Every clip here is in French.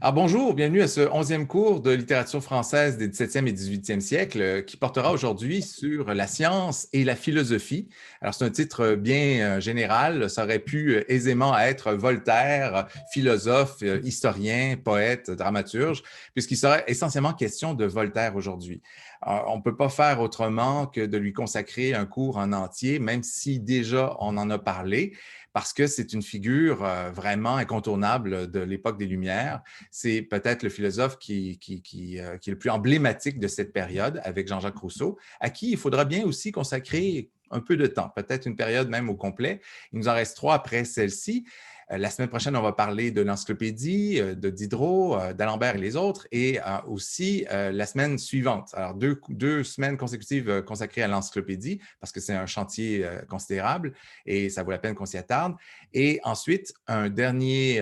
Alors bonjour, bienvenue à ce 11e cours de littérature française des 17e et 18e siècles qui portera aujourd'hui sur la science et la philosophie. Alors c'est un titre bien général, ça aurait pu aisément être Voltaire, philosophe, historien, poète, dramaturge, puisqu'il serait essentiellement question de Voltaire aujourd'hui. On ne peut pas faire autrement que de lui consacrer un cours en entier, même si déjà on en a parlé, parce que c'est une figure vraiment incontournable de l'époque des Lumières. C'est peut-être le philosophe qui est le plus emblématique de cette période avec Jean-Jacques Rousseau, à qui il faudra bien aussi consacrer un peu de temps, peut-être une période même au complet. Il nous en reste trois après celle-ci. La semaine prochaine, on va parler de l'encyclopédie, de Diderot, d'Alembert et les autres, et aussi la semaine suivante. Alors, deux semaines consécutives consacrées à l'encyclopédie, parce que c'est un chantier considérable et ça vaut la peine qu'on s'y attarde. Et ensuite, un dernier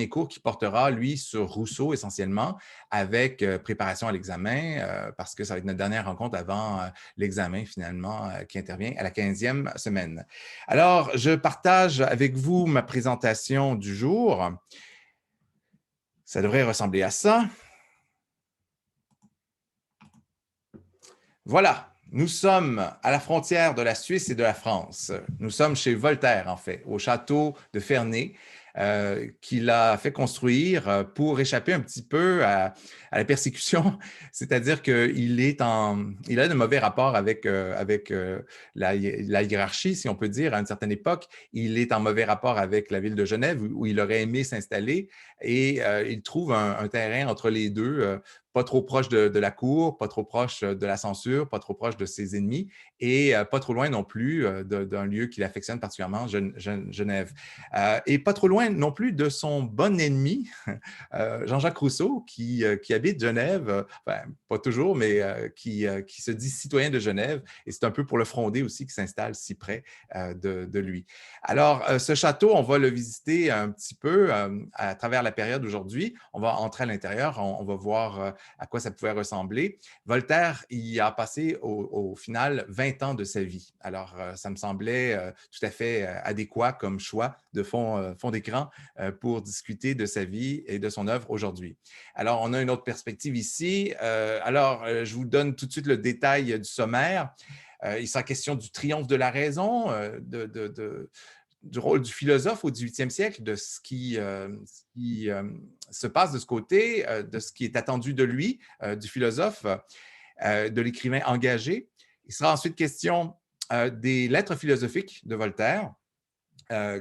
cours qui portera, lui, sur Rousseau essentiellement, avec préparation à l'examen, parce que ça va être notre dernière rencontre avant l'examen finalement qui intervient à la 15e semaine. Alors, je partage avec vous ma présentation du jour. Ça devrait ressembler à ça. Voilà, nous sommes à la frontière de la Suisse et de la France. Nous sommes chez Voltaire, en fait, au château de Ferney, qu'il a fait construire pour échapper un petit peu la persécution, c'est-à-dire qu'il a de mauvais rapports avec la hiérarchie, si on peut dire, à une certaine époque. Il est en mauvais rapport avec la ville de Genève, où il aurait aimé s'installer, et il trouve un terrain entre les deux, pas trop proche de la cour, pas trop proche de la censure, pas trop proche de ses ennemis, et pas trop loin non plus d'un lieu qu'il affectionne particulièrement, Genève. Et pas trop loin non plus de son bon ennemi, Jean-Jacques Rousseau, qui habite Genève, enfin, pas toujours, mais qui se dit citoyen de Genève, et c'est un peu pour le fronder aussi qu'il s'installe si près de lui. Alors, ce château, on va le visiter un petit peu à travers la période aujourd'hui. On va entrer à l'intérieur, on va voir à quoi ça pouvait ressembler. Voltaire y a passé au final 20 ans de sa vie. Alors, ça me semblait tout à fait adéquat comme choix de fond d'écran pour discuter de sa vie et de son œuvre aujourd'hui. Alors, on a une autre perspective ici. Je vous donne tout de suite le détail du sommaire. Il sera question du triomphe de la raison, du rôle du philosophe au 18e siècle, de ce qui se passe de ce côté, de ce qui est attendu de lui, du philosophe, de l'écrivain engagé. Il sera ensuite question des lettres philosophiques de Voltaire,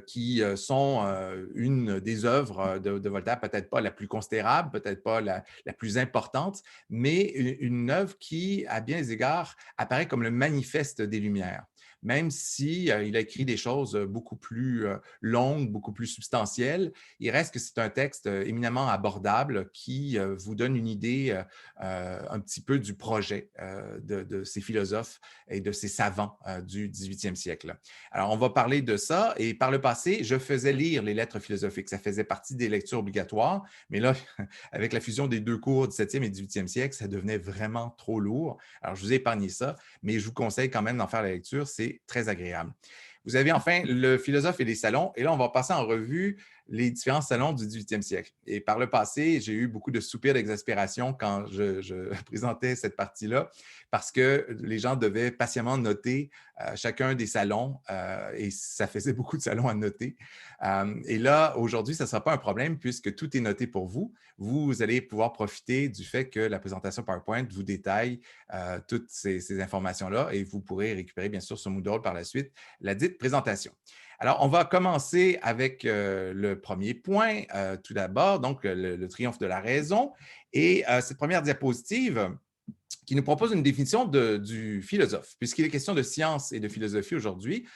qui sont une des œuvres de Voltaire, peut-être pas la plus considérable, peut-être pas la plus importante, mais une œuvre qui, à bien des égards, apparaît comme le manifeste des Lumières, même si il a écrit des choses beaucoup plus longues, beaucoup plus substantielles. Il reste que c'est un texte éminemment abordable qui vous donne une idée un petit peu du projet de ces philosophes et de ces savants du 18e siècle. Alors, on va parler de ça. Et par le passé, je faisais lire les lettres philosophiques. Ça faisait partie des lectures obligatoires. Mais là, avec la fusion des deux cours du 7e et 18e siècle, ça devenait vraiment trop lourd. Alors, je vous ai épargné ça, mais je vous conseille quand même d'en faire la lecture. C'est très agréable. Vous avez enfin le philosophe et les salons. Et là, on va passer en revue les différents salons du 18e siècle. Et par le passé, j'ai eu beaucoup de soupirs d'exaspération quand je présentais cette partie-là, parce que les gens devaient patiemment noter chacun des salons, et ça faisait beaucoup de salons à noter. Et là, aujourd'hui, ça ne sera pas un problème puisque tout est noté pour vous. Vous allez pouvoir profiter du fait que la présentation PowerPoint vous détaille toutes ces informations-là, et vous pourrez récupérer, bien sûr, sur Moodle par la suite la dite présentation. Alors, on va commencer avec le premier point, tout d'abord, donc le triomphe de la raison. Et cette première diapositive qui nous propose une définition du philosophe. Puisqu'il est question de science et de philosophie aujourd'hui,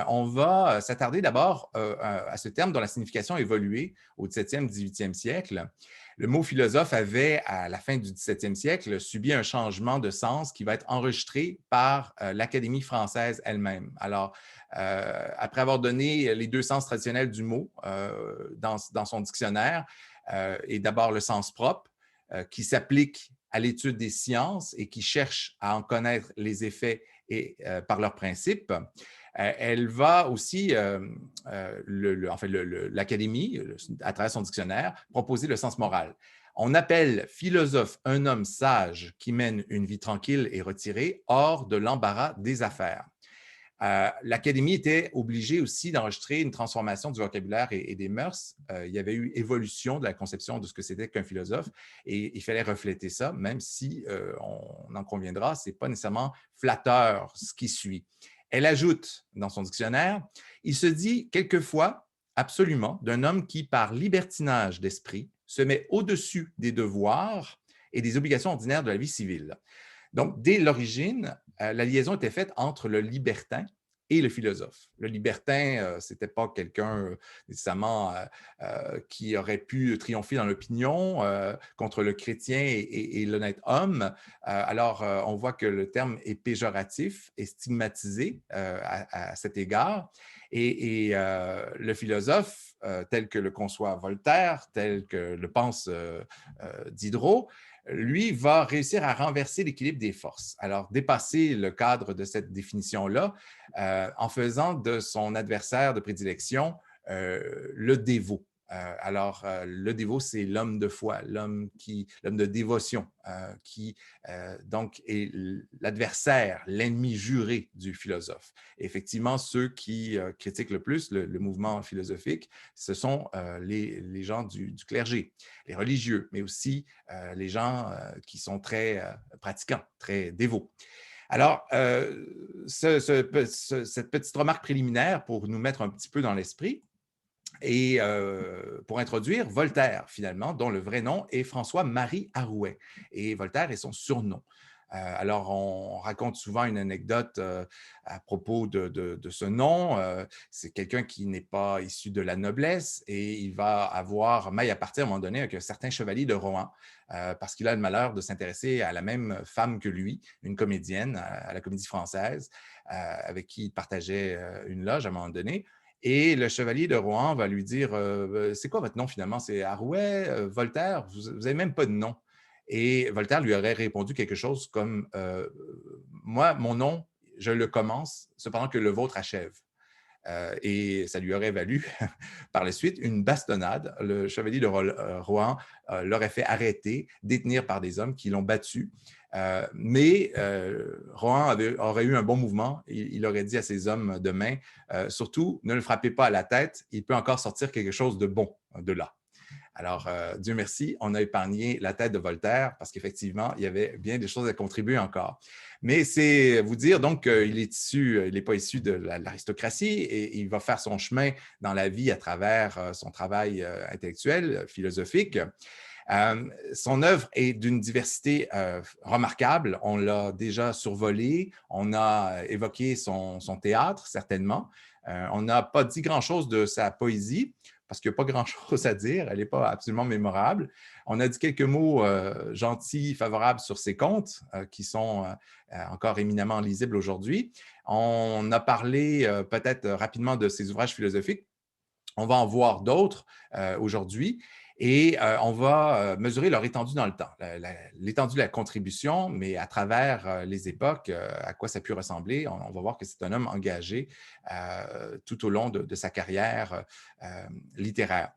on va s'attarder d'abord à ce terme dont la signification a évolué au 17e, 18e siècle. Le mot philosophe avait, à la fin du 17e siècle, subi un changement de sens qui va être enregistré par l'Académie française elle-même. Alors, après avoir donné les deux sens traditionnels du mot dans son dictionnaire, et d'abord le sens propre, qui s'applique à l'étude des sciences et qui cherche à en connaître les effets et par leurs principes. Elle va aussi, l'Académie, à travers son dictionnaire, proposer le sens moral. On appelle philosophe un homme sage qui mène une vie tranquille et retirée, hors de l'embarras des affaires. L'Académie était obligée aussi d'enregistrer une transformation du vocabulaire et des mœurs. Il y avait eu évolution de la conception de ce que c'était qu'un philosophe et il fallait refléter ça, même si on en conviendra, ce n'est pas nécessairement flatteur ce qui suit. Elle ajoute dans son dictionnaire, il se dit quelquefois absolument d'un homme qui, par libertinage d'esprit, se met au-dessus des devoirs et des obligations ordinaires de la vie civile. Donc, dès l'origine, la liaison était faite entre le libertin et le philosophe. Le libertin, ce n'était pas quelqu'un nécessairement qui aurait pu triompher dans l'opinion contre le chrétien et l'honnête homme. Alors, on voit que le terme est péjoratif et stigmatisé à cet égard. Et le philosophe, tel que le conçoit Voltaire, tel que le pense Diderot, lui va réussir à renverser l'équilibre des forces. Alors, dépasser le cadre de cette définition-là en faisant de son adversaire de prédilection le dévot. Le dévot, c'est l'homme de foi, l'homme de dévotion, qui donc est l'adversaire, l'ennemi juré du philosophe. Et effectivement, ceux qui critiquent le plus le mouvement philosophique, ce sont les gens du clergé, les religieux, mais aussi les gens qui sont très pratiquants, très dévots. Alors, cette petite remarque préliminaire pour nous mettre un petit peu dans l'esprit, et pour introduire Voltaire, finalement, dont le vrai nom est François-Marie Arouet. Et Voltaire est son surnom. Alors, on raconte souvent une anecdote à propos de ce nom. C'est quelqu'un qui n'est pas issu de la noblesse et il va avoir maille à partir à un moment donné avec un certain chevalier de Rohan parce qu'il a le malheur de s'intéresser à la même femme que lui, une comédienne à la Comédie Française, avec qui il partageait une loge à un moment donné. Et le chevalier de Rohan va lui dire c'est quoi votre nom finalement? C'est Arouet, Voltaire, vous n'avez même pas de nom. Et Voltaire lui aurait répondu quelque chose comme moi, mon nom, je le commence, cependant que le vôtre achève. Et ça lui aurait valu par la suite une bastonnade. Le chevalier de Rohan l'aurait fait arrêter, détenir par des hommes qui l'ont battu. Mais Rohan aurait eu un bon mouvement. Il aurait dit à ses hommes de main, surtout, ne le frappez pas à la tête, il peut encore sortir quelque chose de bon de là. Alors, Dieu merci, on a épargné la tête de Voltaire parce qu'effectivement, il y avait bien des choses à contribuer encore. Mais c'est vous dire donc qu'il n'est pas issu de l'aristocratie et il va faire son chemin dans la vie à travers son travail intellectuel, philosophique. Son œuvre est d'une diversité remarquable. On l'a déjà survolé, on a évoqué son théâtre, certainement. On n'a pas dit grand-chose de sa poésie, parce qu'il n'y a pas grand-chose à dire, elle n'est pas absolument mémorable. On a dit quelques mots gentils, favorables sur ses contes, qui sont encore éminemment lisibles aujourd'hui. On a parlé peut-être rapidement de ses ouvrages philosophiques. On va en voir d'autres aujourd'hui et on va mesurer leur étendue dans le temps, l'étendue de la contribution, mais à travers les époques, à quoi ça a pu ressembler. On va voir que c'est un homme engagé tout au long de sa carrière littéraire.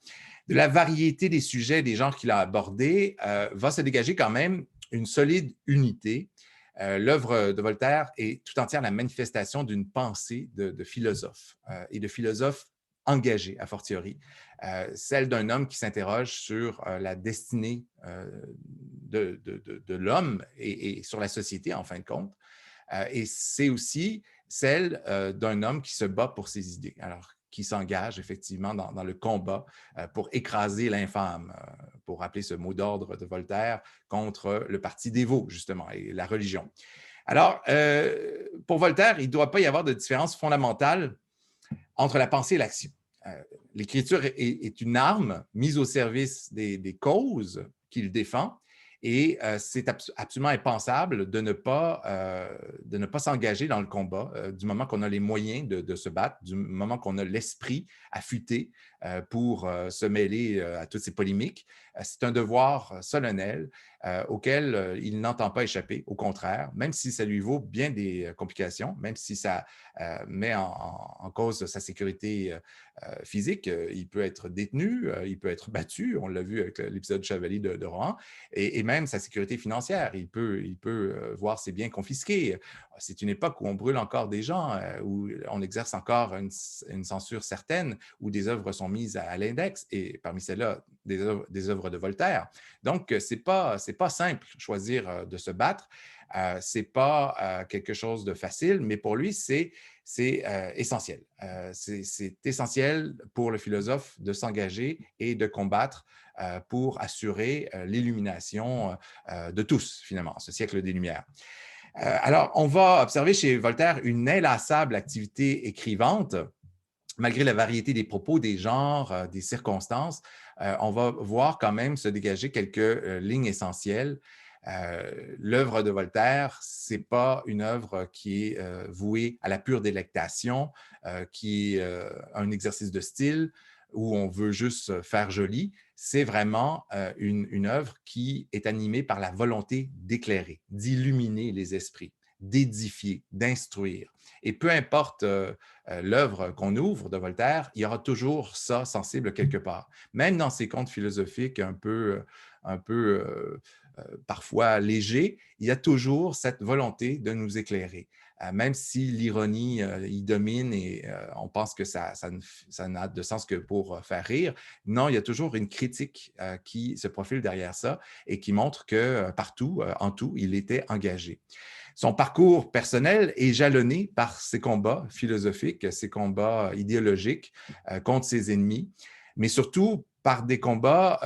De la variété des sujets, des genres qu'il a abordés, va se dégager quand même une solide unité. L'œuvre de Voltaire est tout entière la manifestation d'une pensée de philosophe et de philosophe engagé, a fortiori, celle d'un homme qui s'interroge sur la destinée de l'homme et sur la société, en fin de compte. Et c'est aussi celle d'un homme qui se bat pour ses idées, alors qui s'engage effectivement dans le combat pour écraser l'infâme, pour rappeler ce mot d'ordre de Voltaire, contre le parti dévot, justement, et la religion. Alors, pour Voltaire, il ne doit pas y avoir de différence fondamentale entre la pensée et l'action. L'écriture est une arme mise au service des causes qu'il défend et c'est absolument impensable de ne pas s'engager dans le combat du moment qu'on a les moyens de se battre, du moment qu'on a l'esprit affûté pour se mêler à toutes ces polémiques. C'est un devoir solennel auquel il n'entend pas échapper. Au contraire, même si ça lui vaut bien des complications, même si ça met en cause sa sécurité physique, il peut être détenu, il peut être battu, on l'a vu avec l'épisode Chevalier de Rohan, et même sa sécurité financière. Il peut voir ses biens confisqués. C'est une époque où on brûle encore des gens, où on exerce encore une censure certaine, où des œuvres sont mises à l'index, et parmi celles-là, des œuvres de Voltaire. Donc, c'est pas simple choisir de se battre. Ce n'est pas quelque chose de facile, mais pour lui, c'est essentiel. C'est essentiel pour le philosophe de s'engager et de combattre pour assurer l'illumination de tous, finalement, ce siècle des Lumières. Alors, on va observer chez Voltaire une inlassable activité écrivante. Malgré la variété des propos, des genres, des circonstances, on va voir quand même se dégager quelques lignes essentielles. L'œuvre de Voltaire, ce n'est pas une œuvre qui est vouée à la pure délectation, qui est un exercice de style où on veut juste faire joli. C'est vraiment une œuvre qui est animée par la volonté d'éclairer, d'illuminer les esprits, d'édifier, d'instruire. Et peu importe l'œuvre qu'on ouvre de Voltaire, il y aura toujours ça sensible quelque part. Même dans ses contes philosophiques un peu parfois légers, il y a toujours cette volonté de nous éclairer. Même si l'ironie y domine et on pense que ça n'a de sens que pour faire rire, non, il y a toujours une critique qui se profile derrière ça et qui montre que partout, en tout, il était engagé. Son parcours personnel est jalonné par ses combats philosophiques, ses combats idéologiques contre ses ennemis, mais surtout par des combats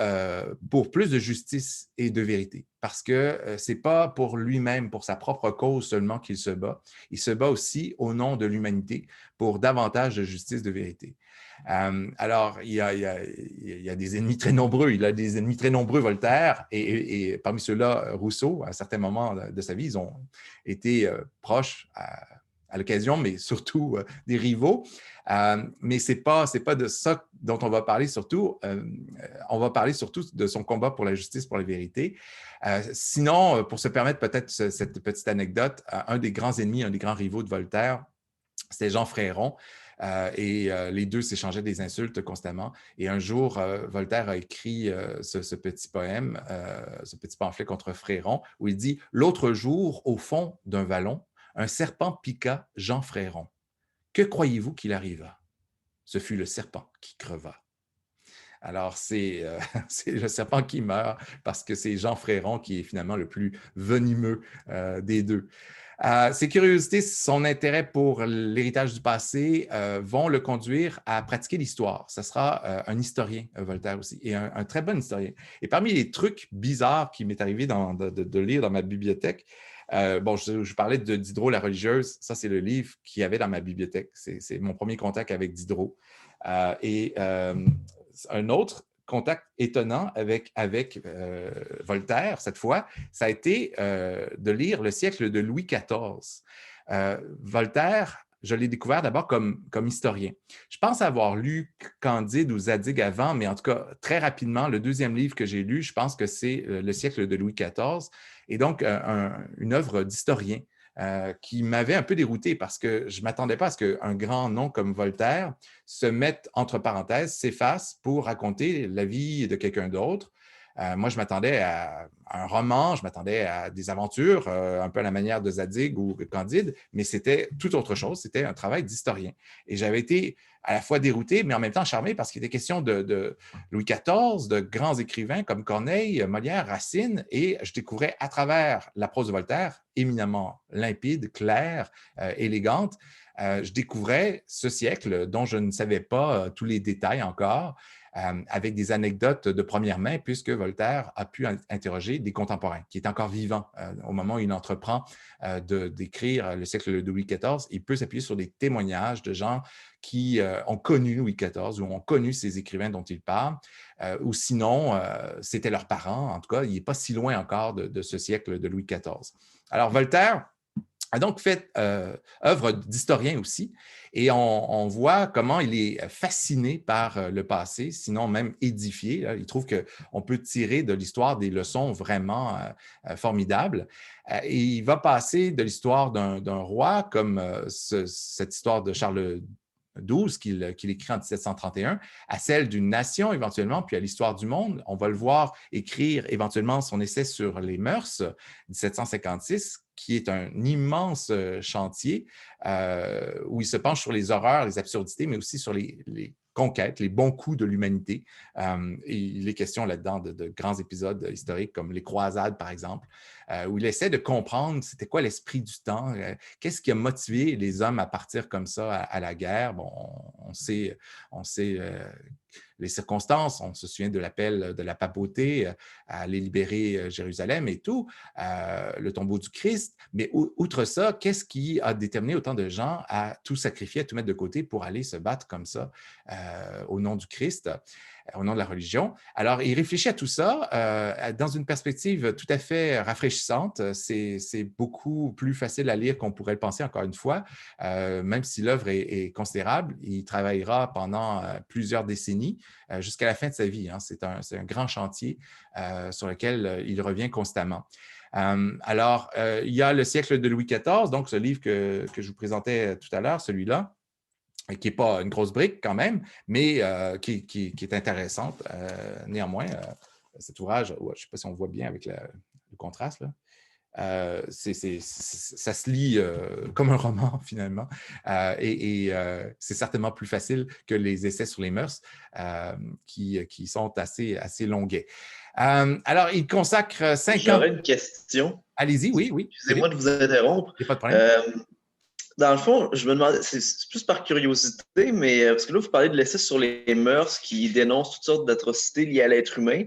pour plus de justice et de vérité. Parce que ce n'est pas pour lui-même, pour sa propre cause seulement qu'il se bat. Il se bat aussi au nom de l'humanité pour davantage de justice, de vérité. Alors, il y a des ennemis très nombreux. Il a des ennemis très nombreux, Voltaire, et parmi ceux-là, Rousseau, à un certain moment de sa vie, ils ont été proches à l'occasion, mais surtout des rivaux. Mais ce n'est pas de ça dont on va parler surtout. On va parler surtout de son combat pour la justice, pour la vérité. Sinon, pour se permettre peut-être cette petite anecdote, un des grands ennemis, un des grands rivaux de Voltaire, c'était Jean Fréron. Les deux s'échangeaient des insultes constamment. Et un jour, Voltaire a écrit ce petit poème, ce petit pamphlet contre Fréron, où il dit « L'autre jour, au fond d'un vallon, un serpent piqua Jean Fréron. Que croyez-vous qu'il arriva? Ce fut le serpent qui creva. » Alors, c'est le serpent qui meurt parce que c'est Jean Fréron qui est finalement le plus venimeux des deux. Ses curiosités, son intérêt pour l'héritage du passé vont le conduire à pratiquer l'histoire. Ce sera un historien, Voltaire aussi, et un très bon historien. Et parmi les trucs bizarres qui m'est arrivé de lire dans ma bibliothèque, je parlais de Diderot, la religieuse. Ça, c'est le livre qu'il y avait dans ma bibliothèque. C'est mon premier contact avec Diderot. Un autre contact étonnant avec Voltaire, cette fois, ça a été de lire Le siècle de Louis XIV. Voltaire, je l'ai découvert d'abord comme historien. Je pense avoir lu Candide ou Zadig avant, mais en tout cas, très rapidement, le deuxième livre que j'ai lu, je pense que c'est Le siècle de Louis XIV, et donc une œuvre d'historien. Qui m'avait un peu dérouté parce que je ne m'attendais pas à ce qu'un grand nom comme Voltaire se mette entre parenthèses, s'efface pour raconter la vie de quelqu'un d'autre. Moi, je m'attendais à un roman, je m'attendais à des aventures, un peu à la manière de Zadig ou Candide, mais c'était tout autre chose, c'était un travail d'historien. Et j'avais été à la fois dérouté, mais en même temps charmé parce qu'il était question de Louis XIV, de grands écrivains comme Corneille, Molière, Racine, et je découvrais à travers la prose de Voltaire, éminemment limpide, claire, élégante, je découvrais ce siècle dont je ne savais pas tous les détails encore, avec des anecdotes de première main, puisque Voltaire a pu interroger des contemporains qui étaient encore vivants au moment où il entreprend d'écrire le siècle de Louis XIV. Il peut s'appuyer sur des témoignages de gens qui ont connu Louis XIV ou ont connu ces écrivains dont il parle, ou sinon, c'était leurs parents. En tout cas, il n'est pas si loin encore de ce siècle de Louis XIV. Alors, Voltaire, a donc fait œuvre d'historien aussi, et on voit comment il est fasciné par le passé, sinon même édifié. Là. Il trouve qu'on peut tirer de l'histoire des leçons vraiment formidables. Et il va passer de l'histoire d'un roi, comme cette histoire de Charles XII qu'il écrit en 1731, à celle d'une nation éventuellement, puis à l'histoire du monde. On va le voir écrire éventuellement son essai sur les mœurs, 1756, qui est un immense chantier où il se penche sur les horreurs, les absurdités, mais aussi sur les conquêtes, les bons coups de l'humanité. Et il est question là-dedans de grands épisodes historiques comme les croisades, par exemple, où il essaie de comprendre c'était quoi l'esprit du temps, qu'est-ce qui a motivé les hommes à partir comme ça à la guerre. Bon, on sait les circonstances. On se souvient de l'appel de la papauté à aller libérer Jérusalem et tout, le tombeau du Christ. Mais outre ça, qu'est-ce qui a déterminé autant de gens à tout sacrifier, à tout mettre de côté pour aller se battre comme ça au nom du Christ, au nom de la religion? Alors, il réfléchit à tout ça dans une perspective tout à fait rafraîchissante. C'est beaucoup plus facile à lire qu'on pourrait le penser, encore une fois. Même si l'œuvre est considérable, il travaillera pendant plusieurs décennies jusqu'à la fin de sa vie. Hein. C'est un grand chantier sur lequel il revient constamment. Alors, il y a le siècle de Louis XIV, donc ce livre que je vous présentais tout à l'heure, celui-là, qui n'est pas une grosse brique quand même, mais qui est intéressante. Néanmoins, cet ouvrage, je ne sais pas si on voit bien avec le contraste, là. Ça se lit comme un roman, finalement. C'est certainement plus facile que les essais sur les mœurs qui sont assez longuets. Alors, il consacre 5 ans. J'aurais une question. Allez-y, oui, oui. Excusez-moi de vous interrompre. Il n'y a pas de problème. Dans le fond, je me demandais, c'est plus par curiosité, mais parce que là, vous parlez de l'essai sur les mœurs qui dénonce toutes sortes d'atrocités liées à l'être humain.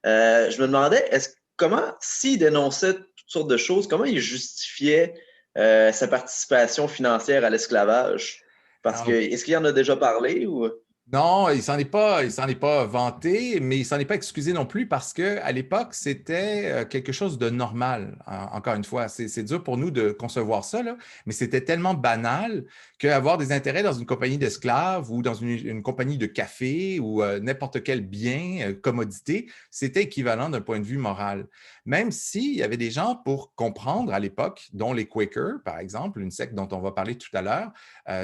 Je me demandais, comment, s'il dénonçait toutes sortes de choses, comment il justifiait sa participation financière à l'esclavage? Parce que, est-ce qu'il en a déjà parlé ou... Non, il s'en est pas vanté, mais il s'en est pas excusé non plus parce qu'à l'époque, c'était quelque chose de normal. Encore une fois, c'est dur pour nous de concevoir ça, là, mais c'était tellement banal qu'avoir des intérêts dans une compagnie d'esclaves ou dans une compagnie de café ou n'importe quel bien, commodité, c'était équivalent d'un point de vue moral. Même s'il y avait des gens pour comprendre à l'époque, dont les Quakers, par exemple, une secte dont on va parler tout à l'heure,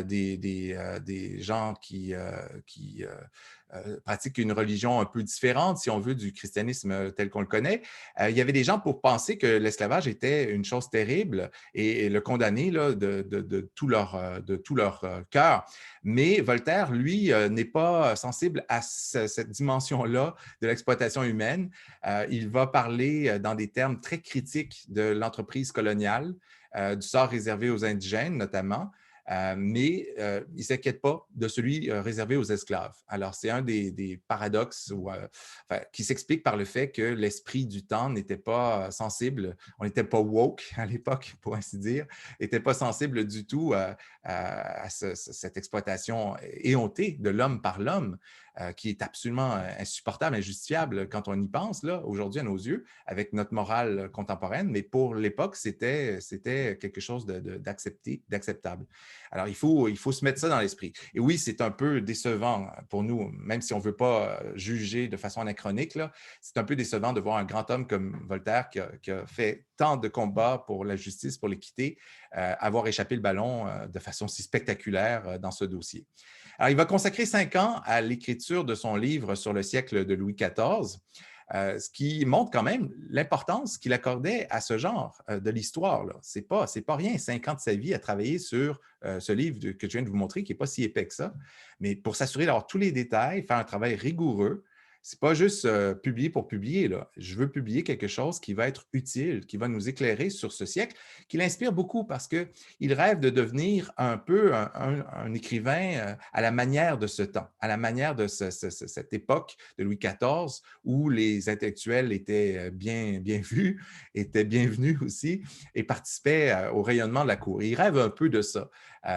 des gens qui pratiquent une religion un peu différente, si on veut, du christianisme tel qu'on le connaît. Il y avait des gens pour penser que l'esclavage était une chose terrible et le condamner là, de tout leur cœur. Mais Voltaire, lui, n'est pas sensible à cette dimension-là de l'exploitation humaine. Il va parler dans des termes très critiques de l'entreprise coloniale, du sort réservé aux indigènes notamment. Mais il ne s'inquiète pas de celui réservé aux esclaves. Alors, c'est un des paradoxes qui s'explique par le fait que l'esprit du temps n'était pas sensible, on n'était pas woke à l'époque, pour ainsi dire, n'était pas sensible du tout à cette exploitation éhontée de l'homme par l'homme, qui est absolument insupportable, injustifiable quand on y pense, là, aujourd'hui à nos yeux, avec notre morale contemporaine. Mais pour l'époque, c'était quelque chose d'acceptable. Alors, il faut se mettre ça dans l'esprit. Et oui, c'est un peu décevant pour nous, même si on ne veut pas juger de façon anachronique, là, c'est un peu décevant de voir un grand homme comme Voltaire qui a fait tant de combats pour la justice, pour l'équité, avoir échappé le ballon de façon si spectaculaire dans ce dossier. Alors, il va consacrer 5 ans à l'écriture de son livre sur le siècle de Louis XIV. Ce qui montre quand même l'importance qu'il accordait à ce genre de l'histoire. Ce n'est pas rien, 5 ans de sa vie à travailler sur ce livre que je viens de vous montrer, qui n'est pas si épais que ça, mais pour s'assurer d'avoir tous les détails, faire un travail rigoureux. Ce n'est pas juste publier pour publier. Là. Je veux publier quelque chose qui va être utile, qui va nous éclairer sur ce siècle, qui l'inspire beaucoup parce qu'il rêve de devenir un peu un écrivain à la manière de ce temps, à la manière de cette époque de Louis XIV où les intellectuels étaient bien vus, étaient bienvenus aussi et participaient au rayonnement de la cour. Il rêve un peu de ça.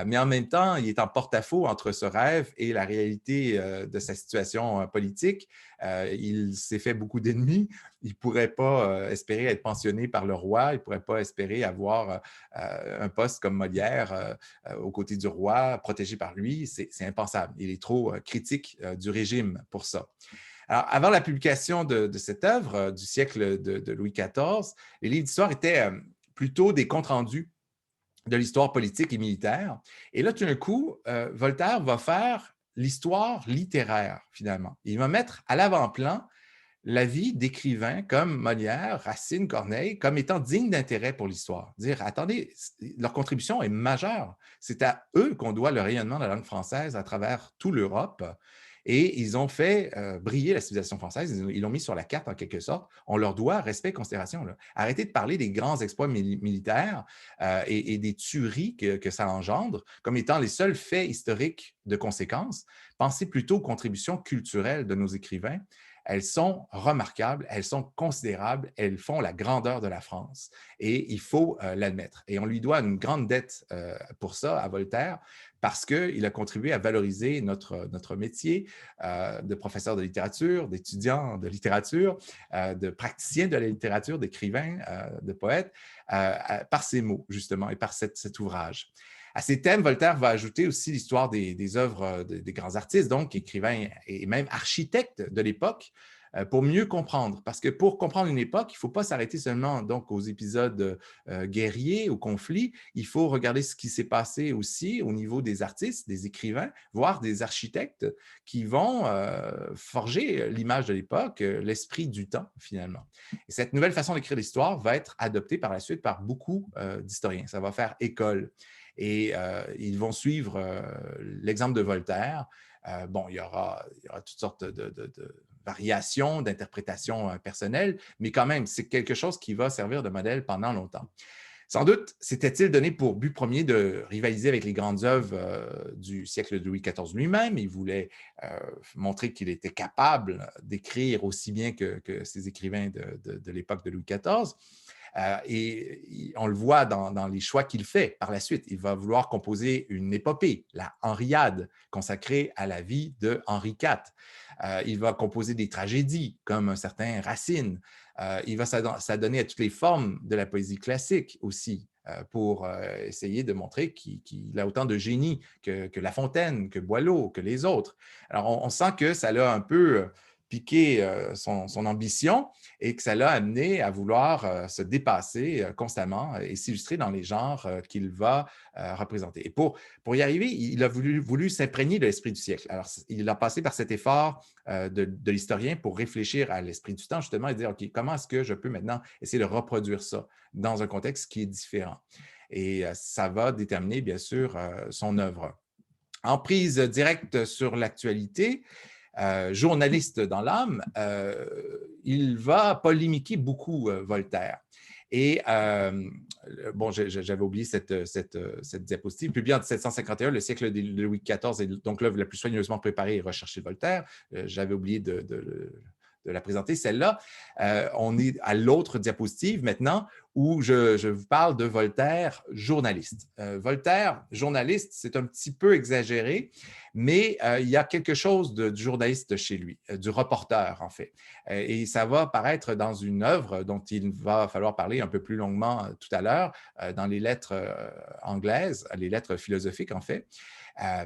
Mais en même temps, il est en porte-à-faux entre ce rêve et la réalité de sa situation politique. il s'est fait beaucoup d'ennemis. Il ne pourrait pas espérer être pensionné par le roi. Il ne pourrait pas espérer avoir un poste comme Molière aux côtés du roi, protégé par lui. C'est impensable. Il est trop critique du régime pour ça. Alors, avant la publication de cette œuvre du siècle de Louis XIV, les livres d'histoire étaient plutôt des comptes rendus de l'histoire politique et militaire. Et là, tout d'un coup, Voltaire va faire l'histoire littéraire, finalement. Il va mettre à l'avant-plan la vie d'écrivains comme Molière, Racine, Corneille, comme étant dignes d'intérêt pour l'histoire. Dire, attendez, leur contribution est majeure. C'est à eux qu'on doit le rayonnement de la langue française à travers toute l'Europe. Et ils ont fait briller la civilisation française. Ils l'ont mis sur la carte en quelque sorte. On leur doit respect et considération. Là. Arrêtez de parler des grands exploits militaires et des tueries que ça engendre comme étant les seuls faits historiques de conséquence. Pensez plutôt aux contributions culturelles de nos écrivains. Elles sont remarquables, elles sont considérables, elles font la grandeur de la France et il faut l'admettre. Et on lui doit une grande dette pour ça à Voltaire parce qu'il a contribué à valoriser notre métier de professeur de littérature, d'étudiant de littérature, de praticien de la littérature, d'écrivain, de poète, par ses mots justement et par cet ouvrage. À ces thèmes, Voltaire va ajouter aussi l'histoire des œuvres des grands artistes, donc écrivains et même architectes de l'époque, pour mieux comprendre. Parce que pour comprendre une époque, il ne faut pas s'arrêter seulement donc, aux épisodes guerriers, aux conflits. Il faut regarder ce qui s'est passé aussi au niveau des artistes, des écrivains, voire des architectes qui vont forger l'image de l'époque, l'esprit du temps, finalement. Et cette nouvelle façon d'écrire l'histoire va être adoptée par la suite par beaucoup d'historiens. Ça va faire école. Et ils vont suivre l'exemple de Voltaire. Bon, il y aura toutes sortes de variations, d'interprétations personnelles, mais quand même, c'est quelque chose qui va servir de modèle pendant longtemps. Sans doute, s'était-il donné pour but premier de rivaliser avec les grandes œuvres du siècle de Louis XIV lui-même. Il voulait montrer qu'il était capable d'écrire aussi bien que ses écrivains de l'époque de Louis XIV. Et on le voit dans les choix qu'il fait par la suite. Il va vouloir composer une épopée, la Henriade, consacrée à la vie de Henri IV. Il va composer des tragédies, comme un certain Racine. Il va s'adonner à toutes les formes de la poésie classique aussi, pour essayer de montrer qu'il a autant de génie que La Fontaine, que Boileau, que les autres. Alors, on sent que ça l'a un peu piqué son ambition et que ça l'a amené à vouloir se dépasser constamment et s'illustrer dans les genres qu'il va représenter. Et pour y arriver, il a voulu s'imprégner de l'esprit du siècle. Alors, il a passé par cet effort de l'historien pour réfléchir à l'esprit du temps, justement, et dire, OK, comment est-ce que je peux maintenant essayer de reproduire ça dans un contexte qui est différent? Et ça va déterminer, bien sûr, son œuvre. En prise directe sur l'actualité, journaliste dans l'âme, il va polémiquer beaucoup Voltaire. Et bon, j'avais oublié cette diapositive. Publié en 1751, le siècle de Louis XIV est donc l'œuvre la plus soigneusement préparée et recherchée de Voltaire. J'avais oublié de la présenter, celle-là. On est à l'autre diapositive maintenant où je vous parle de Voltaire, journaliste. Voltaire, journaliste, c'est un petit peu exagéré, mais il y a quelque chose du journaliste chez lui, du reporter en fait. Et ça va apparaître dans une œuvre dont il va falloir parler un peu plus longuement tout à l'heure, dans les lettres anglaises, les lettres philosophiques en fait.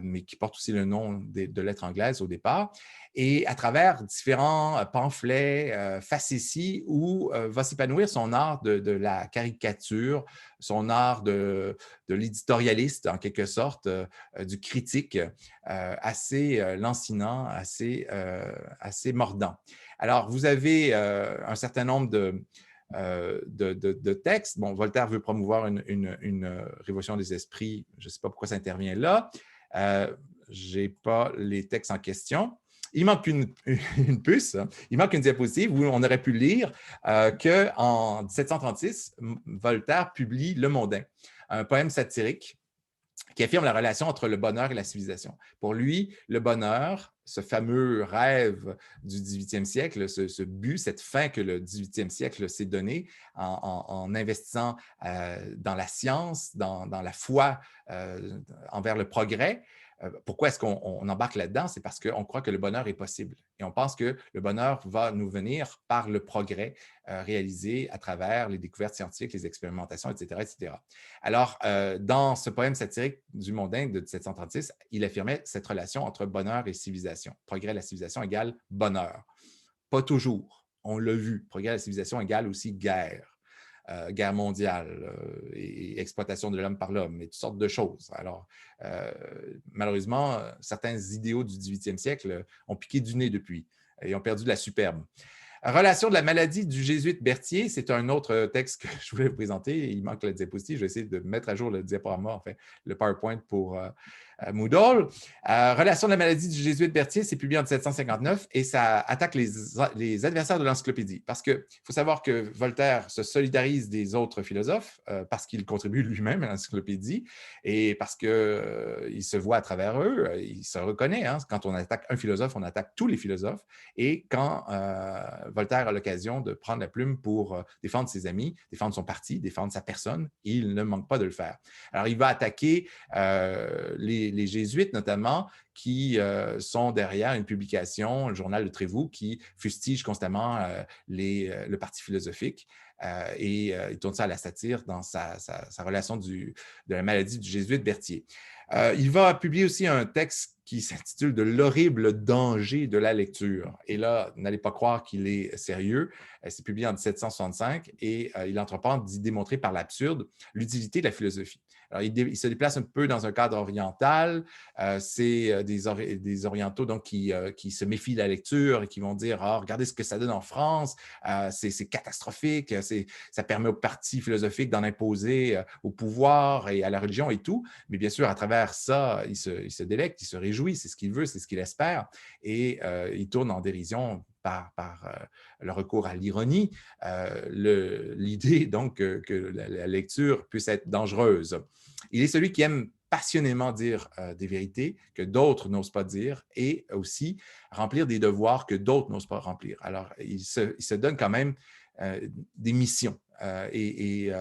Mais qui porte aussi le nom de lettres anglaises au départ, et à travers différents pamphlets, facéties, où va s'épanouir son art de la caricature, son art de l'éditorialiste, en quelque sorte, du critique, assez lancinant, assez mordant. Alors, vous avez un certain nombre de textes. Bon, Voltaire veut promouvoir une révolution des esprits. Je ne sais pas pourquoi ça intervient là. Je n'ai pas les textes en question. Il manque une puce, hein. Il manque une diapositive où on aurait pu lire qu'en 1736, Voltaire publie Le Mondain, un poème satirique qui affirme la relation entre le bonheur et la civilisation. Pour lui, le bonheur, ce fameux rêve du 18e siècle, ce but, cette fin que le 18e siècle s'est donné en investissant dans la science, dans la foi envers le progrès, Pourquoi est-ce qu'on embarque là-dedans? C'est parce qu'on croit que le bonheur est possible. Et on pense que le bonheur va nous venir par le progrès réalisé à travers les découvertes scientifiques, les expérimentations, etc., etc. Alors, dans ce poème satirique du Mondain de 1736, il affirmait cette relation entre bonheur et civilisation. Progrès de la civilisation égale bonheur. Pas toujours. On l'a vu. Progrès de la civilisation égale aussi guerre. Guerre mondiale et exploitation de l'homme par l'homme, et toutes sortes de choses. Alors, malheureusement, certains idéaux du 18e siècle ont piqué du nez depuis et ont perdu de la superbe. Relation de la maladie du jésuite Berthier, c'est un autre texte que je voulais vous présenter. Il manque la diapositive. Je vais essayer de mettre à jour le diaporama, enfin, le PowerPoint pour Moodle. Relation de la maladie du jésuite Berthier, c'est publié en 1759 et ça attaque les adversaires de l'encyclopédie. Parce qu'il faut savoir que Voltaire se solidarise des autres philosophes parce qu'il contribue lui-même à l'encyclopédie et parce qu'il se voit à travers eux, il se reconnaît. Hein, quand on attaque un philosophe, on attaque tous les philosophes. Et quand Voltaire a l'occasion de prendre la plume pour défendre ses amis, défendre son parti, défendre sa personne, il ne manque pas de le faire. Alors, il va attaquer les jésuites, notamment, qui sont derrière une publication, le journal de Trévoux, qui fustige constamment le parti philosophique. Et il tourne ça à la satire dans sa relation de la maladie du jésuite Berthier. Il va publier aussi un texte qui s'intitule « De l'horrible danger de la lecture ». Et là, n'allez pas croire qu'il est sérieux. C'est publié en 1765 et il entreprend d'y démontrer par l'absurde l'utilité de la philosophie. Alors, il se déplace un peu dans un cadre oriental. C'est des orientaux donc, qui se méfient de la lecture et qui vont dire « Ah, regardez ce que ça donne en France, c'est catastrophique, ça permet aux partis philosophiques d'en imposer au pouvoir et à la religion et tout. » Mais bien sûr, à travers ça, il se délecte, il se réjouit, c'est ce qu'il veut, c'est ce qu'il espère. Et il tourne en dérision par le recours à l'ironie, l'idée donc que la lecture puisse être dangereuse. Il est celui qui aime passionnément dire des vérités que d'autres n'osent pas dire et aussi remplir des devoirs que d'autres n'osent pas remplir. Alors, il se donne quand même des missions. Il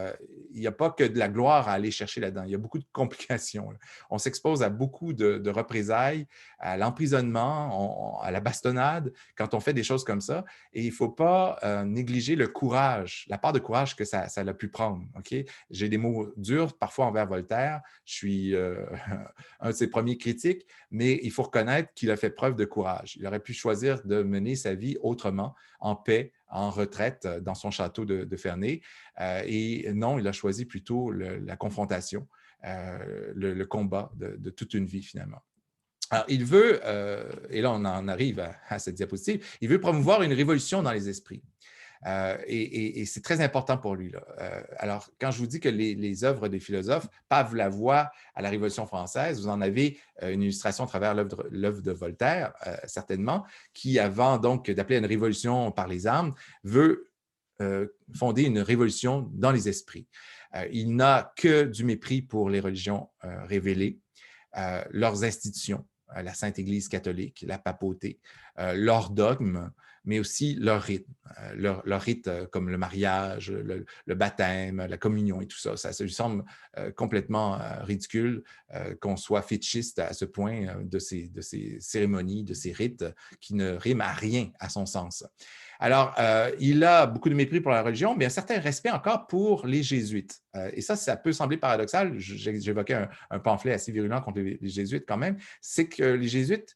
n'y a pas que de la gloire à aller chercher là-dedans. Il y a beaucoup de complications. Là. On s'expose à beaucoup de représailles, à l'emprisonnement, à la bastonnade quand on fait des choses comme ça. Et il ne faut pas négliger le courage, la part de courage que ça a pu prendre. Okay? J'ai des mots durs parfois envers Voltaire. Je suis un de ses premiers critiques, mais il faut reconnaître qu'il a fait preuve de courage. Il aurait pu choisir de mener sa vie autrement, en paix, en retraite dans son château de Ferney. Et non, il a choisi plutôt la confrontation, le combat de toute une vie finalement. Alors, il veut, et là on en arrive à cette diapositive, il veut promouvoir une révolution dans les esprits. Et c'est très important pour lui. Là. Alors, quand je vous dis que les œuvres des philosophes pavent la voie à la Révolution française, vous en avez une illustration à travers l'œuvre de Voltaire, certainement, qui, avant donc d'appeler à une révolution par les armes, veut fonder une révolution dans les esprits. Il n'a que du mépris pour les religions révélées, leurs institutions, la Sainte Église catholique, la papauté, leurs dogmes, mais aussi leurs rites. Leurs rites comme le mariage, le baptême, la communion et tout ça. Ça lui semble complètement ridicule qu'on soit fétichiste à ce point de ces cérémonies, de ces rites qui ne riment à rien à son sens. Alors, il a beaucoup de mépris pour la religion, mais un certain respect encore pour les jésuites. Et ça peut sembler paradoxal. J'évoquais un pamphlet assez virulent contre les jésuites quand même. C'est que les jésuites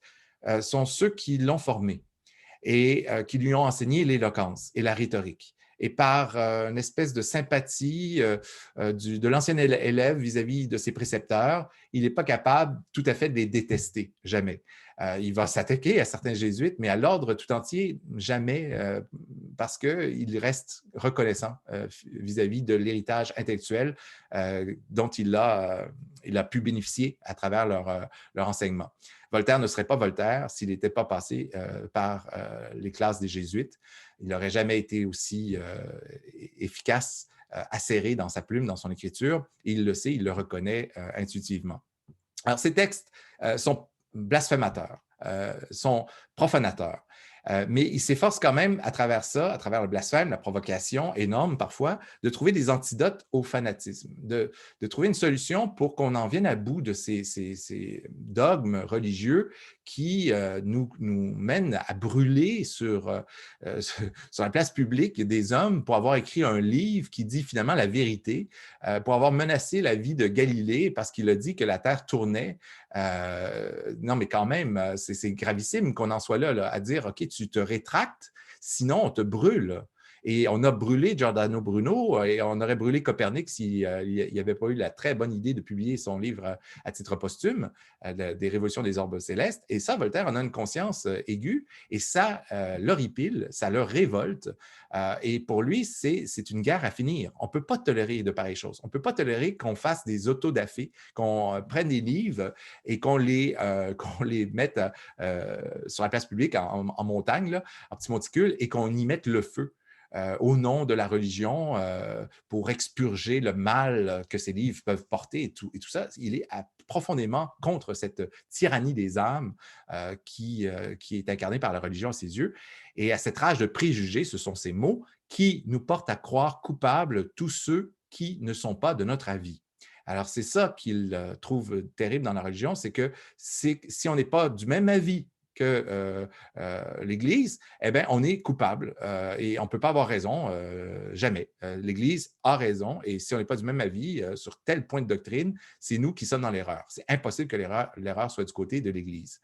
sont ceux qui l'ont formé et qui lui ont enseigné l'éloquence et la rhétorique. Et par une espèce de sympathie de l'ancien élève vis-à-vis de ses précepteurs, il n'est pas capable tout à fait de les détester, jamais. Il va s'attaquer à certains jésuites, mais à l'ordre tout entier, jamais, parce qu'il reste reconnaissant vis-à-vis de l'héritage intellectuel dont il a pu bénéficier à travers leur enseignement. Voltaire ne serait pas Voltaire s'il n'était pas passé par les classes des jésuites. Il n'aurait jamais été aussi efficace, acéré dans sa plume, dans son écriture. Il le sait, il le reconnaît intuitivement. Alors, ces textes sont blasphémateurs, sont profanateurs. Mais il s'efforce quand même, à travers ça, à travers le blasphème, la provocation énorme parfois, de trouver des antidotes au fanatisme, de trouver une solution pour qu'on en vienne à bout de ces dogmes religieux qui nous mènent à brûler sur la place publique des hommes pour avoir écrit un livre qui dit finalement la vérité, pour avoir menacé la vie de Galilée parce qu'il a dit que la Terre tournait. Non, mais quand même, c'est gravissime qu'on en soit là, à dire, OK, tu te rétractes, sinon on te brûle. Et on a brûlé Giordano Bruno et on aurait brûlé Copernic s'il n'y avait pas eu la très bonne idée de publier son livre à titre posthume, des révolutions des orbes célestes. Et ça, Voltaire en a une conscience aiguë et ça l'horripile, ça le révolte. Et pour lui, c'est une guerre à finir. On ne peut pas tolérer de pareilles choses. On ne peut pas tolérer qu'on fasse des autodafés, qu'on prenne des livres et qu'on les mette sur la place publique en montagne, là, en petits monticules, et qu'on y mette le feu. Au nom de la religion, pour expurger le mal que ces livres peuvent porter et tout ça. Il est profondément contre cette tyrannie des âmes qui est incarnée par la religion à ses yeux. Et à cette rage de préjugés, ce sont ces mots qui nous portent à croire coupables tous ceux qui ne sont pas de notre avis. Alors, c'est ça qu'il trouve terrible dans la religion, c'est que si on n'est pas du même avis que l'Église, eh bien, on est coupable et on ne peut pas avoir raison, jamais. L'Église a raison et si on n'est pas du même avis sur tel point de doctrine, c'est nous qui sommes dans l'erreur. C'est impossible que l'erreur soit du côté de l'Église.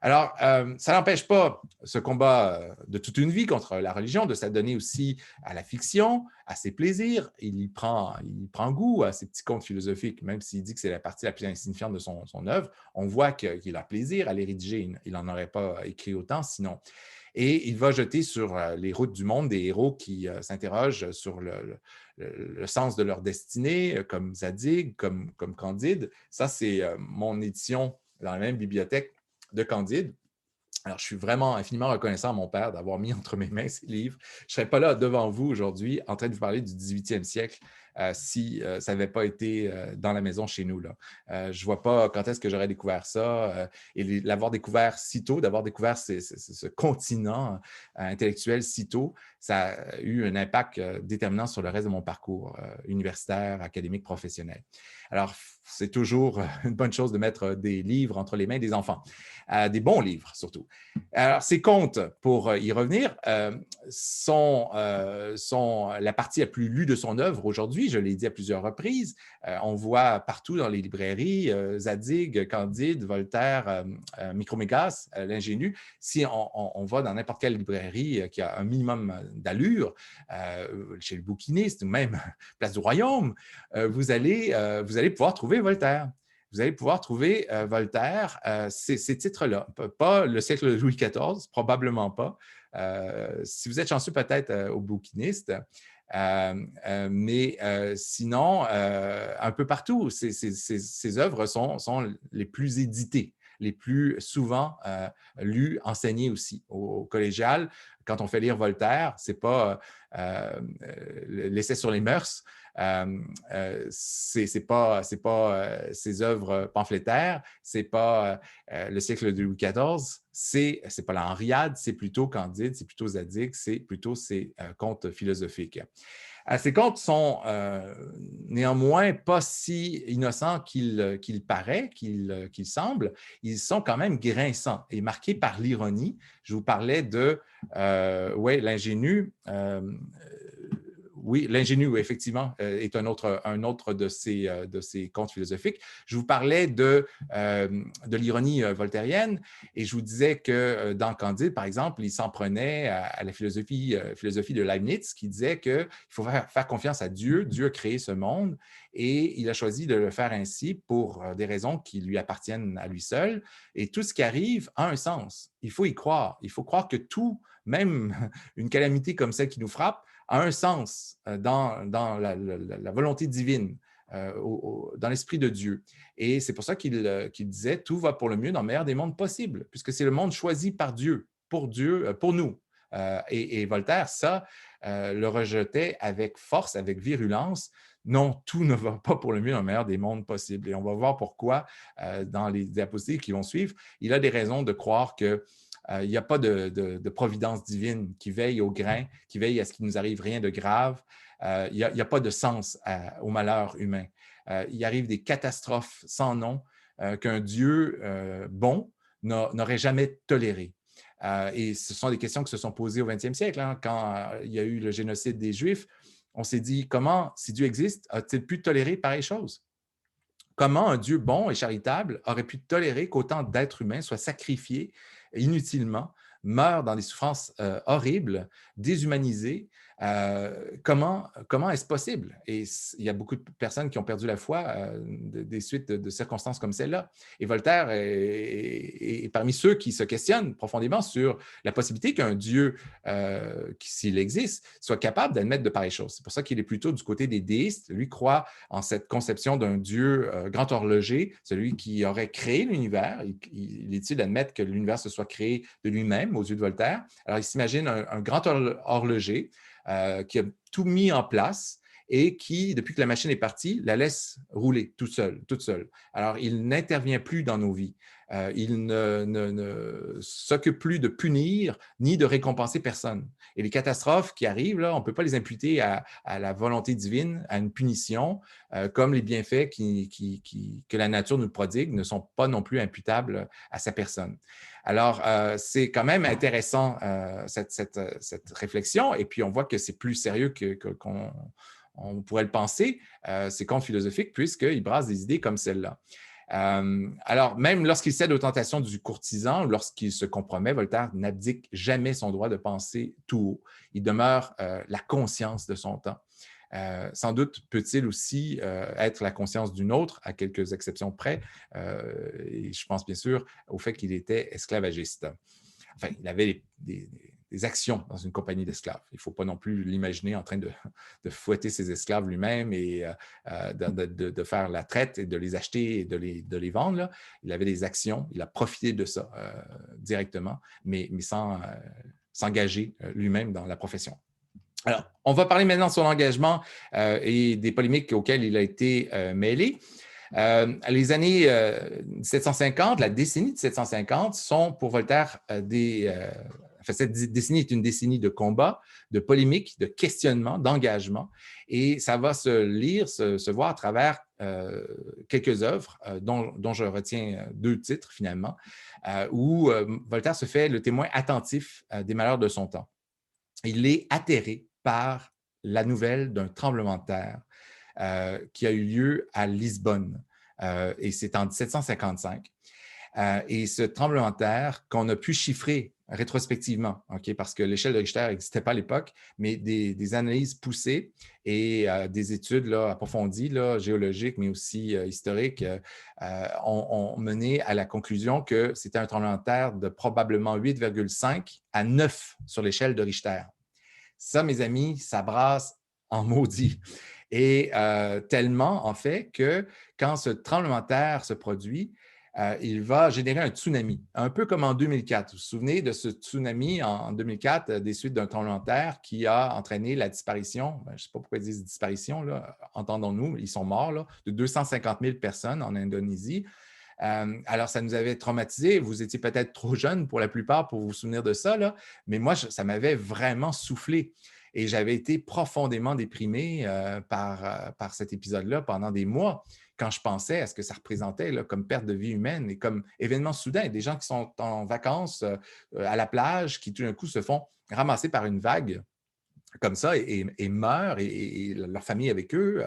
Alors, ça n'empêche pas ce combat de toute une vie contre la religion de s'adonner aussi à la fiction, à ses plaisirs. Il prend goût à ces petits contes philosophiques, même s'il dit que c'est la partie la plus insignifiante de son œuvre. On voit qu'il a plaisir à les rédiger. Il n'en aurait pas écrit autant sinon. Et il va jeter sur les routes du monde des héros qui s'interrogent sur le sens de leur destinée, comme Zadig, comme Candide. Ça, c'est mon édition dans la même bibliothèque de Candide. Alors, je suis vraiment infiniment reconnaissant à mon père d'avoir mis entre mes mains ces livres. Je ne serais pas là devant vous aujourd'hui en train de vous parler du 18e siècle si ça n'avait pas été dans la maison chez nous. Là. Je ne vois pas quand est-ce que j'aurais découvert ça et l'avoir découvert si tôt, d'avoir découvert ce continent intellectuel si tôt, ça a eu un impact déterminant sur le reste de mon parcours universitaire, académique, professionnel. Alors, c'est toujours une bonne chose de mettre des livres entre les mains des enfants, des bons livres surtout. Alors, ces contes, pour y revenir, sont la partie la plus lue de son œuvre aujourd'hui. Je l'ai dit à plusieurs reprises. On voit partout dans les librairies Zadig, Candide, Voltaire, Micromégas, l'ingénu. Si on va dans n'importe quelle librairie qui a un minimum d'allure, chez le bouquiniste ou même Place du Royaume, vous allez pouvoir trouver Voltaire. Vous allez pouvoir trouver Voltaire, ces titres-là. Pas le siècle de Louis XIV, probablement pas. Si vous êtes chanceux, peut-être au bouquiniste. Mais sinon, un peu partout, ces œuvres sont les plus éditées, les plus souvent lues, enseignées aussi. Au collégial, quand on fait lire Voltaire, ce n'est pas l'essai sur les mœurs, c'est pas ses œuvres pamphlétaires, c'est pas le siècle de Louis XIV, c'est pas la Henriade, c'est plutôt Candide, c'est plutôt Zadig, c'est plutôt ses contes philosophiques. Ces contes sont néanmoins pas si innocents qu'il paraît, qu'il semble. Ils sont quand même grinçants et marqués par l'ironie. Je vous parlais de l'ingénu. Oui, l'ingénu, effectivement, est un autre de ces contes philosophiques. Je vous parlais de l'ironie voltairienne et je vous disais que dans Candide, par exemple, il s'en prenait à la philosophie de Leibniz qui disait qu'il faut faire confiance à Dieu. Dieu a créé ce monde et il a choisi de le faire ainsi pour des raisons qui lui appartiennent à lui seul. Et tout ce qui arrive a un sens. Il faut y croire. Il faut croire que tout, même une calamité comme celle qui nous frappe, a un sens dans la volonté divine, dans l'esprit de Dieu. Et c'est pour ça qu'il disait « Tout va pour le mieux dans le meilleur des mondes possibles », puisque c'est le monde choisi par Dieu, pour nous. Et Voltaire, ça, le rejetait avec force, avec virulence. Non, tout ne va pas pour le mieux dans le meilleur des mondes possibles. Et on va voir pourquoi dans les diapositives qui vont suivre. Il a des raisons de croire que Il n'y a pas de providence divine qui veille au grain, qui veille à ce qu'il ne nous arrive rien de grave. Il n'y a pas de sens au malheur humain. Il arrive des catastrophes sans nom qu'un Dieu bon n'aurait jamais tolérées. Et ce sont des questions qui se sont posées au 20e siècle, hein, quand il y a eu le génocide des Juifs. On s'est dit, comment, si Dieu existe, a-t-il pu tolérer pareille chose? Comment un Dieu bon et charitable aurait pu tolérer qu'autant d'êtres humains soient sacrifiés inutilement, meurent dans des souffrances horribles, déshumanisés? Comment est-ce possible? Et il y a beaucoup de personnes qui ont perdu la foi des suites de circonstances comme celle-là. Et Voltaire est parmi ceux qui se questionnent profondément sur la possibilité qu'un Dieu, s'il existe, soit capable d'admettre de pareilles choses. C'est pour ça qu'il est plutôt du côté des déistes. Lui croit en cette conception d'un Dieu grand horloger, celui qui aurait créé l'univers. Il est utile d'admettre que l'univers se soit créé de lui-même aux yeux de Voltaire. Alors, il s'imagine un grand horloger qui a tout mis en place et qui, depuis que la machine est partie, la laisse rouler toute seule. Alors, il n'intervient plus dans nos vies. Il ne s'occupe plus de punir ni de récompenser personne. Et les catastrophes qui arrivent, là, on ne peut pas les imputer à la volonté divine, à une punition, comme les bienfaits que la nature nous prodigue ne sont pas non plus imputables à sa personne. Alors, c'est quand même intéressant, cette réflexion, et puis on voit que c'est plus sérieux qu'on pourrait le penser, ces contes philosophiques, puisqu'ils brassent des idées comme celle-là. Alors, même lorsqu'il cède aux tentations du courtisan, lorsqu'il se compromet, Voltaire n'abdique jamais son droit de penser tout haut. Il demeure la conscience de son temps. Sans doute peut-il aussi être la conscience d'une autre, à quelques exceptions près, et je pense bien sûr au fait qu'il était esclavagiste. Enfin, il avait des actions dans une compagnie d'esclaves. Il ne faut pas non plus l'imaginer en train de fouetter ses esclaves lui-même et de faire la traite et de les acheter et de les vendre. Là. Il avait des actions, il a profité de ça directement, mais sans s'engager lui-même dans la profession. Alors, on va parler maintenant de son engagement et des polémiques auxquelles il a été mêlé. Les années 1750, la décennie de 1750 sont pour Voltaire cette décennie est une décennie de combat, de polémique, de questionnement, d'engagement, et ça va se voir à travers quelques œuvres, dont je retiens 2 titres finalement, où Voltaire se fait le témoin attentif des malheurs de son temps. Il est atterré par la nouvelle d'un tremblement de terre qui a eu lieu à Lisbonne, et c'est en 1755. Et ce tremblement de terre qu'on a pu chiffrer rétrospectivement, okay, parce que l'échelle de Richter n'existait pas à l'époque, mais des analyses poussées et des études là, approfondies, là, géologiques, mais aussi historiques, ont mené à la conclusion que c'était un tremblement de terre de probablement 8,5 à 9 sur l'échelle de Richter. Ça, mes amis, ça brasse en maudit. Et tellement, en fait, que quand ce tremblement de terre se produit, il va générer un tsunami, un peu comme en 2004. Vous vous souvenez de ce tsunami en 2004, des suites d'un tremblement de terre qui a entraîné la disparition, je ne sais pas pourquoi ils disent disparition, là, entendons-nous, ils sont morts, là, de 250 000 personnes en Indonésie. Alors, ça nous avait traumatisés. Vous étiez peut-être trop jeunes pour la plupart pour vous souvenir de ça, là, mais moi, ça m'avait vraiment soufflé. Et j'avais été profondément déprimé par cet épisode-là pendant des mois, quand je pensais à ce que ça représentait là, comme perte de vie humaine et comme événement soudain. Des gens qui sont en vacances à la plage, qui tout d'un coup se font ramasser par une vague comme ça et meurent et leur famille avec eux.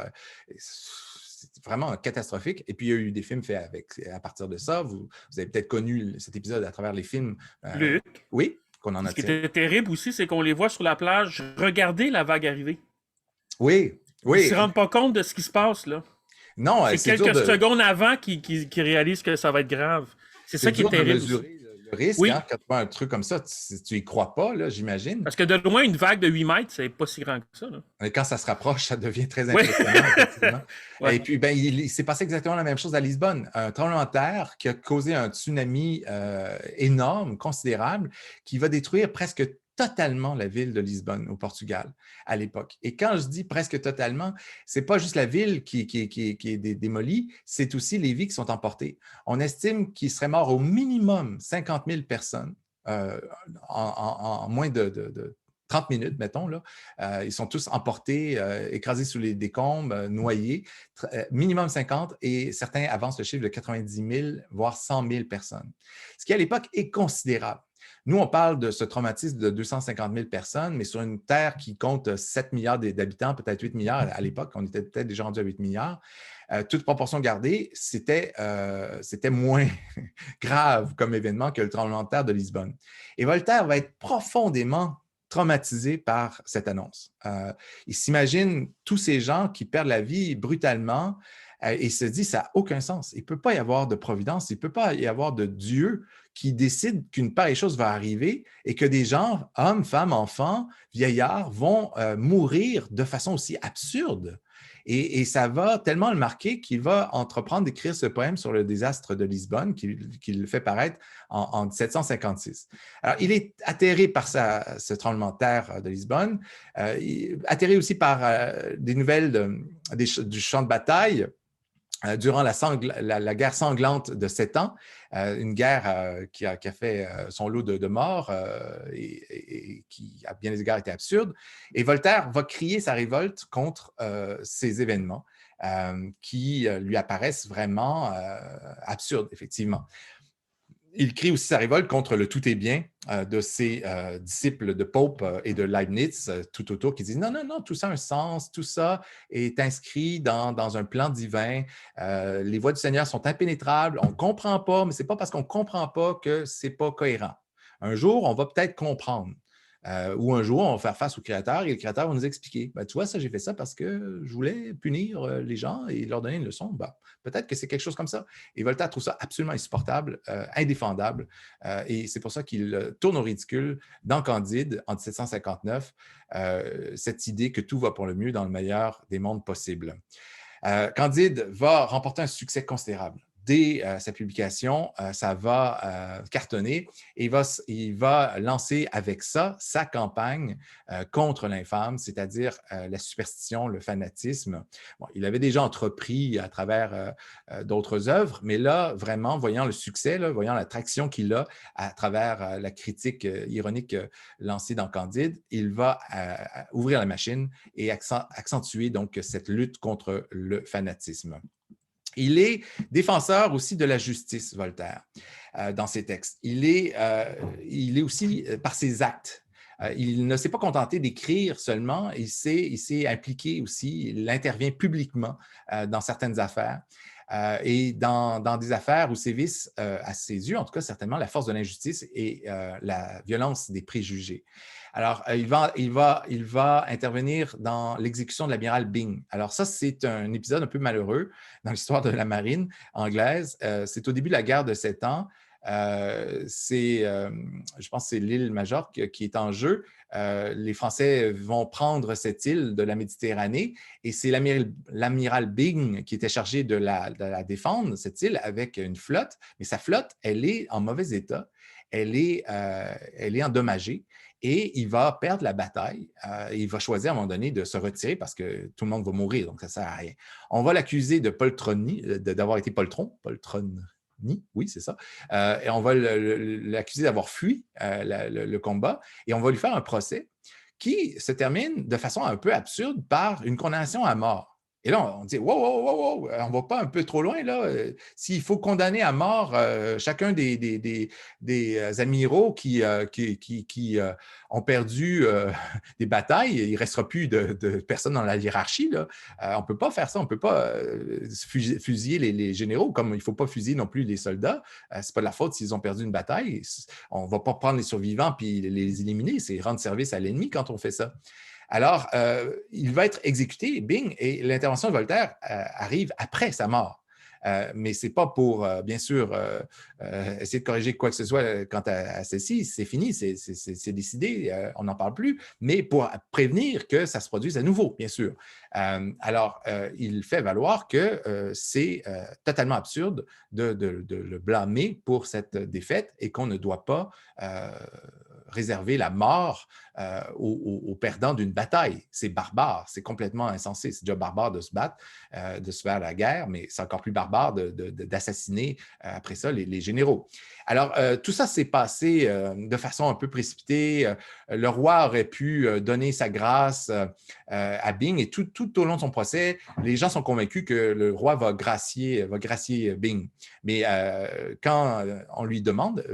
C'est vraiment catastrophique. Et puis, il y a eu des films faits à partir de ça. Vous avez peut-être connu cet épisode à travers les films. Luc, Oui, qu'on en a ce qui était terrible aussi, c'est qu'on les voit sur la plage regarder la vague arriver. Oui, Ils ne oui. se rendent pas compte de ce qui se passe, là. Non, c'est quelques secondes avant qu'ils réalisent que ça va être grave. C'est ça qui est terrible. De mesurer le risque, oui. Hein, quand tu vois un truc comme ça, tu y crois pas, là, j'imagine. Parce que de loin, une vague de 8 mètres, c'est pas si grand que ça. Là. Mais quand ça se rapproche, ça devient très impressionnant, effectivement. Ouais. Et puis, ben, il s'est passé exactement la même chose à Lisbonne. Un tremblement de terre qui a causé un tsunami énorme, considérable, qui va détruire presque totalement la ville de Lisbonne, au Portugal, à l'époque. Et quand je dis presque totalement, ce n'est pas juste la ville qui est démolie, c'est aussi les vies qui sont emportées. On estime qu'il serait mort au minimum 50 000 personnes en moins de 30 minutes, mettons. Là. Ils sont tous emportés, écrasés sous les décombres, noyés. Minimum 50 et certains avancent le chiffre de 90 000, voire 100 000 personnes. Ce qui, à l'époque, est considérable. Nous, on parle de ce traumatisme de 250 000 personnes, mais sur une Terre qui compte 7 milliards d'habitants, peut-être 8 milliards à l'époque, on était peut-être déjà rendu à 8 milliards. Toute proportion gardée, c'était moins grave comme événement que le tremblement de terre de Lisbonne. Et Voltaire va être profondément traumatisé par cette annonce. Il s'imagine tous ces gens qui perdent la vie brutalement et se dit, ça n'a aucun sens. Il ne peut pas y avoir de providence, il ne peut pas y avoir de Dieu qui décide qu'une pareille chose va arriver et que des gens, hommes, femmes, enfants, vieillards, vont mourir de façon aussi absurde. Et ça va tellement le marquer qu'il va entreprendre d'écrire ce poème sur le désastre de Lisbonne qu'il fait paraître en 1756. Alors, il est atterré par ce tremblement de terre de Lisbonne, atterré aussi par des nouvelles du champ de bataille. Durant la guerre sanglante de 7 ans, une guerre qui a fait son lot de morts et qui, à bien des égards, était absurde. Et Voltaire va crier sa révolte contre ces événements qui lui apparaissent vraiment absurdes, effectivement. Il crie aussi sa révolte contre le tout est bien de ses disciples de Pope et de Leibniz tout autour qui disent non, non, non, tout ça a un sens, tout ça est inscrit dans un plan divin. Les voies du Seigneur sont impénétrables, on ne comprend pas, mais ce n'est pas parce qu'on ne comprend pas que ce n'est pas cohérent. Un jour, on va peut-être comprendre. Ou un jour, on va faire face au Créateur et le Créateur va nous expliquer. Ben, tu vois, ça, j'ai fait ça parce que je voulais punir les gens et leur donner une leçon. Ben, peut-être que c'est quelque chose comme ça. Et Voltaire trouve ça absolument insupportable, indéfendable. Et c'est pour ça qu'il tourne au ridicule dans Candide en 1759, cette idée que tout va pour le mieux dans le meilleur des mondes possibles. Candide va remporter un succès considérable. Dès sa publication, ça va cartonner et il va lancer avec ça sa campagne contre l'infâme, c'est-à-dire la superstition, le fanatisme. Bon, il avait déjà entrepris à travers d'autres œuvres, mais là, vraiment, voyant le succès, là, voyant l'attraction qu'il a à travers la critique ironique lancée dans Candide, il va ouvrir la machine et accentuer donc cette lutte contre le fanatisme. Il est défenseur aussi de la justice, Voltaire, dans ses textes. Il est aussi par ses actes. Il ne s'est pas contenté d'écrire seulement, il s'est impliqué aussi, il intervient publiquement dans certaines affaires. Et dans des affaires où sévissent, à ses yeux, en tout cas certainement, la force de l'injustice et la violence des préjugés. Alors, il va intervenir dans l'exécution de l'amiral Byng. Alors ça, c'est un épisode un peu malheureux dans l'histoire de la marine anglaise. C'est au début de la guerre de 7 ans. Je pense que c'est l'île Majorque qui est en jeu. Les Français vont prendre cette île de la Méditerranée et c'est l'amiral Byng qui était chargé de la défendre, cette île, avec une flotte. Mais sa flotte, elle est en mauvais état. Elle est endommagée et il va perdre la bataille. Il va choisir à un moment donné de se retirer parce que tout le monde va mourir, donc ça ne sert à rien. On va l'accuser de poltronie, d'avoir été poltron, oui, c'est ça. Et on va l'accuser d'avoir fui le combat et on va lui faire un procès qui se termine de façon un peu absurde par une condamnation à mort. Et là, on dit, wow, on ne va pas un peu trop loin, là. S'il faut condamner à mort chacun des amiraux qui ont perdu des batailles, il ne restera plus de personnes dans la hiérarchie, là. On ne peut pas faire ça, on ne peut pas fusiller les généraux, comme il ne faut pas fusiller non plus les soldats. Ce n'est pas de la faute s'ils ont perdu une bataille. On ne va pas prendre les survivants puis les éliminer, c'est rendre service à l'ennemi quand on fait ça. Alors, il va être exécuté, Byng, et l'intervention de Voltaire arrive après sa mort. Mais ce n'est pas pour, bien sûr, essayer de corriger quoi que ce soit quant à ceci. C'est fini, c'est décidé, on n'en parle plus, mais pour prévenir que ça se produise à nouveau, bien sûr. Alors, il fait valoir que c'est totalement absurde de le blâmer pour cette défaite et qu'on ne doit pas réserver la mort aux perdants d'une bataille. C'est barbare, c'est complètement insensé. C'est déjà barbare de se battre, de se faire la guerre, mais c'est encore plus barbare d'assassiner après ça les généraux. Alors, tout ça s'est passé de façon un peu précipitée. Le roi aurait pu donner sa grâce à Bing et tout au long de son procès, les gens sont convaincus que le roi va gracier Bing. Mais quand on lui demande,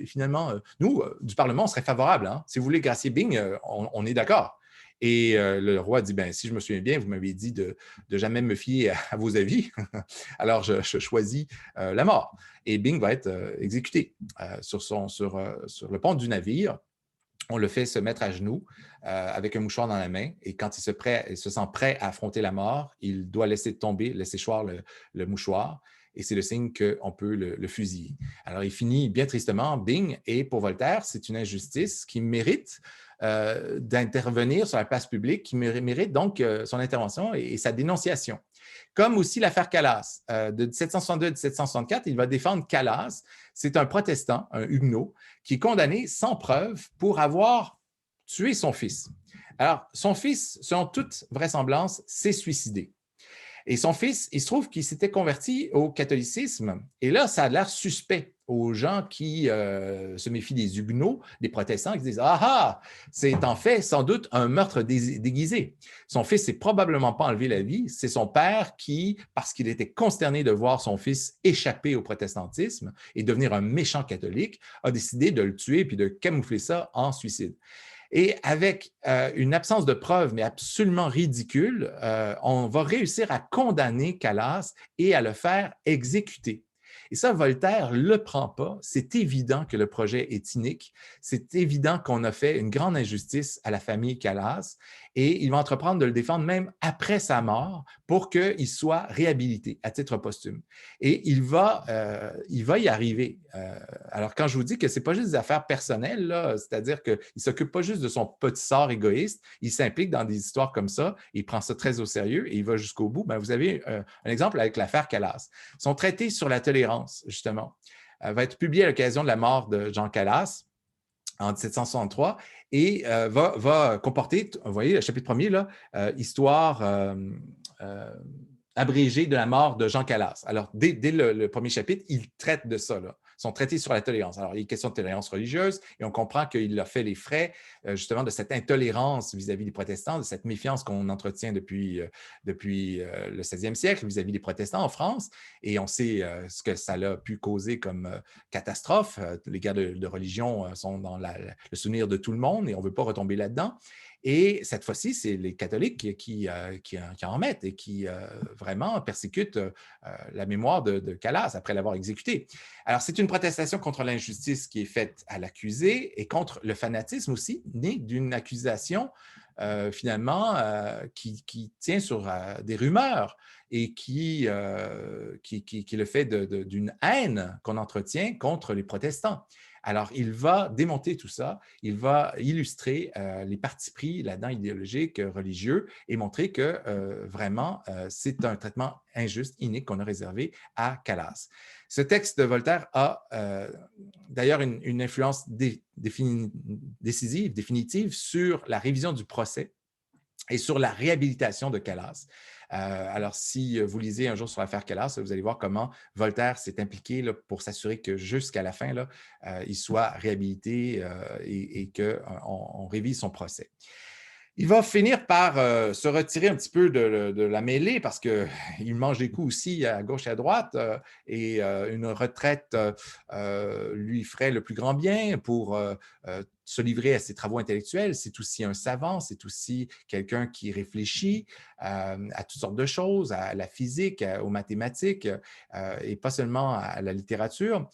finalement, nous, du Parlement, on serait favorable. Hein? Si vous voulez gracier Bing, on est d'accord. Et le roi dit, ben, si je me souviens bien, vous m'avez dit de jamais me fier à vos avis. Alors, je choisis la mort. Et Bing va être exécuté sur le pont du navire. On le fait se mettre à genoux avec un mouchoir dans la main. Et quand il se sent prêt à affronter la mort, il doit laisser choir le mouchoir. Et c'est le signe qu'on peut le fusiller. Alors, il finit bien tristement, Bing. Et pour Voltaire, c'est une injustice qui mérite d'intervenir sur la place publique, qui mérite donc son intervention et sa dénonciation. Comme aussi l'affaire Calas. De 1762 à 1764, il va défendre Calas. C'est un protestant, un huguenot, qui est condamné sans preuve pour avoir tué son fils. Alors, son fils, selon toute vraisemblance, s'est suicidé. Et son fils, il se trouve qu'il s'était converti au catholicisme. Et là, ça a l'air suspect aux gens qui se méfient des huguenots, des protestants, qui disent « Ah ah, c'est en fait sans doute un meurtre déguisé. Son fils s'est probablement pas enlevé la vie. C'est son père qui, parce qu'il était consterné de voir son fils échapper au protestantisme et devenir un méchant catholique, a décidé de le tuer puis de camoufler ça en suicide. » Et avec une absence de preuves, mais absolument ridicule, on va réussir à condamner Calas et à le faire exécuter. Et ça, Voltaire ne le prend pas. C'est évident que le projet est inique. C'est évident qu'on a fait une grande injustice à la famille Calas et il va entreprendre de le défendre même après sa mort pour qu'il soit réhabilité à titre posthume. Et il va y arriver. Alors, quand je vous dis que ce n'est pas juste des affaires personnelles, c'est-à-dire qu'il ne s'occupe pas juste de son petit sort égoïste, il s'implique dans des histoires comme ça, il prend ça très au sérieux et il va jusqu'au bout. Bien, vous avez un exemple avec l'affaire Calas. Son traité sur la tolérance, justement, va être publié à l'occasion de la mort de Jean Calas en 1763 et va comporter, vous voyez, le chapitre 1er, là, histoire abrégée de la mort de Jean Calas. Alors, dès le premier chapitre, il traite de ça, là, son traité sur la tolérance. Alors, il est question de tolérance religieuse et on comprend qu'il a fait les frais justement de cette intolérance vis-à-vis des protestants, de cette méfiance qu'on entretient depuis le 16e siècle vis-à-vis des protestants en France. Et on sait ce que ça a pu causer comme catastrophe. Les guerres de religion sont dans le souvenir de tout le monde et on ne veut pas retomber là-dedans. Et cette fois-ci, c'est les catholiques qui en mettent et qui vraiment persécutent la mémoire de Calas après l'avoir exécuté. Alors, c'est une protestation contre l'injustice qui est faite à l'accusé et contre le fanatisme aussi, né d'une accusation finalement qui tient sur des rumeurs et qui est le fait d'une haine qu'on entretient contre les protestants. Alors, il va démonter tout ça, il va illustrer les partis pris là-dedans idéologiques, religieux, et montrer que vraiment, c'est un traitement injuste, inique qu'on a réservé à Calas. Ce texte de Voltaire a d'ailleurs une influence décisive, définitive sur la révision du procès et sur la réhabilitation de Calas. Alors, si vous lisez un jour sur l'affaire Calas, vous allez voir comment Voltaire s'est impliqué là, pour s'assurer que jusqu'à la fin, là, il soit réhabilité et qu'on révise son procès. Il va finir par se retirer un petit peu de la mêlée parce qu'il mange des coups aussi à gauche et à droite et une retraite lui ferait le plus grand bien pour se livrer à ses travaux intellectuels. C'est aussi un savant, c'est aussi quelqu'un qui réfléchit à toutes sortes de choses, à la physique, aux mathématiques et pas seulement à la littérature.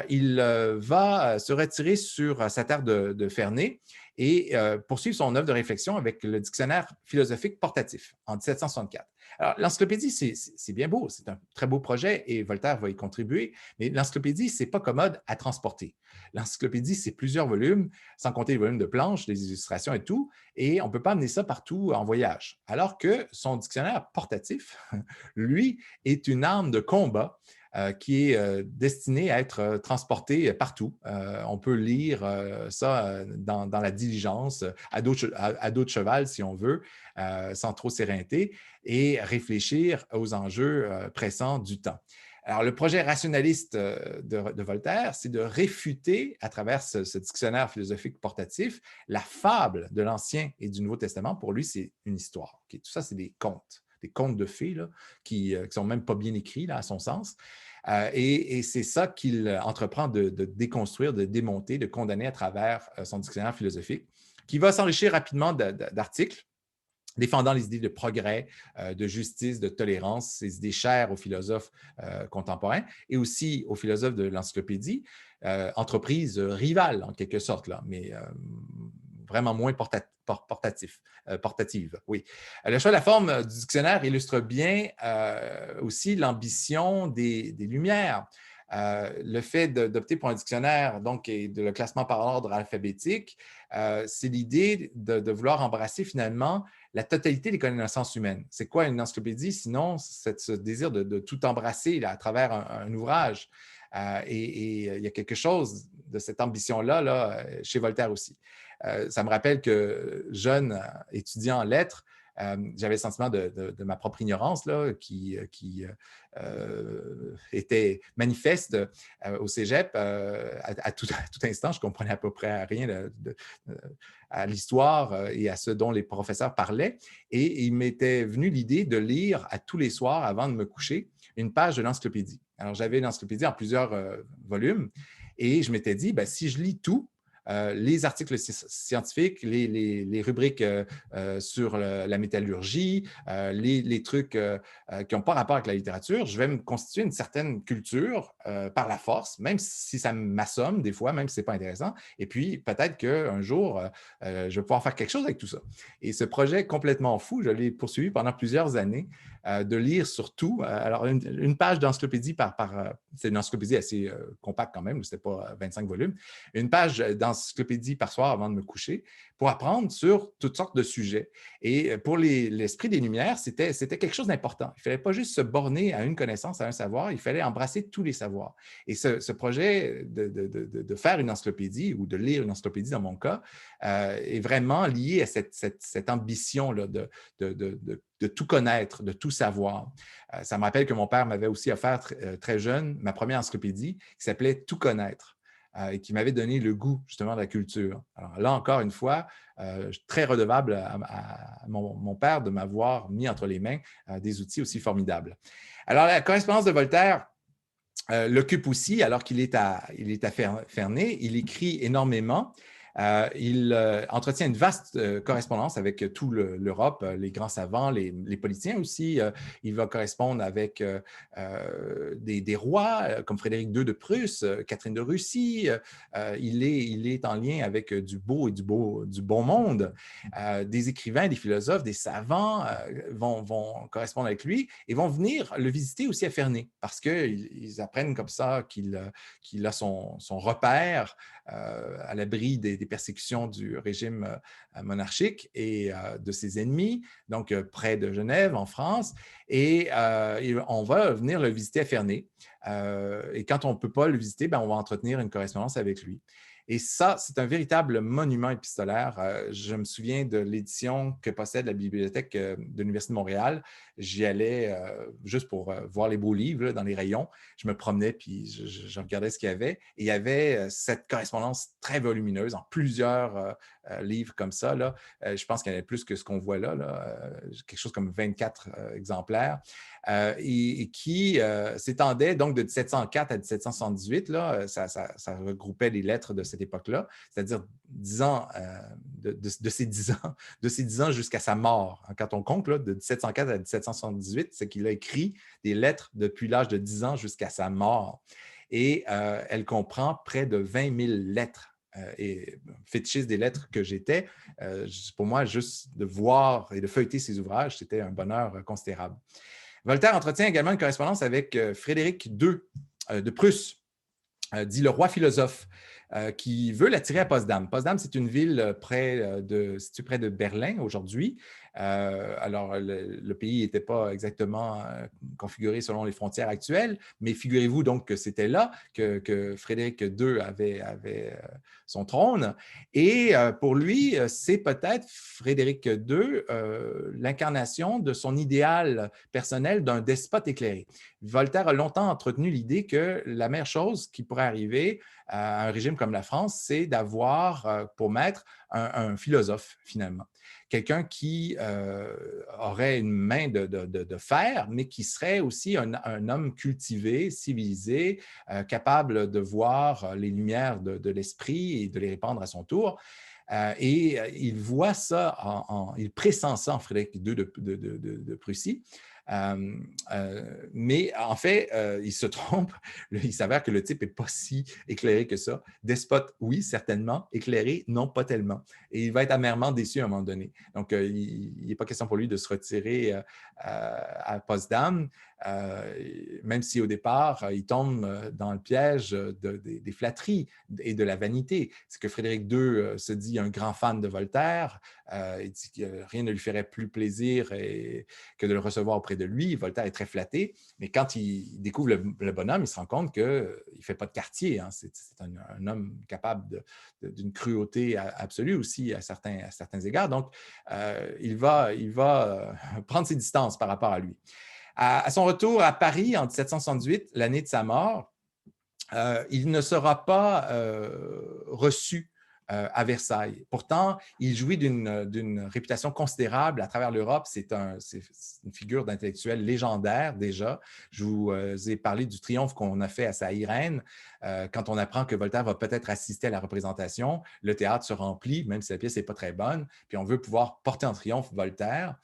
Il va se retirer sur sa terre de Ferney et poursuivre son œuvre de réflexion avec le dictionnaire philosophique portatif en 1764. Alors, l'encyclopédie, c'est bien beau, c'est un très beau projet et Voltaire va y contribuer, mais l'encyclopédie, ce n'est pas commode à transporter. L'encyclopédie, c'est plusieurs volumes, sans compter les volumes de planches, les illustrations et tout, et on ne peut pas amener ça partout en voyage. Alors que son dictionnaire portatif, lui, est une arme de combat qui est destiné à être transporté partout. On peut lire ça dans la diligence, à dos de cheval, si on veut, sans trop s'éreinter, et réfléchir aux enjeux pressants du temps. Alors, le projet rationaliste de Voltaire, c'est de réfuter, à travers ce dictionnaire philosophique portatif, la fable de l'Ancien et du Nouveau Testament. Pour lui, c'est une histoire. Okay? Tout ça, c'est des contes de fées là, qui ne sont même pas bien écrits, là, à son sens. Et c'est ça qu'il entreprend de déconstruire, de démonter, de condamner à travers son dictionnaire philosophique, qui va s'enrichir rapidement d'articles défendant les idées de progrès, de justice, de tolérance, ces idées chères aux philosophes contemporains et aussi aux philosophes de l'encyclopédie, entreprise rivale en quelque sorte, là, mais vraiment moins portative. Oui. Le choix de la forme du dictionnaire illustre bien aussi l'ambition des Lumières. Le fait d'opter pour un dictionnaire donc, et de le classement par ordre alphabétique, c'est l'idée de vouloir embrasser finalement la totalité des connaissances humaines. C'est quoi une encyclopédie, sinon ce désir de tout embrasser là, à travers un ouvrage? Et il y a quelque chose de cette ambition-là là, chez Voltaire aussi. Ça me rappelle que jeune étudiant en lettres, j'avais le sentiment de ma propre ignorance là, qui était manifeste au cégep. À tout instant, je ne comprenais à peu près rien à l'histoire et à ce dont les professeurs parlaient. Et il m'était venu l'idée de lire à tous les soirs, avant de me coucher, une page de l'encyclopédie. Alors, j'avais l'encyclopédie en plusieurs volumes et je m'étais dit, ben, si je lis tout, les articles scientifiques, les rubriques sur la métallurgie, les trucs qui n'ont pas rapport avec la littérature, je vais me constituer une certaine culture par la force, même si ça m'assomme des fois, même si ce n'est pas intéressant. Et puis, peut-être qu'un jour, je vais pouvoir faire quelque chose avec tout ça. Et ce projet complètement fou, je l'ai poursuivi pendant plusieurs années, de lire sur tout. Alors, une page d'encyclopédie c'est une encyclopédie assez compacte quand même, ce n'était pas 25 volumes, une page d'encyclopédie par soir avant de me coucher pour apprendre sur toutes sortes de sujets. Et pour l'esprit des Lumières, c'était quelque chose d'important. Il ne fallait pas juste se borner à une connaissance, à un savoir, il fallait embrasser tous les savoirs. Et ce projet de faire une encyclopédie ou de lire une encyclopédie dans mon cas est vraiment lié à cette ambition-là de tout connaître, de tout savoir. Ça me rappelle que mon père m'avait aussi offert très jeune ma première encyclopédie qui s'appelait « Tout connaître ». Et qui m'avait donné le goût justement de la culture. Alors là, encore une fois, je suis très redevable à mon père de m'avoir mis entre les mains des outils aussi formidables. Alors, la correspondance de Voltaire l'occupe aussi, alors qu'il est à Ferney. Il écrit énormément. Il entretient une vaste correspondance avec toute l'Europe, les grands savants, les politiciens aussi. Il va correspondre avec des rois comme Frédéric II de Prusse, Catherine de Russie. Il est en lien avec du beau et du bon monde. Des écrivains, des philosophes, des savants vont correspondre avec lui et vont venir le visiter aussi à Ferney parce qu'ils apprennent comme ça qu'il a son repère à l'abri des persécutions du régime monarchique et de ses ennemis, donc près de Genève, en France. Et on va venir le visiter à Ferney. Et quand on ne peut pas le visiter, on va entretenir une correspondance avec lui. Et ça, c'est un véritable monument épistolaire. Je me souviens de l'édition que possède la bibliothèque de l'Université de Montréal. J'y allais juste pour voir les beaux livres là, dans les rayons. Je me promenais puis je regardais ce qu'il y avait. Et il y avait cette correspondance très volumineuse en plusieurs livres comme ça. Là. Je pense qu'il y en a plus que ce qu'on voit là, quelque chose comme 24 exemplaires. Et qui s'étendait donc de 1704 à 1778. Là, ça regroupait les lettres de cette époque-là, c'est-à-dire 10 ans, de ces 10 ans, de ces 10 ans jusqu'à sa mort. Quand on compte là, de 1704 à 1778, c'est qu'il a écrit des lettres depuis l'âge de 10 ans jusqu'à sa mort. Et elle comprend près de 20 000 lettres. Et fétichiste des lettres que j'étais, pour moi, juste de voir et de feuilleter ses ouvrages, c'était un bonheur considérable. Voltaire entretient également une correspondance avec Frédéric II de Prusse, dit le roi philosophe, qui veut l'attirer à Potsdam. Potsdam, c'est une ville située près de Berlin aujourd'hui, Alors, le pays n'était pas exactement configuré selon les frontières actuelles, mais figurez-vous donc que c'était là que Frédéric II avait son trône. Et pour lui, c'est peut-être Frédéric II l'incarnation de son idéal personnel d'un despote éclairé. Voltaire a longtemps entretenu l'idée que la meilleure chose qui pourrait arriver à un régime comme la France, c'est d'avoir pour maître un philosophe, finalement. Quelqu'un qui aurait une main de fer, mais qui serait aussi un homme cultivé, civilisé, capable de voir les lumières de l'esprit et de les répandre à son tour. Et il voit ça, il pressent ça en Frédéric II de Prussie. Mais en fait, il se trompe. Il s'avère que le type n'est pas si éclairé que ça. Despote, oui, certainement. Éclairé, non, pas tellement. Et il va être amèrement déçu à un moment donné. Donc, il n'est pas question pour lui de se retirer à Potsdam, même si au départ, il tombe dans le piège des flatteries et de la vanité. C'est que Frédéric II se dit un grand fan de Voltaire. Il dit que rien ne lui ferait plus plaisir que de le recevoir auprès de lui. Voltaire est très flatté, mais quand il découvre le bonhomme, il se rend compte qu'il ne fait pas de quartier. Hein. C'est un homme capable d'une cruauté absolue aussi à certains égards. Donc, il va prendre ses distances par rapport à lui. À son retour à Paris en 1768, l'année de sa mort, il ne sera pas reçu à Versailles. Pourtant, il jouit d'une réputation considérable à travers l'Europe. C'est une figure d'intellectuel légendaire déjà. Je vous ai parlé du triomphe qu'on a fait à sa Irène. Quand on apprend que Voltaire va peut-être assister à la représentation, le théâtre se remplit, même si la pièce n'est pas très bonne, puis on veut pouvoir porter en triomphe Voltaire.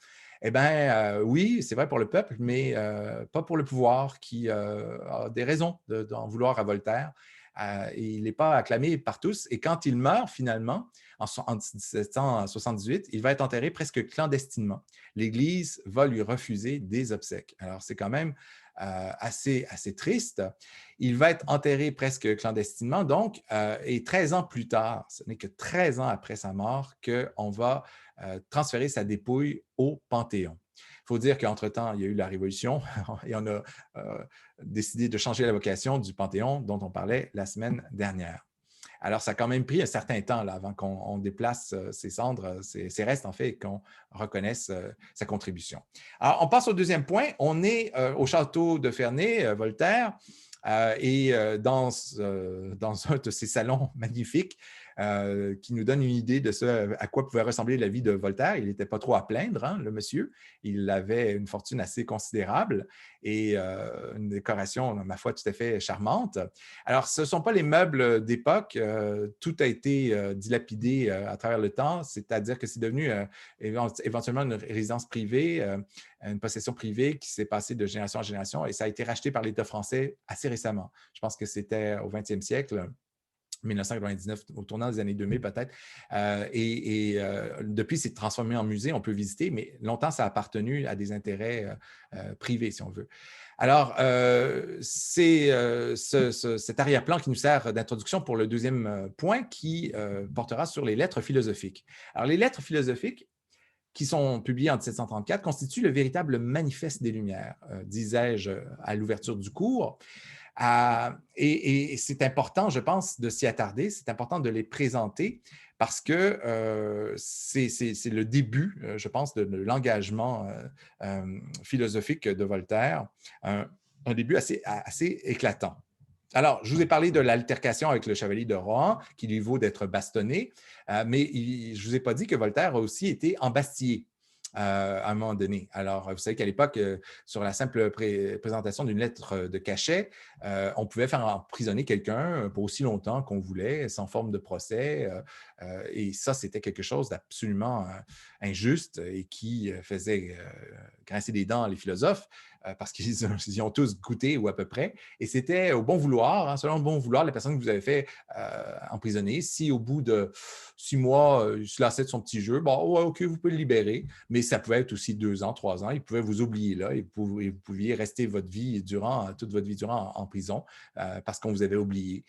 Eh bien, oui, c'est vrai pour le peuple, mais pas pour le pouvoir qui a des raisons d'en vouloir à Voltaire. Et il n'est pas acclamé par tous. Et quand il meurt, finalement, en 1778, il va être enterré presque clandestinement. L'Église va lui refuser des obsèques. Alors, c'est quand même assez triste. Il va être enterré presque clandestinement, donc, et 13 ans plus tard, ce n'est que 13 ans après sa mort, qu'on va transférer sa dépouille au Panthéon. Il faut dire qu'entre-temps, il y a eu la Révolution et on a décidé de changer la vocation du Panthéon dont on parlait la semaine dernière. Alors, ça a quand même pris un certain temps là, avant qu'on déplace ses cendres, ses restes en fait, et qu'on reconnaisse sa contribution. Alors, on passe au deuxième point. On est au château de Ferney, Voltaire, et dans un de ces salons magnifiques, qui nous donne une idée de ce à quoi pouvait ressembler la vie de Voltaire. Il n'était pas trop à plaindre, hein, le monsieur. Il avait une fortune assez considérable et une décoration, ma foi, tout à fait charmante. Alors, ce ne sont pas les meubles d'époque. Tout a été dilapidé à travers le temps, c'est-à-dire que c'est devenu éventuellement une résidence privée, une possession privée qui s'est passée de génération en génération et ça a été racheté par l'État français assez récemment. Je pense que c'était au 20e siècle. 1999, au tournant des années 2000 peut-être. Depuis, c'est transformé en musée, on peut visiter, mais longtemps, ça a appartenu à des intérêts privés, si on veut. Alors, c'est cet arrière-plan qui nous sert d'introduction pour le deuxième point qui portera sur les lettres philosophiques. Alors, les lettres philosophiques, qui sont publiées en 1734, constituent le véritable manifeste des Lumières, disais-je à l'ouverture du cours. Et c'est important, je pense, de s'y attarder, c'est important de les présenter parce que c'est le début, je pense, de l'engagement philosophique de Voltaire, un début assez éclatant. Alors, je vous ai parlé de l'altercation avec le chevalier de Rohan, qui lui vaut d'être bastonné, mais je ne vous ai pas dit que Voltaire a aussi été embastillé. À un moment donné. Alors, vous savez qu'à l'époque, sur la simple présentation d'une lettre de cachet, on pouvait faire emprisonner quelqu'un pour aussi longtemps qu'on voulait, sans forme de procès. Et ça, c'était quelque chose d'absolument injuste et qui faisait grincer des dents les philosophes. parce qu'ils y ont tous goûté ou à peu près. Et c'était au bon vouloir, hein, selon le bon vouloir, la personne que vous avez fait emprisonner. Si au bout de 6 mois, il se lassait de son petit jeu, bon, ouais, OK, vous pouvez le libérer. Mais ça pouvait être aussi 2 ans, 3 ans. Il pouvait vous oublier là et vous pouviez rester toute votre vie durant en prison parce qu'on vous avait oublié.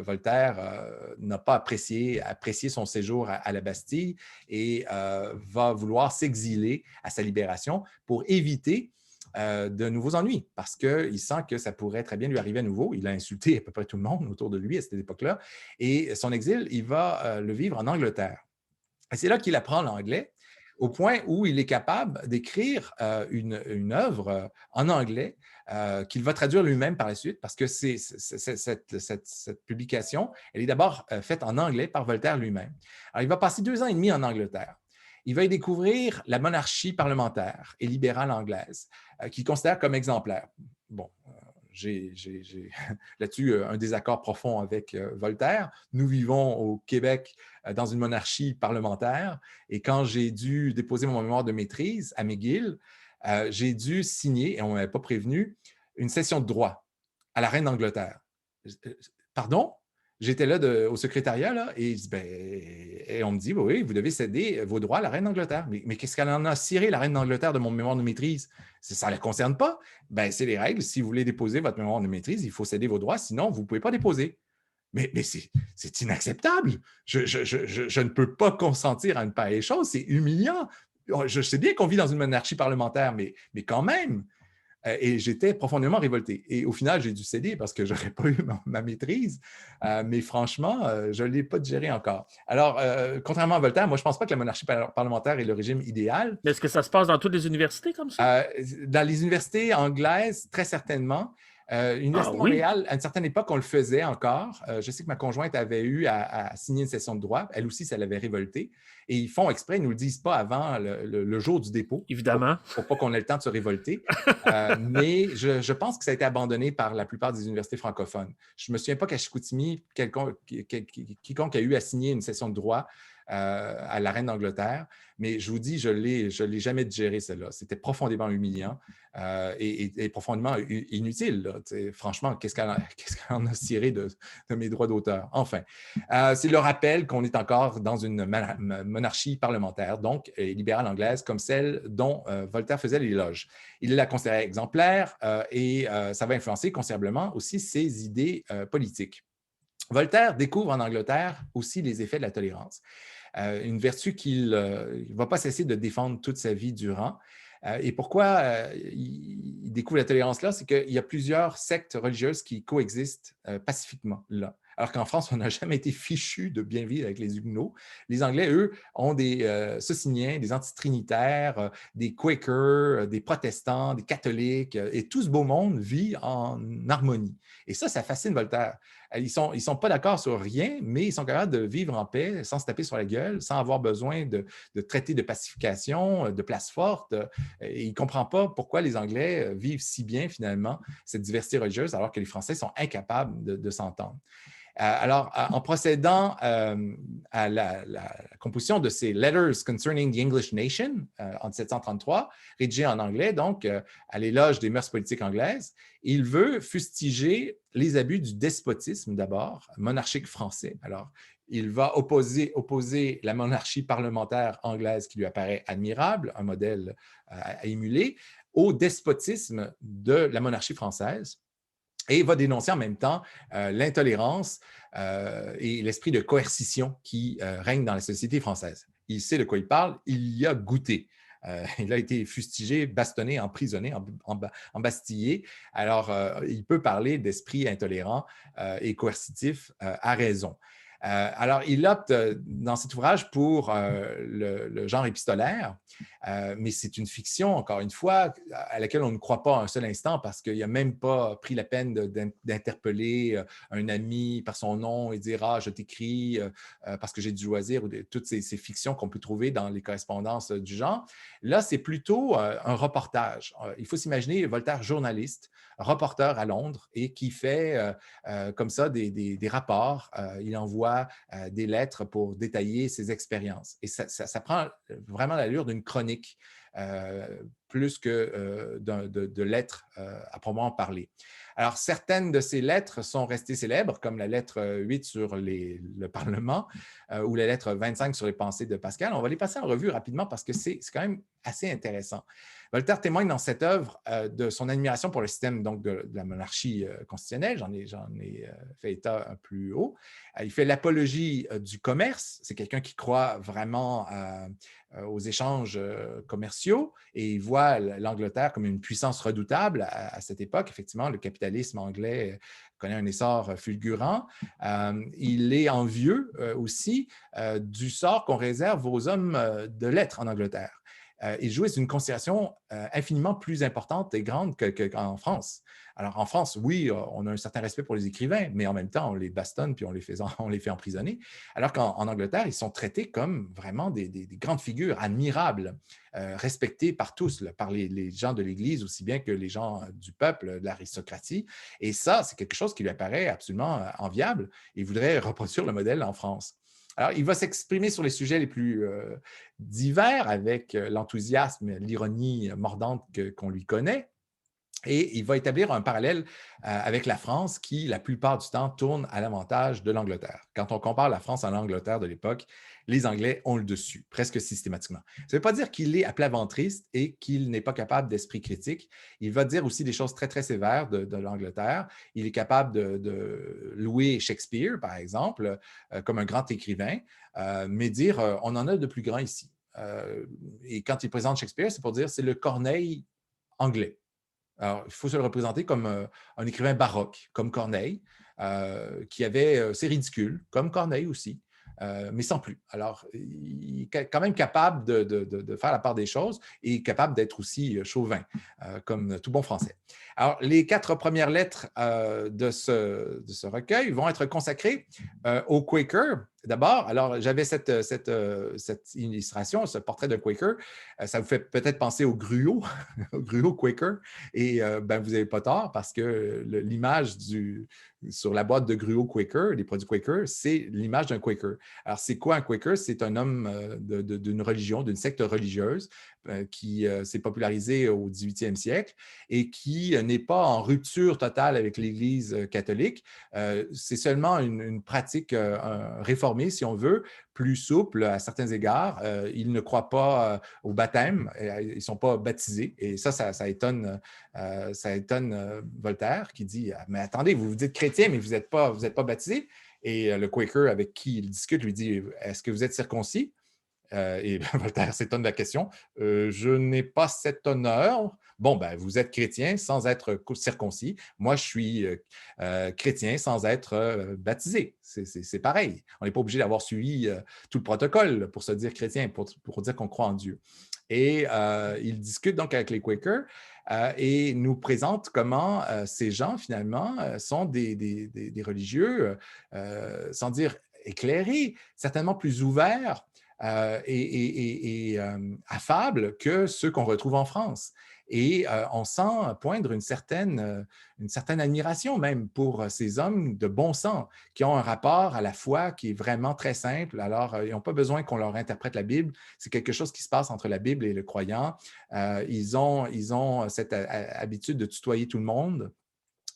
Voltaire n'a pas apprécié son séjour à la Bastille et va vouloir s'exiler à sa libération pour éviter de nouveaux ennuis parce qu'il sent que ça pourrait très bien lui arriver à nouveau. Il a insulté à peu près tout le monde autour de lui à cette époque-là. Et son exil, il va le vivre en Angleterre. Et c'est là qu'il apprend l'anglais au point où il est capable d'écrire une œuvre en anglais qu'il va traduire lui-même par la suite parce que cette publication, elle est d'abord faite en anglais par Voltaire lui-même. Alors, il va passer 2 ans et demi en Angleterre. Il va y découvrir la monarchie parlementaire et libérale anglaise, qu'il considère comme exemplaire. Bon, j'ai là-dessus un désaccord profond avec Voltaire. Nous vivons au Québec dans une monarchie parlementaire et quand j'ai dû déposer mon mémoire de maîtrise à McGill, j'ai dû signer, et on ne m'avait pas prévenu, une cession de droit à la reine d'Angleterre. Pardon? J'étais là au secrétariat là, et on me dit oui, vous devez céder vos droits à la reine d'Angleterre. Mais qu'est-ce qu'elle en a ciré, la reine d'Angleterre, de mon mémoire de maîtrise? Ça ne la concerne pas. C'est les règles. Si vous voulez déposer votre mémoire de maîtrise, il faut céder vos droits, sinon vous ne pouvez pas déposer. Mais c'est inacceptable. Je ne peux pas consentir à une pareille chose. C'est humiliant. Je sais bien qu'on vit dans une monarchie parlementaire, mais quand même. Et j'étais profondément révolté. Et au final, j'ai dû céder parce que je n'aurais pas eu ma maîtrise. Mais franchement, je ne l'ai pas digéré encore. Alors, contrairement à Voltaire, moi, je ne pense pas que la monarchie parlementaire est le régime idéal. Mais est-ce que ça se passe dans toutes les universités comme ça? Dans les universités anglaises, très certainement. L'Université de Montréal, à une certaine époque, on le faisait encore. Je sais que ma conjointe avait eu à signer une cession de droit. Elle aussi, ça l'avait révoltée. Et ils font exprès, ils ne nous le disent pas avant le jour du dépôt. Évidemment. Pour pas qu'on ait le temps de se révolter. Mais je pense que ça a été abandonné par la plupart des universités francophones. Je ne me souviens pas qu'à Chicoutimi, quiconque a eu à signer une cession de droit à la reine d'Angleterre, mais je vous dis, je ne l'ai jamais digéré, celle-là. C'était profondément humiliant et profondément inutile. Là. Franchement, qu'est-ce qu'elle en a ciré de mes droits d'auteur? Enfin, c'est le rappel qu'on est encore dans une monarchie parlementaire, donc libérale anglaise, comme celle dont Voltaire faisait l'éloge. Il la considérait exemplaire et ça va influencer considérablement aussi ses idées politiques. Voltaire découvre en Angleterre aussi les effets de la tolérance, une vertu qu'il ne va pas cesser de défendre toute sa vie durant. Et pourquoi il découvre la tolérance là? C'est qu'il y a plusieurs sectes religieuses qui coexistent pacifiquement là. Alors qu'en France, on n'a jamais été fichu de bien vivre avec les Huguenots. Les Anglais, eux, ont des Sociniens, des antitrinitaires, des Quakers, des protestants, des catholiques, et tout ce beau monde vit en harmonie. Et ça fascine Voltaire. Ils ne sont pas d'accord sur rien, mais ils sont capables de vivre en paix sans se taper sur la gueule, sans avoir besoin de traités de pacification, de place forte. Et il ne comprend pas pourquoi les Anglais vivent si bien, finalement, cette diversité religieuse, alors que les Français sont incapables de s'entendre. Alors, en procédant à la composition de ces Letters Concerning the English Nation en 1733, rédigées en anglais, donc à l'éloge des mœurs politiques anglaises, il veut fustiger les abus du despotisme d'abord, monarchique français. Alors, il va opposer la monarchie parlementaire anglaise qui lui apparaît admirable, un modèle à émuler, au despotisme de la monarchie française. Et il va dénoncer en même temps l'intolérance et l'esprit de coercition qui règne dans la société française. Il sait de quoi il parle, il y a goûté. Il a été fustigé, bastonné, emprisonné, embastillé. Alors, il peut parler d'esprit intolérant et coercitif à raison. Alors, il opte dans cet ouvrage pour le genre épistolaire, mais c'est une fiction, encore une fois, à laquelle on ne croit pas un seul instant parce qu'il n'a même pas pris la peine d'interpeller un ami par son nom et dire « Ah, je t'écris parce que j'ai du loisir » ou toutes ces fictions qu'on peut trouver dans les correspondances du genre. Là, c'est plutôt un reportage. Il faut s'imaginer Voltaire journaliste, reporter à Londres et qui fait comme ça des rapports. Il envoie des lettres pour détailler ses expériences. Et ça prend vraiment l'allure d'une chronique plus que de lettres à proprement parler. Alors, certaines de ces lettres sont restées célèbres, comme la lettre 8 sur le Parlement ou la lettre 25 sur les pensées de Pascal. On va les passer en revue rapidement parce que c'est quand même assez intéressant. Voltaire témoigne dans cette œuvre de son admiration pour le système donc, de la monarchie constitutionnelle. J'en ai fait état un plus haut. Il fait l'apologie du commerce. C'est quelqu'un qui croit vraiment aux échanges commerciaux et il voit l'Angleterre comme une puissance redoutable à cette époque. Effectivement, le capitalisme anglais connaît un essor fulgurant. Il est envieux aussi du sort qu'on réserve aux hommes de lettres en Angleterre. Ils jouissent d'une considération infiniment plus importante et grande qu'en France. Alors, en France, oui, on a un certain respect pour les écrivains, mais en même temps, on les bastonne puis on les fait emprisonner. Alors qu'en Angleterre, ils sont traités comme vraiment des grandes figures admirables, respectées par tous, là, par les gens de l'Église aussi bien que les gens du peuple, de l'aristocratie. Et ça, c'est quelque chose qui lui apparaît absolument enviable. Il voudrait reproduire le modèle en France. Alors, il va s'exprimer sur les sujets les plus divers avec l'enthousiasme, l'ironie mordante qu'on lui connaît. Et il va établir un parallèle avec la France qui, la plupart du temps, tourne à l'avantage de l'Angleterre. Quand on compare la France à l'Angleterre de l'époque, les Anglais ont le dessus, presque systématiquement. Ça ne veut pas dire qu'il est à plat ventriste et qu'il n'est pas capable d'esprit critique. Il va dire aussi des choses très, très sévères de l'Angleterre. Il est capable de louer Shakespeare, par exemple, comme un grand écrivain, mais dire on en a de plus grands ici. Et quand il présente Shakespeare, c'est pour dire c'est le Corneille anglais. Alors, il faut se le représenter comme un écrivain baroque, comme Corneille, qui avait c'est ridicule, comme Corneille aussi, mais sans plus. Alors, il est quand même capable de faire la part des choses et capable d'être aussi chauvin, comme tout bon français. Alors, les 4 premières lettres de ce recueil vont être consacrées aux Quakers. D'abord, alors j'avais cette illustration, ce portrait de Quaker. Ça vous fait peut-être penser au gruau, au gruau Quaker. Et vous n'avez pas tort parce que l'image sur la boîte de gruau Quaker, des produits Quaker, c'est l'image d'un Quaker. Alors, c'est quoi un Quaker? C'est un homme d'une religion, d'une secte religieuse qui s'est popularisée au 18e siècle et qui n'est pas en rupture totale avec l'Église catholique. C'est seulement une pratique réformée, si on veut, plus souple à certains égards. Ils ne croient pas au baptême, ils ne sont pas baptisés. Et ça étonne Voltaire qui dit « Mais attendez, vous vous dites chrétien, mais vous n'êtes pas baptisé. » Et le Quaker avec qui il discute lui dit « Est-ce que vous êtes circoncis? » Et Voltaire s'étonne de la question. Je n'ai pas cet honneur. Bon, vous êtes chrétien sans être circoncis. Moi, je suis chrétien sans être baptisé. C'est pareil. On n'est pas obligé d'avoir suivi tout le protocole pour se dire chrétien, pour dire qu'on croit en Dieu. Et il discute donc avec les Quakers et nous présente comment ces gens, finalement, sont des religieux, sans dire éclairés, certainement plus ouverts et affables que ceux qu'on retrouve en France. Et on sent poindre une certaine admiration même pour ces hommes de bon sens qui ont un rapport à la foi qui est vraiment très simple. Alors, ils n'ont pas besoin qu'on leur interprète la Bible. C'est quelque chose qui se passe entre la Bible et le croyant. Ils ont cette habitude de tutoyer tout le monde.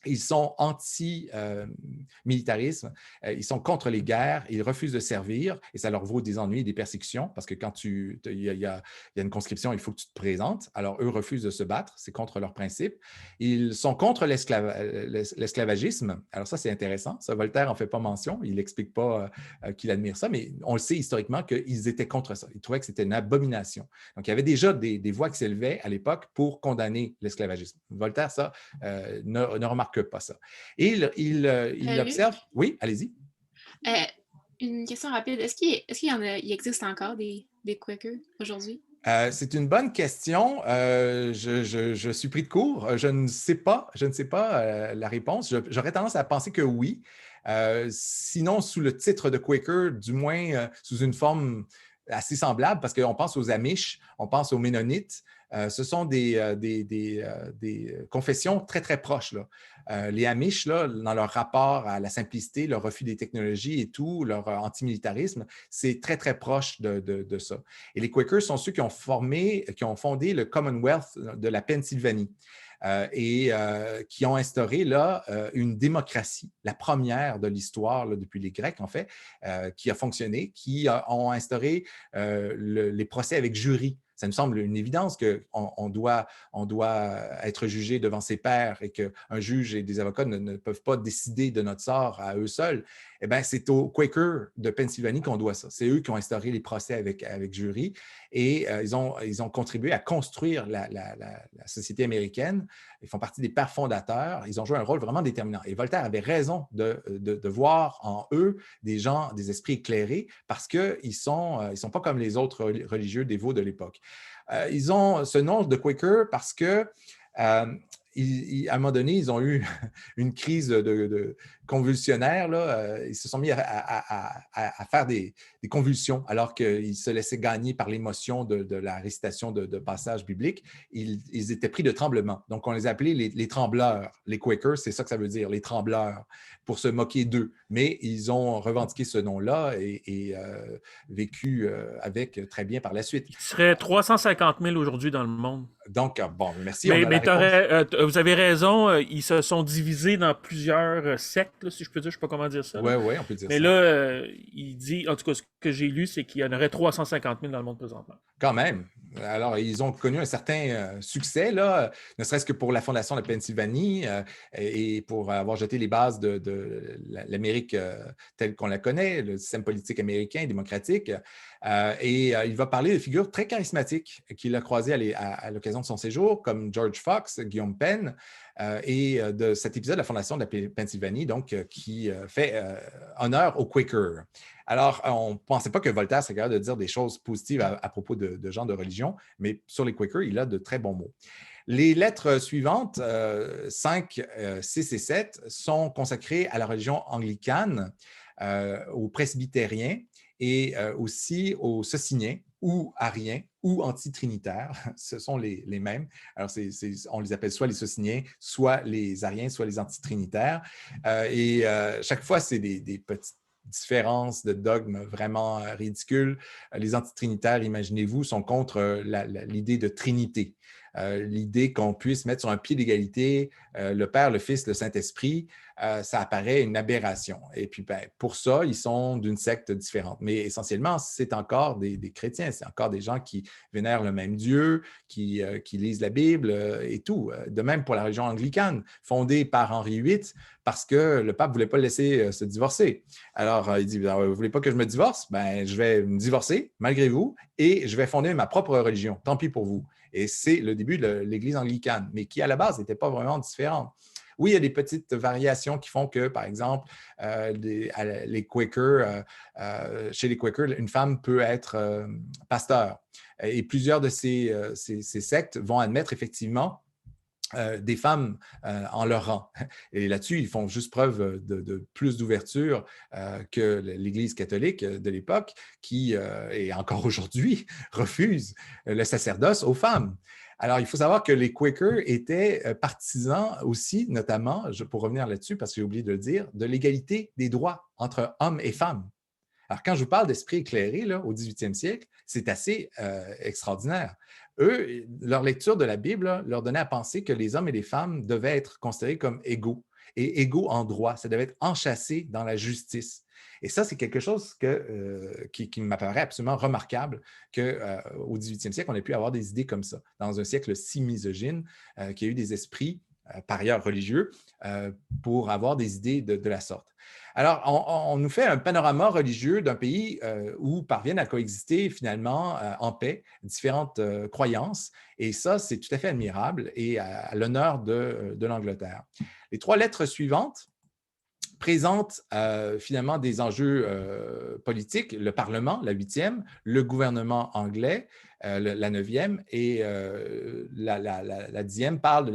Ils sont anti-militarisme, ils sont contre les guerres, ils refusent de servir et ça leur vaut des ennuis et des persécutions parce que quand il y a une conscription, il faut que tu te présentes. Alors, eux refusent de se battre, c'est contre leurs principes. Ils sont contre l'esclavagisme. Alors ça, c'est intéressant. Ça, Voltaire n'en fait pas mention. Il n'explique pas qu'il admire ça, mais on le sait historiquement qu'ils étaient contre ça. Ils trouvaient que c'était une abomination. Donc, il y avait déjà des voix qui s'élevaient à l'époque pour condamner l'esclavagisme. Voltaire, ça, ne remarque pas ça. Et il observe... Luc? Oui, allez-y. Une question rapide. Est-ce qu'il existe encore des Quakers aujourd'hui? C'est une bonne question. Je suis pris de court. Je ne sais pas la réponse. J'aurais tendance à penser que oui. Sinon, sous le titre de Quaker, du moins sous une forme assez semblable, parce qu'on pense aux Amish, on pense aux Ménonites, ce sont des confessions très, très proches, là. Les Amish, là, dans leur rapport à la simplicité, leur refus des technologies et tout, leur antimilitarisme, c'est très, très proche de ça. Et les Quakers sont ceux qui ont fondé le Commonwealth de la Pennsylvanie. Qui ont instauré là une démocratie, la première de l'histoire depuis les Grecs en fait, qui a fonctionné, ont instauré les procès avec jury. Ça me semble une évidence qu'on doit être jugé devant ses pairs et qu'un juge et des avocats ne peuvent pas décider de notre sort à eux seuls. Eh bien, c'est aux Quakers de Pennsylvanie qu'on doit ça. C'est eux qui ont instauré les procès avec jury et ils ont contribué à construire la société américaine. Ils font partie des pères fondateurs. Ils ont joué un rôle vraiment déterminant. Et Voltaire avait raison de voir en eux des gens, des esprits éclairés parce qu'ils ne sont pas comme les autres religieux dévots de l'époque. Ils ont ce nom de Quaker parce que à un moment donné, ils ont eu une crise convulsionnaire. Là. Ils se sont mis à faire des convulsions alors qu'ils se laissaient gagner par l'émotion de la récitation de passages bibliques. Ils étaient pris de tremblements. Donc, on les appelait les trembleurs. Les Quakers, c'est ça que ça veut dire, les trembleurs, pour se moquer d'eux. Mais ils ont revendiqué ce nom-là et vécu avec très bien par la suite. Il serait 350 000 aujourd'hui dans le monde. Donc, bon, merci. Mais vous avez raison, ils se sont divisés dans plusieurs sectes, là, si je peux dire, je ne sais pas comment dire ça. Oui, on peut dire ça. Mais là, il dit, en tout cas, ce que j'ai lu, c'est qu'il y en aurait 350 000 dans le monde présentement. Quand même. Alors, ils ont connu un certain succès, là, ne serait-ce que pour la fondation de la Pennsylvanie et pour avoir jeté les bases de l'Amérique telle qu'on la connaît, le système politique américain démocratique. Il va parler de figures très charismatiques qu'il a croisées à l'occasion de son séjour, comme George Fox, Guillaume Penn, et de cet épisode de la fondation de la Pennsylvanie, donc, qui fait honneur aux Quakers. Alors, on ne pensait pas que Voltaire serait capable de dire des choses positives à propos de gens de religion, mais sur les Quakers, il a de très bons mots. Les lettres suivantes, 5, 6 et 7, sont consacrées à la religion anglicane, aux presbytériens et aussi aux sociniens ou ariens ou antitrinitaires. Ce sont les mêmes. Alors, on les appelle soit les sociniens, soit les ariens, soit les antitrinitaires. Chaque fois, c'est des petites différences de dogmes vraiment ridicules. Les antitrinitaires, imaginez-vous, sont contre l'idée de trinité. L'idée qu'on puisse mettre sur un pied d'égalité le Père, le Fils, le Saint-Esprit, ça apparaît une aberration. Et puis, pour ça, ils sont d'une secte différente. Mais essentiellement, c'est encore des chrétiens, c'est encore des gens qui vénèrent le même Dieu, qui lisent la Bible et tout. De même pour la religion anglicane, fondée par Henri VIII, parce que le pape ne voulait pas le laisser se divorcer. Alors, il dit, vous ne voulez pas que je me divorce? Je vais me divorcer, malgré vous, et je vais fonder ma propre religion. Tant pis pour vous. Et c'est le début de l'Église anglicane, mais qui, à la base, n'était pas vraiment différente. Oui, il y a des petites variations qui font que, par exemple, les Quakers, chez les Quakers, une femme peut être pasteur. Et plusieurs de ces sectes vont admettre effectivement des femmes en leur rang. Et là-dessus, ils font juste preuve de plus d'ouverture que l'Église catholique de l'époque qui, et encore aujourd'hui, refuse le sacerdoce aux femmes. Alors, il faut savoir que les Quakers étaient partisans aussi, notamment, pour revenir là-dessus, parce que j'ai oublié de le dire, de l'égalité des droits entre hommes et femmes. Alors, quand je vous parle d'esprit éclairé là, au 18e siècle, c'est assez extraordinaire. Eux, leur lecture de la Bible là, leur donnait à penser que les hommes et les femmes devaient être considérés comme égaux et égaux en droit. Ça devait être enchâssé dans la justice. Et ça, c'est quelque chose qui m'apparaît absolument remarquable qu'au 18e siècle, on ait pu avoir des idées comme ça. Dans un siècle si misogyne, qu'il y a eu des esprits, par ailleurs religieux, pour avoir des idées de la sorte. Alors, on nous fait un panorama religieux d'un pays où parviennent à coexister finalement en paix différentes croyances. Et ça, c'est tout à fait admirable et à l'honneur de l'Angleterre. Les 3 lettres suivantes présentent finalement des enjeux politiques, le Parlement, la 8e, le gouvernement anglais, la 9e, et la 10e parle de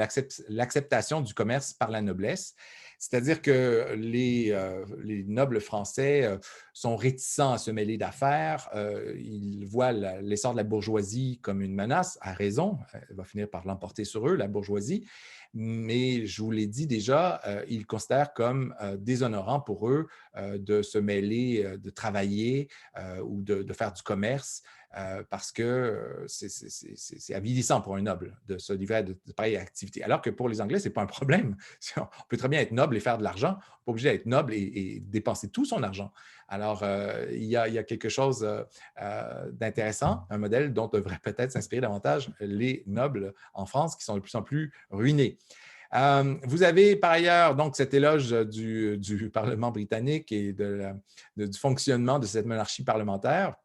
l'acceptation du commerce par la noblesse. C'est-à-dire que les nobles français sont réticents à se mêler d'affaires. Ils voient l'essor de la bourgeoisie comme une menace, à raison. Elle va finir par l'emporter sur eux, la bourgeoisie. Mais je vous l'ai dit déjà, ils considèrent comme déshonorant pour eux de se mêler, de travailler ou de faire du commerce. Parce que c'est avilissant pour un noble de se livrer à de pareilles activités. Alors que pour les Anglais, ce n'est pas un problème. On peut très bien être noble et faire de l'argent. On n'est pas obligé d'être noble et dépenser tout son argent. Alors, il y a quelque chose d'intéressant, un modèle dont devraient peut-être s'inspirer davantage les nobles en France qui sont de plus en plus ruinés. Vous avez par ailleurs donc cet éloge du Parlement britannique et du fonctionnement de cette monarchie parlementaire.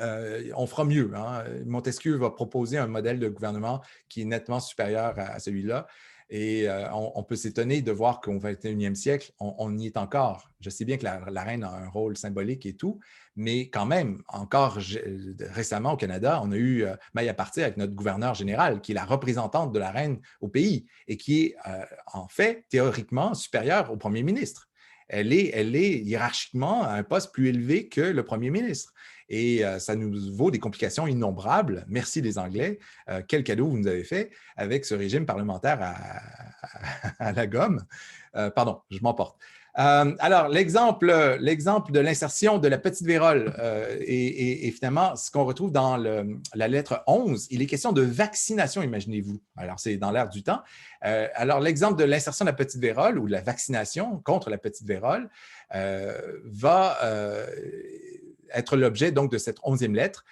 On fera mieux. Hein? Montesquieu va proposer un modèle de gouvernement qui est nettement supérieur à celui-là. Et on peut s'étonner de voir qu'au 21e siècle, on y est encore. Je sais bien que la reine a un rôle symbolique et tout, mais quand même, encore récemment au Canada, on a eu maille à partir avec notre gouverneur général, qui est la représentante de la reine au pays et qui est en fait théoriquement supérieure au premier ministre. Elle est hiérarchiquement à un poste plus élevé que le premier ministre. Et ça nous vaut des complications innombrables. Merci les Anglais. Quel cadeau vous nous avez fait avec ce régime parlementaire à la gomme. Pardon, je m'emporte. Alors, l'exemple de l'insertion de la petite vérole et finalement, ce qu'on retrouve dans la lettre 11, il est question de vaccination, imaginez-vous. Alors, c'est dans l'air du temps. Alors, l'exemple de l'insertion de la petite vérole ou de la vaccination contre la petite vérole va être l'objet donc de cette 11e lettre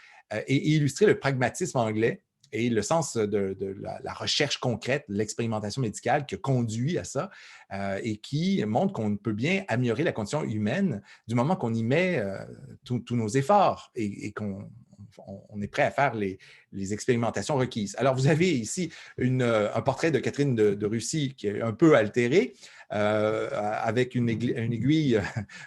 et illustrer le pragmatisme anglais et le sens de la recherche concrète, l'expérimentation médicale qui a conduit à ça et qui montre qu'on peut bien améliorer la condition humaine du moment qu'on y met tous nos efforts et qu'on est prêt à faire les expérimentations requises. Alors, vous avez ici un portrait de Catherine de Russie qui est un peu altéré, avec une aiguille,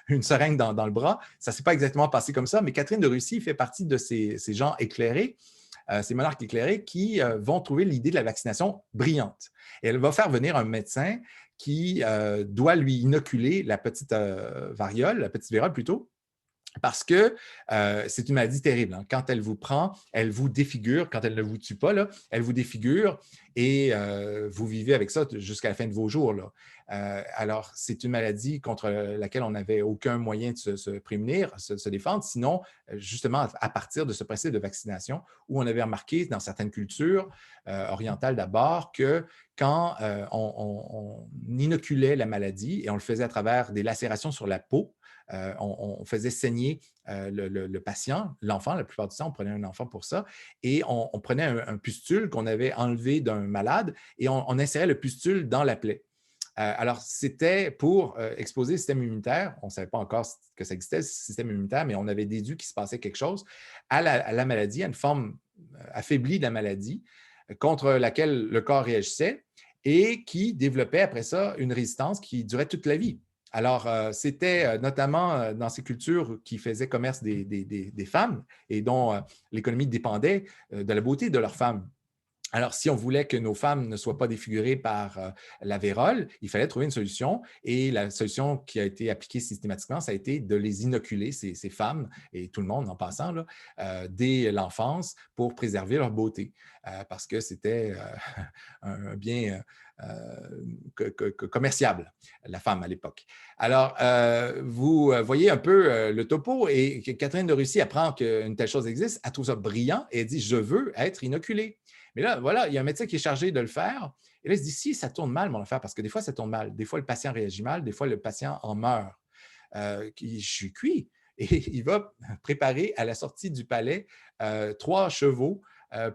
une seringue dans le bras. Ça ne s'est pas exactement passé comme ça, mais Catherine de Russie fait partie de ces gens éclairés, ces monarques éclairés qui vont trouver l'idée de la vaccination brillante. Et elle va faire venir un médecin qui doit lui inoculer la petite variole, la petite vérole plutôt, parce que c'est une maladie terrible. Hein. Quand elle vous prend, elle vous défigure. Quand elle ne vous tue pas, là, elle vous défigure et vous vivez avec ça jusqu'à la fin de vos jours. Là. Alors, c'est une maladie contre laquelle on n'avait aucun moyen de se prémunir, se défendre, sinon, justement, à partir de ce principe de vaccination, où on avait remarqué dans certaines cultures orientales d'abord que quand on inoculait la maladie et on le faisait à travers des lacérations sur la peau, on faisait saigner le patient, l'enfant, la plupart du temps, on prenait un enfant pour ça, et on prenait un pustule qu'on avait enlevé d'un malade et on insérait le pustule dans la plaie. Alors, c'était pour exposer le système immunitaire. On ne savait pas encore que ça existait, ce système immunitaire, mais on avait déduit qu'il se passait quelque chose à la maladie, à une forme affaiblie de la maladie contre laquelle le corps réagissait et qui développait après ça une résistance qui durait toute la vie. Alors, c'était notamment dans ces cultures qui faisaient commerce des femmes et dont l'économie dépendait de la beauté de leurs femmes. Alors, si on voulait que nos femmes ne soient pas défigurées par la vérole, il fallait trouver une solution. Et la solution qui a été appliquée systématiquement, ça a été de les inoculer, ces femmes, et tout le monde en passant, là, dès l'enfance pour préserver leur beauté. Parce que c'était un bien commerciable, la femme à l'époque. Alors, vous voyez un peu le topo et Catherine de Russie apprend qu'une telle chose existe, elle trouve ça brillant et elle dit « je veux être inoculée ». Mais là, voilà, il y a un médecin qui est chargé de le faire. Et là, il se dit, si ça tourne mal, mon affaire, parce que des fois, ça tourne mal. Des fois, le patient réagit mal. Des fois, le patient en meurt. Je suis cuit. Et il va préparer à la sortie du palais 3 chevaux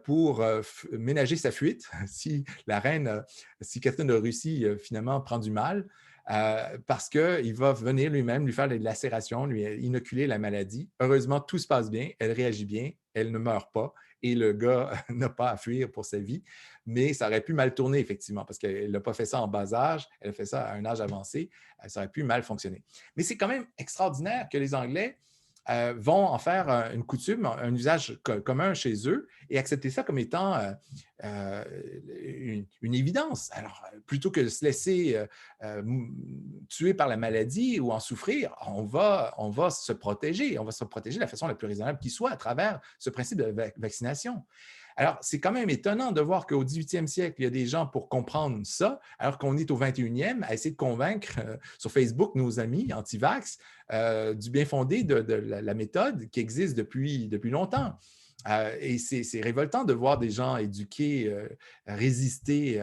pour ménager sa fuite si la reine, si Catherine de Russie finalement prend du mal. Parce qu'il va venir lui-même lui faire des lacérations, lui inoculer la maladie. Heureusement, tout se passe bien. Elle réagit bien. Elle ne meurt pas. Et le gars n'a pas à fuir pour sa vie. Mais ça aurait pu mal tourner, effectivement, parce qu'elle n'a pas fait ça en bas âge, elle a fait ça à un âge avancé, ça aurait pu mal fonctionner. Mais c'est quand même extraordinaire que les Anglais vont en faire une coutume, un usage commun chez eux et accepter ça comme étant une évidence. Alors, plutôt que de se laisser tuer par la maladie ou en souffrir, on va se protéger. On va se protéger de la façon la plus raisonnable qui soit à travers ce principe de vaccination. Alors, c'est quand même étonnant de voir qu'au 18e siècle, il y a des gens pour comprendre ça, alors qu'on est au 21e à essayer de convaincre sur Facebook nos amis anti-vax du bien fondé de la méthode qui existe depuis longtemps. Et c'est révoltant de voir des gens éduqués résister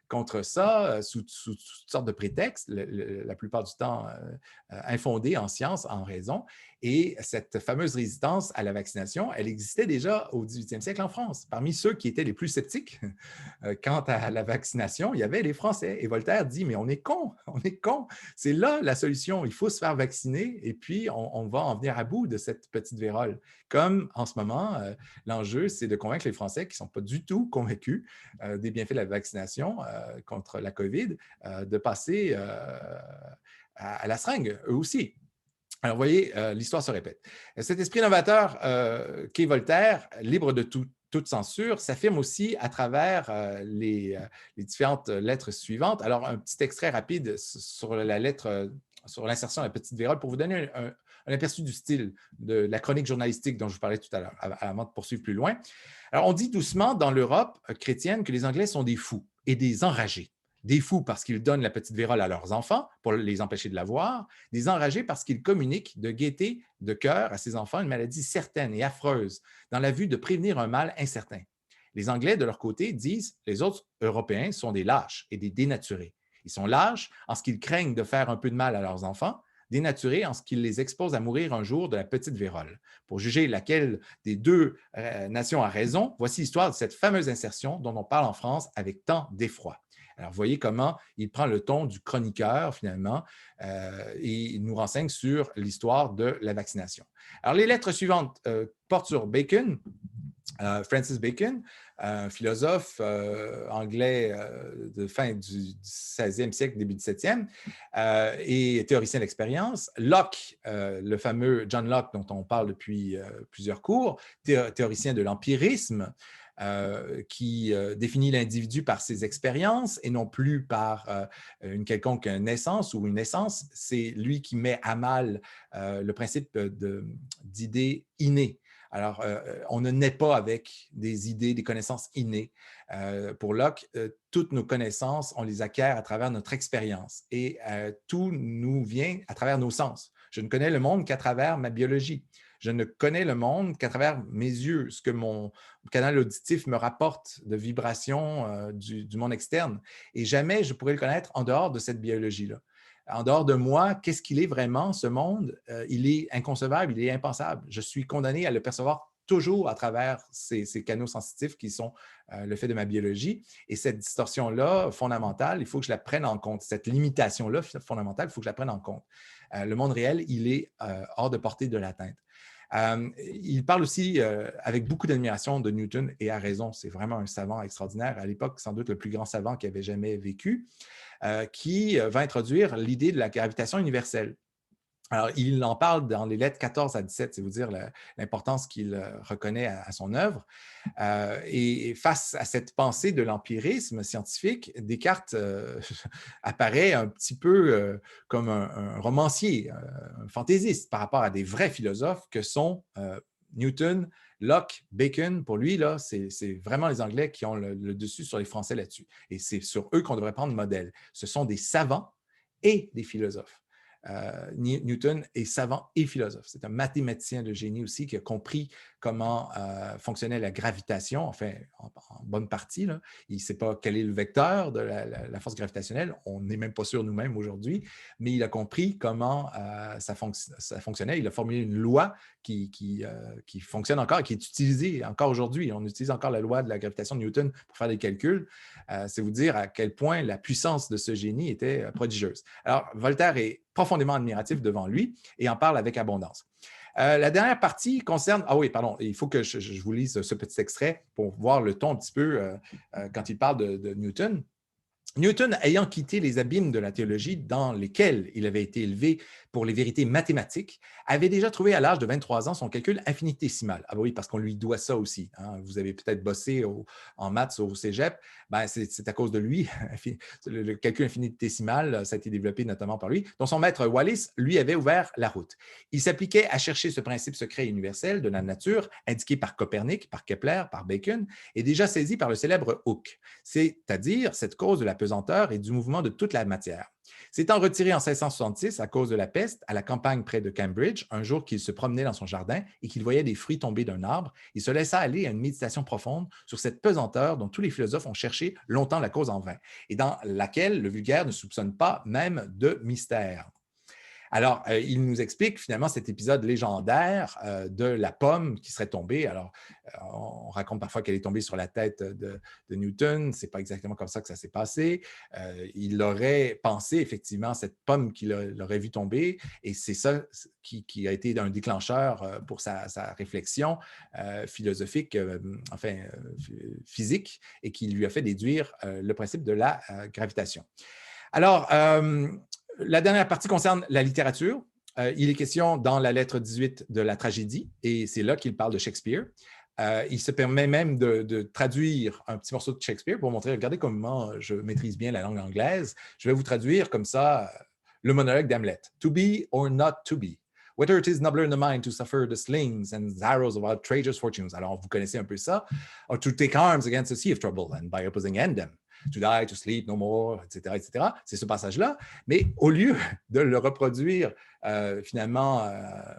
contre ça sous toutes sortes de prétextes, la plupart du temps infondés en science, en raison. Et cette fameuse résistance à la vaccination, elle existait déjà au 18e siècle en France. Parmi ceux qui étaient les plus sceptiques quant à la vaccination, il y avait les Français. Et Voltaire dit, mais on est cons, on est cons. C'est là la solution. Il faut se faire vacciner et puis on va en venir à bout de cette petite vérole. Comme en ce moment, l'enjeu, c'est de convaincre les Français qui ne sont pas du tout convaincus des bienfaits de la vaccination contre la COVID, de passer à la seringue, eux aussi. Alors, vous voyez, l'histoire se répète. Cet esprit novateur qu'est Voltaire, libre de toute censure, s'affirme aussi à travers les différentes lettres suivantes. Alors, un petit extrait rapide sur la lettre, sur l'insertion de la petite vérole pour vous donner un aperçu du style de la chronique journalistique dont je vous parlais tout à l'heure, avant de poursuivre plus loin. Alors, on dit doucement dans l'Europe chrétienne que les Anglais sont des fous et des enragés. Des fous parce qu'ils donnent la petite vérole à leurs enfants pour les empêcher de l'avoir, des enragés parce qu'ils communiquent de gaieté de cœur à ces enfants une maladie certaine et affreuse dans la vue de prévenir un mal incertain. Les Anglais, de leur côté, disent les autres Européens sont des lâches et des dénaturés. Ils sont lâches en ce qu'ils craignent de faire un peu de mal à leurs enfants, dénaturés en ce qu'ils les exposent à mourir un jour de la petite vérole. Pour juger laquelle des deux nations a raison, voici l'histoire de cette fameuse insertion dont on parle en France avec tant d'effroi. Alors, vous voyez comment il prend le ton du chroniqueur, finalement, et il nous renseigne sur l'histoire de la vaccination. Alors, les lettres suivantes portent sur Bacon, Francis Bacon, un philosophe anglais de fin du 16e siècle, début du 17e, et théoricien d'expérience. Locke, le fameux John Locke dont on parle depuis plusieurs cours, théoricien de l'empirisme, qui définit l'individu par ses expériences et non plus par une quelconque naissance ou une essence. C'est lui qui met à mal le principe d'idées innées. Alors, on ne naît pas avec des idées, des connaissances innées. Pour Locke, toutes nos connaissances, on les acquiert à travers notre expérience et tout nous vient à travers nos sens. Je ne connais le monde qu'à travers ma biologie. Je ne connais le monde qu'à travers mes yeux, ce que mon canal auditif me rapporte de vibrations du monde externe. Et jamais je pourrais le connaître en dehors de cette biologie-là. En dehors de moi, qu'est-ce qu'il est vraiment, ce monde? Il est inconcevable, il est impensable. Je suis condamné à le percevoir toujours à travers ces canaux sensitifs qui sont le fait de ma biologie. Et cette distorsion-là fondamentale, il faut que je la prenne en compte. Cette limitation-là fondamentale, il faut que je la prenne en compte. Le monde réel, il est hors de portée de l'atteinte. Il parle aussi avec beaucoup d'admiration de Newton et a raison, c'est vraiment un savant extraordinaire, à l'époque sans doute le plus grand savant qui avait jamais vécu, qui va introduire l'idée de la gravitation universelle. Alors, il en parle dans les lettres 14 à 17, c'est vous dire l'importance qu'il reconnaît à son œuvre. Et face à cette pensée de l'empirisme scientifique, Descartes apparaît un petit peu comme un romancier, un fantaisiste par rapport à des vrais philosophes que sont Newton, Locke, Bacon. Pour lui, là, c'est vraiment les Anglais qui ont le dessus sur les Français là-dessus. Et c'est sur eux qu'on devrait prendre modèle. Ce sont des savants et des philosophes. Newton est savant et philosophe. C'est un mathématicien de génie aussi qui a compris comment fonctionnait la gravitation, enfin, en bonne partie. Là. Il ne sait pas quel est le vecteur de la force gravitationnelle. On n'est même pas sûr nous-mêmes aujourd'hui, mais il a compris comment ça fonctionnait. Il a formulé une loi qui fonctionne encore et qui est utilisée encore aujourd'hui. On utilise encore la loi de la gravitation de Newton pour faire des calculs. C'est vous dire à quel point la puissance de ce génie était prodigieuse. Alors, Voltaire est profondément admiratif devant lui et en parle avec abondance. La dernière partie concerne... Ah oui, pardon, il faut que je vous lise ce petit extrait pour voir le ton un petit peu quand il parle de Newton. Newton, ayant quitté les abîmes de la théologie dans lesquels il avait été élevé pour les vérités mathématiques, avait déjà trouvé à l'âge de 23 ans son calcul infinitésimal. Ah oui, parce qu'on lui doit ça aussi. Hein. Vous avez peut-être bossé en maths au cégep, ben c'est à cause de lui. Le calcul infinitésimal, ça a été développé notamment par lui, dont son maître Wallis lui avait ouvert la route. Il s'appliquait à chercher ce principe secret et universel de la nature, indiqué par Copernic, par Kepler, par Bacon, et déjà saisi par le célèbre Hooke, c'est-à-dire cette cause de la pesanteur et du mouvement de toute la matière. S'étant retiré en 1666 à cause de la peste à la campagne près de Cambridge, un jour qu'il se promenait dans son jardin et qu'il voyait des fruits tomber d'un arbre, il se laissa aller à une méditation profonde sur cette pesanteur dont tous les philosophes ont cherché longtemps la cause en vain et dans laquelle le vulgaire ne soupçonne pas même de mystère. Alors, il nous explique finalement cet épisode légendaire de la pomme qui serait tombée. Alors, on raconte parfois qu'elle est tombée sur la tête de Newton. Ce n'est pas exactement comme ça que ça s'est passé. Il aurait pensé effectivement cette pomme qu'il aurait vue tomber et c'est ça qui a été un déclencheur pour sa réflexion philosophique, physique, et qui lui a fait déduire le principe de la gravitation. Alors, la dernière partie concerne la littérature. Il est question dans la lettre 18 de la tragédie, et c'est là qu'il parle de Shakespeare. Il se permet même de traduire un petit morceau de Shakespeare pour montrer, regardez comment je maîtrise bien la langue anglaise. Je vais vous traduire comme ça le monologue d'Hamlet. « To be or not to be. Whether it is nobler in the mind to suffer the slings and arrows of outrageous fortunes. » Alors, vous connaissez un peu ça. « Or to take arms against a sea of trouble and by opposing end them. To die, to sleep, no more, etc., etc. » C'est ce passage-là. Mais au lieu de le reproduire finalement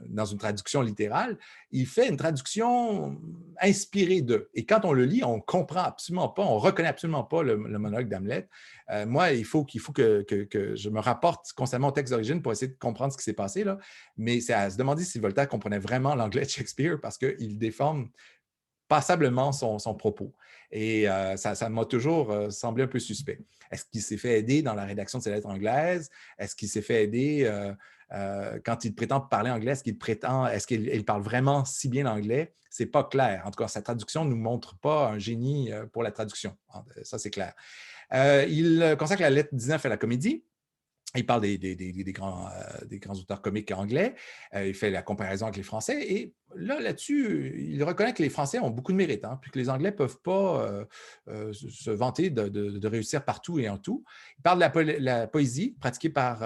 dans une traduction littérale, il fait une traduction inspirée d'eux. Et quand on le lit, on ne comprend absolument pas, on ne reconnaît absolument pas le monologue d'Hamlet. Moi, il faut que je me rapporte constamment au texte d'origine pour essayer de comprendre ce qui s'est passé, là. Mais c'est à se demander si Voltaire comprenait vraiment l'anglais de Shakespeare parce qu'il déforme passablement son propos. Et ça m'a toujours semblé un peu suspect. Est-ce qu'il s'est fait aider dans la rédaction de ses lettres anglaises? Est-ce qu'il s'est fait aider quand il prétend parler anglais? Est-ce qu'il parle vraiment si bien l'anglais? Ce n'est pas clair. En tout cas, sa traduction ne nous montre pas un génie pour la traduction. Ça, c'est clair. Il consacre la lettre 19 à la comédie. Il parle des grands auteurs comiques anglais. Il fait la comparaison avec les Français. Et là-dessus, il reconnaît que les Français ont beaucoup de mérite, hein, puis que les Anglais ne peuvent pas se vanter de réussir partout et en tout. Il parle de la poésie pratiquée par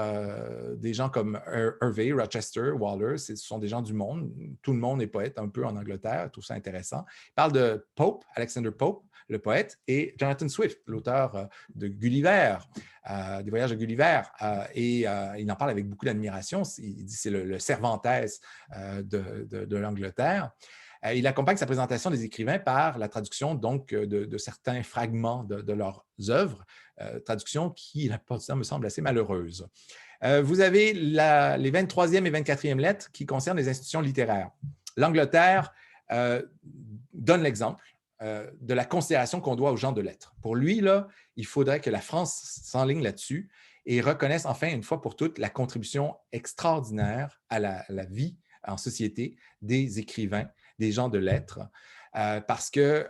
des gens comme Hervey, Rochester, Waller. Ce sont des gens du monde. Tout le monde est poète un peu en Angleterre. Tout ça intéressant. Il parle de Pope, Alexander Pope, le poète, et Jonathan Swift, l'auteur de Gulliver, des voyages de Gulliver. Et il en parle avec beaucoup d'admiration. Il dit que c'est le Cervantes de l'Angleterre. Il accompagne sa présentation des écrivains par la traduction donc, de certains fragments de leurs œuvres, traduction qui, la plupart du temps, me semble assez malheureuse. Vous avez les 23e et 24e lettres qui concernent les institutions littéraires. L'Angleterre donne l'exemple de la considération qu'on doit aux gens de lettres. Pour lui, là, il faudrait que la France s'enligne là-dessus et reconnaisse enfin, une fois pour toutes, la contribution extraordinaire à la vie en société des écrivains, des gens de lettres, parce que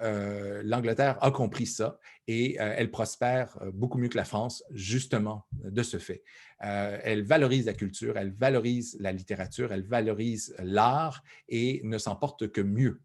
l'Angleterre a compris ça et elle prospère beaucoup mieux que la France, justement, de ce fait. Elle valorise la culture, elle valorise la littérature, elle valorise l'art et ne s'en porte que mieux.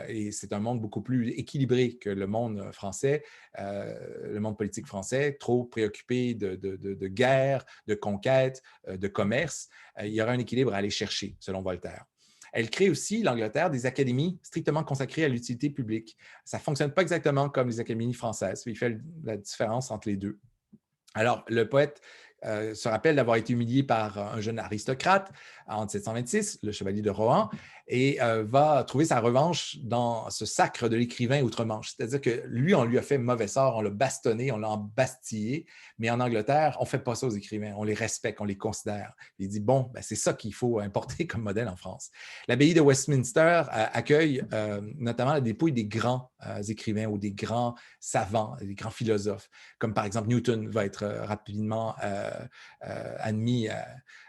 Et c'est un monde beaucoup plus équilibré que le monde français, le monde politique français, trop préoccupé de guerre, de conquête, de commerce. Il y aura un équilibre à aller chercher, selon Voltaire. Elle crée aussi, l'Angleterre, des académies strictement consacrées à l'utilité publique. Ça ne fonctionne pas exactement comme les académies françaises. Il fait la différence entre les deux. Alors, le poète se rappelle d'avoir été humilié par un jeune aristocrate en 1726, le chevalier de Rohan, et va trouver sa revanche dans ce sacre de l'écrivain outre-Manche. C'est-à-dire que lui, on lui a fait mauvais sort, on l'a bastonné, on l'a embastillé, mais en Angleterre, on ne fait pas ça aux écrivains, on les respecte, on les considère. Il dit, bon, ben, c'est ça qu'il faut importer comme modèle en France. L'abbaye de Westminster accueille notamment la dépouille des grands écrivains ou des grands savants, des grands philosophes, comme par exemple Newton va être rapidement admis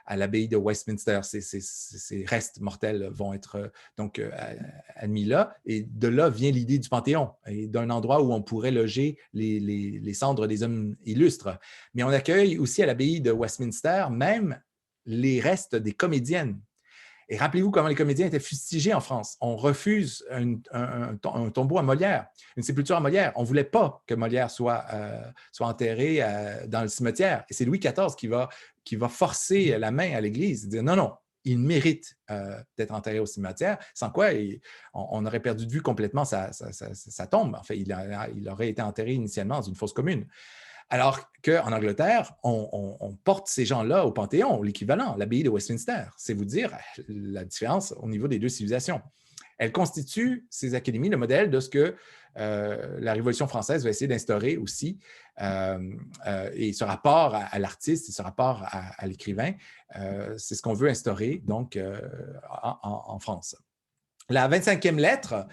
à l'abbaye de Westminster. Ses restes mortels vont être être admis là. Et de là vient l'idée du Panthéon et d'un endroit où on pourrait loger les cendres des hommes illustres. Mais on accueille aussi à l'abbaye de Westminster même les restes des comédiennes. Et rappelez-vous comment les comédiens étaient fustigés en France. On refuse un tombeau à Molière, une sépulture à Molière. On ne voulait pas que Molière soit enterré dans le cimetière. Et c'est Louis XIV qui va forcer la main à l'Église, dire non, non, il mérite d'être enterré au cimetière, sans quoi on aurait perdu de vue complètement sa tombe. En fait, il aurait été enterré initialement dans une fosse commune. Alors qu'en Angleterre, on porte ces gens-là au Panthéon, l'équivalent, l'abbaye de Westminster. C'est vous dire la différence au niveau des deux civilisations. Elles constituent, ces académies, le modèle de ce que la Révolution française va essayer d'instaurer aussi. Et ce rapport à l'artiste et ce rapport à l'écrivain, c'est ce qu'on veut instaurer donc en France. La 25e lettre,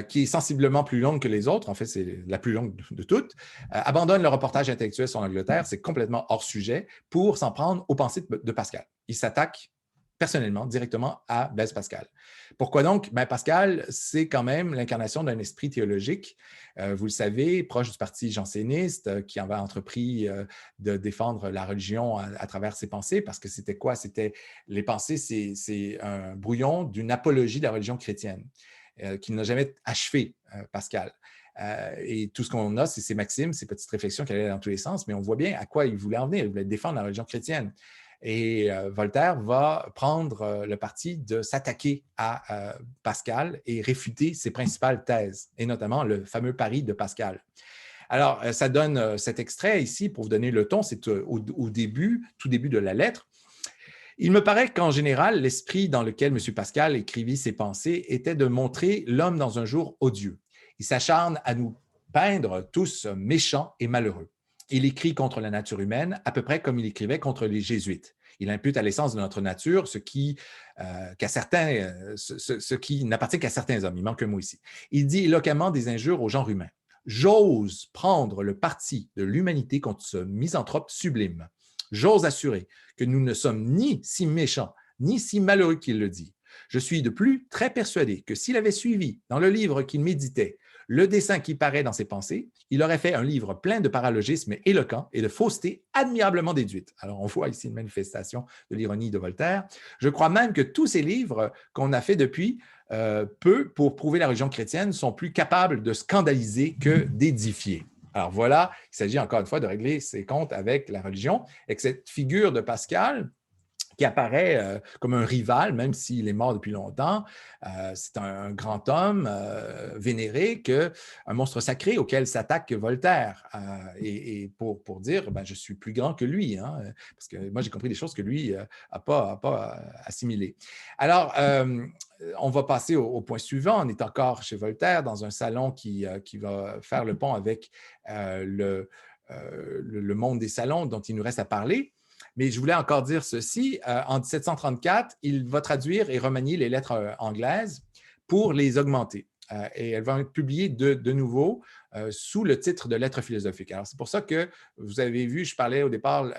qui est sensiblement plus longue que les autres, en fait, c'est la plus longue de toutes, abandonne le reportage intellectuel sur l'Angleterre, c'est complètement hors sujet, pour s'en prendre aux pensées de Pascal. Il s'attaque personnellement, directement à Blaise Pascal. Pourquoi donc? Ben Pascal, c'est quand même l'incarnation d'un esprit théologique, vous le savez, proche du parti janséniste, qui avait entrepris de défendre la religion à travers ses pensées, parce que c'était quoi? Les pensées, c'est un brouillon d'une apologie de la religion chrétienne, qu'il n'a jamais achevé, Pascal. Et tout ce qu'on a, c'est ces maximes, ces petites réflexions qui allaient dans tous les sens, mais on voit bien à quoi il voulait en venir. Il voulait défendre la religion chrétienne. Et Voltaire va prendre le parti de s'attaquer à Pascal et réfuter ses principales thèses, et notamment le fameux pari de Pascal. Alors, ça donne cet extrait ici pour vous donner le ton, c'est au début, tout début de la lettre. Il me paraît qu'en général, l'esprit dans lequel M. Pascal écrivit ses pensées était de montrer l'homme dans un jour odieux. Il s'acharne à nous peindre tous méchants et malheureux. Il écrit contre la nature humaine à peu près comme il écrivait contre les jésuites. Il impute à l'essence de notre nature ce qui n'appartient qu'à certains hommes. Il manque un mot ici. Il dit éloquemment des injures au genre humain. J'ose prendre le parti de l'humanité contre ce misanthrope sublime. J'ose assurer que nous ne sommes ni si méchants, ni si malheureux qu'il le dit. Je suis de plus très persuadé que s'il avait suivi dans le livre qu'il méditait le dessein qui paraît dans ses pensées, il aurait fait un livre plein de paralogismes éloquents et de faussetés admirablement déduites. Alors, on voit ici une manifestation de l'ironie de Voltaire. Je crois même que tous ces livres qu'on a fait depuis peu pour prouver la religion chrétienne sont plus capables de scandaliser que d'édifier. Alors voilà, il s'agit encore une fois de régler ses comptes avec la religion, et que cette figure de Pascal, qui apparaît comme un rival, même s'il est mort depuis longtemps. C'est un grand homme vénéré, un monstre sacré auquel s'attaque Voltaire. Et pour dire, ben, je suis plus grand que lui, hein, parce que moi, j'ai compris des choses que lui n'a pas assimilées. Alors, on va passer au point suivant. On est encore chez Voltaire, dans un salon qui va faire le pont avec le monde des salons dont il nous reste à parler. Mais je voulais encore dire ceci. En 1734, il va traduire et remanier les lettres anglaises pour les augmenter. Et elles vont être publiées de nouveau sous le titre de lettres philosophiques. Alors, c'est pour ça que vous avez vu, je parlais au départ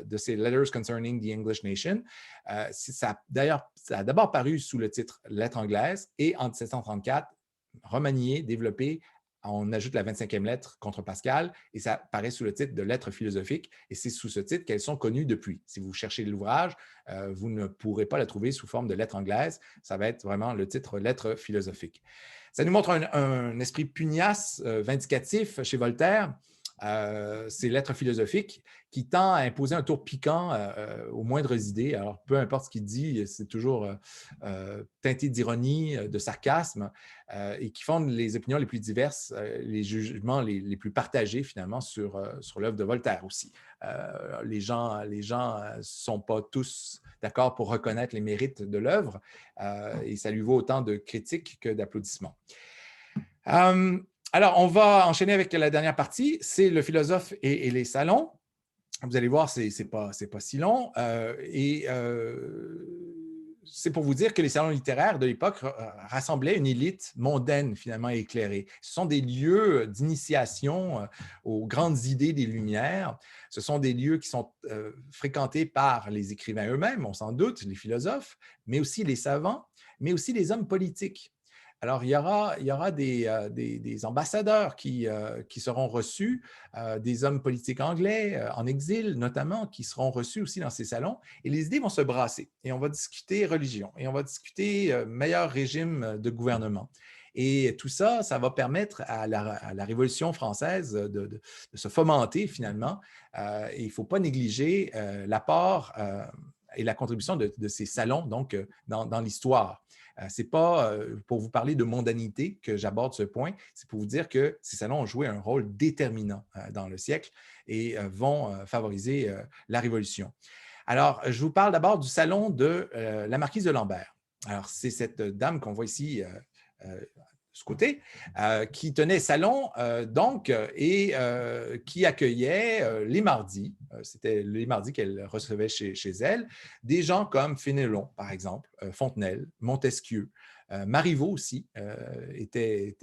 de ces Letters Concerning the English Nation. Ça a d'abord paru sous le titre Lettres anglaises et en 1734, remanié, développé. On ajoute la 25e lettre contre Pascal et ça paraît sous le titre de Lettres philosophiques et c'est sous ce titre qu'elles sont connues depuis. Si vous cherchez l'ouvrage, vous ne pourrez pas la trouver sous forme de lettres anglaises. Ça va être vraiment le titre Lettres philosophiques. Ça nous montre un esprit pugnace, vindicatif chez Voltaire. Ces lettres philosophiques qui tend à imposer un tour piquant aux moindres idées. Alors, peu importe ce qu'il dit, c'est toujours teinté d'ironie, de sarcasme, et qui fondent les opinions les plus diverses, les jugements les plus partagés finalement sur l'œuvre de Voltaire aussi. Les gens ne sont pas tous d'accord pour reconnaître les mérites de l'œuvre, et ça lui vaut autant de critiques que d'applaudissements. Alors, on va enchaîner avec la dernière partie, c'est le philosophe et les salons. Vous allez voir, c'est pas si long. C'est pour vous dire que les salons littéraires de l'époque rassemblaient une élite mondaine, finalement éclairée. Ce sont des lieux d'initiation aux grandes idées des Lumières. Ce sont des lieux qui sont fréquentés par les écrivains eux-mêmes, on s'en doute, les philosophes, mais aussi les savants, mais aussi les hommes politiques. Alors, il y aura des ambassadeurs qui seront reçus, des hommes politiques anglais en exil notamment, qui seront reçus aussi dans ces salons. Et les idées vont se brasser. Et on va discuter religion, et on va discuter meilleur régime de gouvernement. Et tout ça, ça va permettre à la Révolution française de se fomenter finalement. Et il ne faut pas négliger l'apport et la contribution de ces salons donc, dans l'histoire. Ce n'est pas pour vous parler de mondanité que j'aborde ce point, c'est pour vous dire que ces salons ont joué un rôle déterminant dans le siècle et vont favoriser la Révolution. Alors, je vous parle d'abord du salon de la marquise de Lambert. Alors, c'est cette dame qu'on voit ici de ce côté, qui tenait salon et qui accueillait les mardis, c'était les mardis qu'elle recevait chez elle, des gens comme Fénelon, par exemple, Fontenelle, Montesquieu, Marivaux aussi était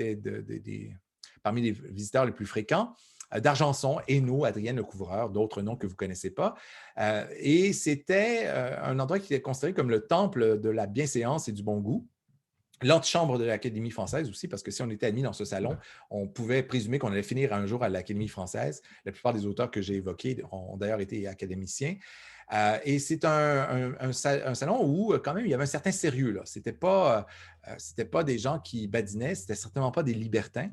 parmi les visiteurs les plus fréquents, d'Argenson, Hainaut, Adrienne le Couvreur, d'autres noms que vous ne connaissez pas. Et c'était un endroit qui était considéré comme le temple de la bienséance et du bon goût. L'antichambre de l'Académie française aussi, parce que si on était admis dans ce salon, on pouvait présumer qu'on allait finir un jour à l'Académie française. La plupart des auteurs que j'ai évoqués ont d'ailleurs été académiciens. Et c'est un salon où, quand même, il y avait un certain sérieux. Ce n'était pas des gens qui badinaient, ce n'était certainement pas des libertins.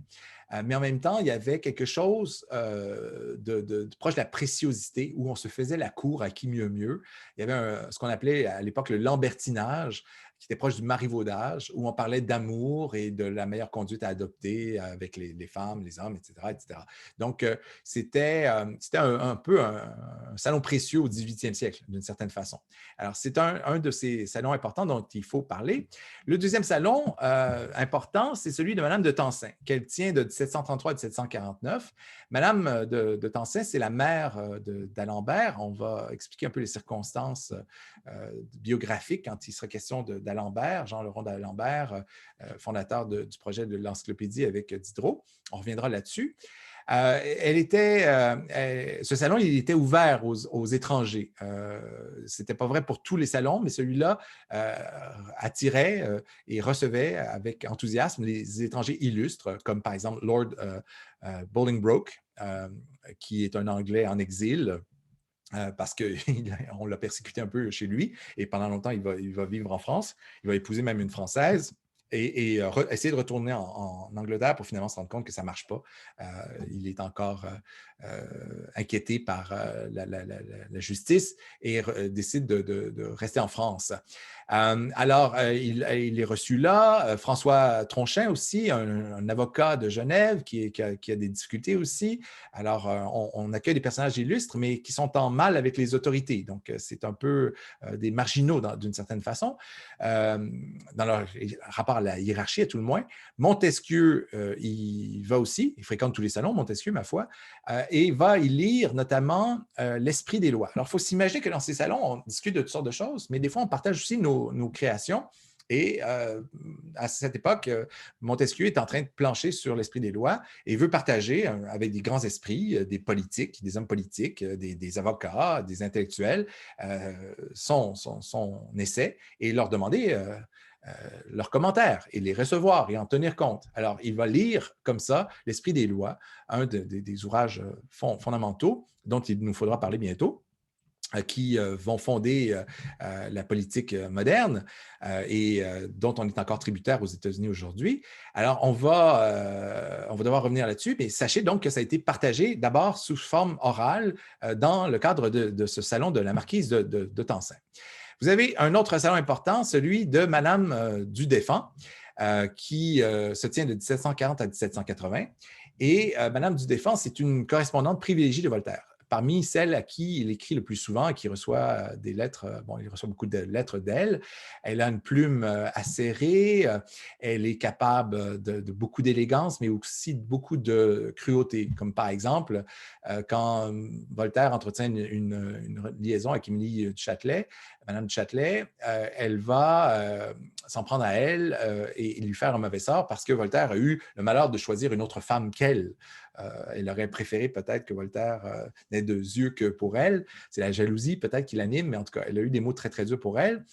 Mais en même temps, il y avait quelque chose de proche de la préciosité où on se faisait la cour à qui mieux mieux. Il y avait ce qu'on appelait à l'époque le lambertinage, qui était proche du marivaudage, où on parlait d'amour et de la meilleure conduite à adopter avec les femmes, les hommes, etc. etc. Donc, c'était un peu un salon précieux au 18e siècle, d'une certaine façon. Alors, c'est un de ces salons importants dont il faut parler. Le deuxième salon important, c'est celui de Madame de Tencin, qu'elle tient de 1733 à 1749. Madame de Tencin, c'est la mère d'Alembert. On va expliquer un peu les circonstances biographiques quand il sera question d'Alembert, Jean Leron d'Alembert, fondateur du projet de l'encyclopédie avec Diderot. On reviendra là-dessus. Ce salon, il était ouvert aux étrangers. Ce n'était pas vrai pour tous les salons, mais celui-là attirait et recevait avec enthousiasme les étrangers illustres, comme par exemple Lord Bolingbroke, qui est un Anglais en exil. Parce qu'on l'a persécuté un peu chez lui et pendant longtemps, il va vivre en France. Il va épouser même une Française et essayer de retourner en Angleterre pour finalement se rendre compte que ça ne marche pas. Il est encore inquiété par la justice et décide de rester en France. Alors, il est reçu là. François Tronchin aussi, un avocat de Genève qui a des difficultés aussi. Alors, on accueille des personnages illustres, mais qui sont en mal avec les autorités. Donc, c'est un peu des marginaux d'une certaine façon, dans leur rapport à la hiérarchie, à tout le moins. Montesquieu, il va aussi, il fréquente tous les salons, Montesquieu, ma foi, et il va y lire notamment l'esprit des lois. Alors, il faut s'imaginer que dans ces salons, on discute de toutes sortes de choses, mais des fois, on partage aussi nos créations. Et à cette époque, Montesquieu est en train de plancher sur l'esprit des lois et veut partager avec des grands esprits, des politiques, des hommes politiques, des avocats, des intellectuels, son essai et leur demander leurs commentaires et les recevoir et en tenir compte. Alors, il va lire comme ça l'esprit des lois, un des ouvrages fondamentaux dont il nous faudra parler bientôt, qui vont fonder la politique moderne et dont on est encore tributaire aux États-Unis aujourd'hui. Alors, on va devoir revenir là-dessus, mais sachez donc que ça a été partagé d'abord sous forme orale dans le cadre de ce salon de la marquise de Tencin. Vous avez un autre salon important, celui de Madame du Défend, qui se tient de 1740 à 1780. Et Madame du Défend, c'est une correspondante privilégiée de Voltaire. Parmi celles à qui il écrit le plus souvent et qui reçoit des lettres, il reçoit beaucoup de lettres d'elle. Elle a une plume acérée, elle est capable de beaucoup d'élégance, mais aussi de beaucoup de cruauté. Comme par exemple, quand Voltaire entretient une liaison avec Émilie du Châtelet, Madame du Châtelet, elle va s'en prendre à elle et lui faire un mauvais sort parce que Voltaire a eu le malheur de choisir une autre femme qu'elle. Elle aurait préféré peut-être que Voltaire n'est de yeux que pour elle. C'est la jalousie peut-être qui l'anime, mais en tout cas, elle a eu des mots très, très durs pour elle.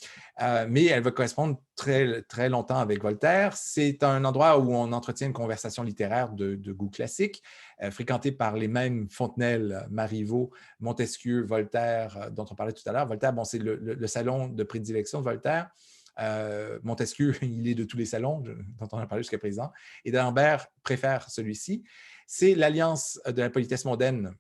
Mais elle va correspondre très, très longtemps avec Voltaire. C'est un endroit où on entretient une conversation littéraire de goût classique, fréquentée par les mêmes Fontenelle, Marivaux, Montesquieu, Voltaire, dont on parlait tout à l'heure. Voltaire, bon, c'est le salon de prédilection de Voltaire. Montesquieu, il est de tous les salons dont on a parlé jusqu'à présent. Et d'Alembert préfère celui-ci. C'est l'alliance de la politesse mondaine,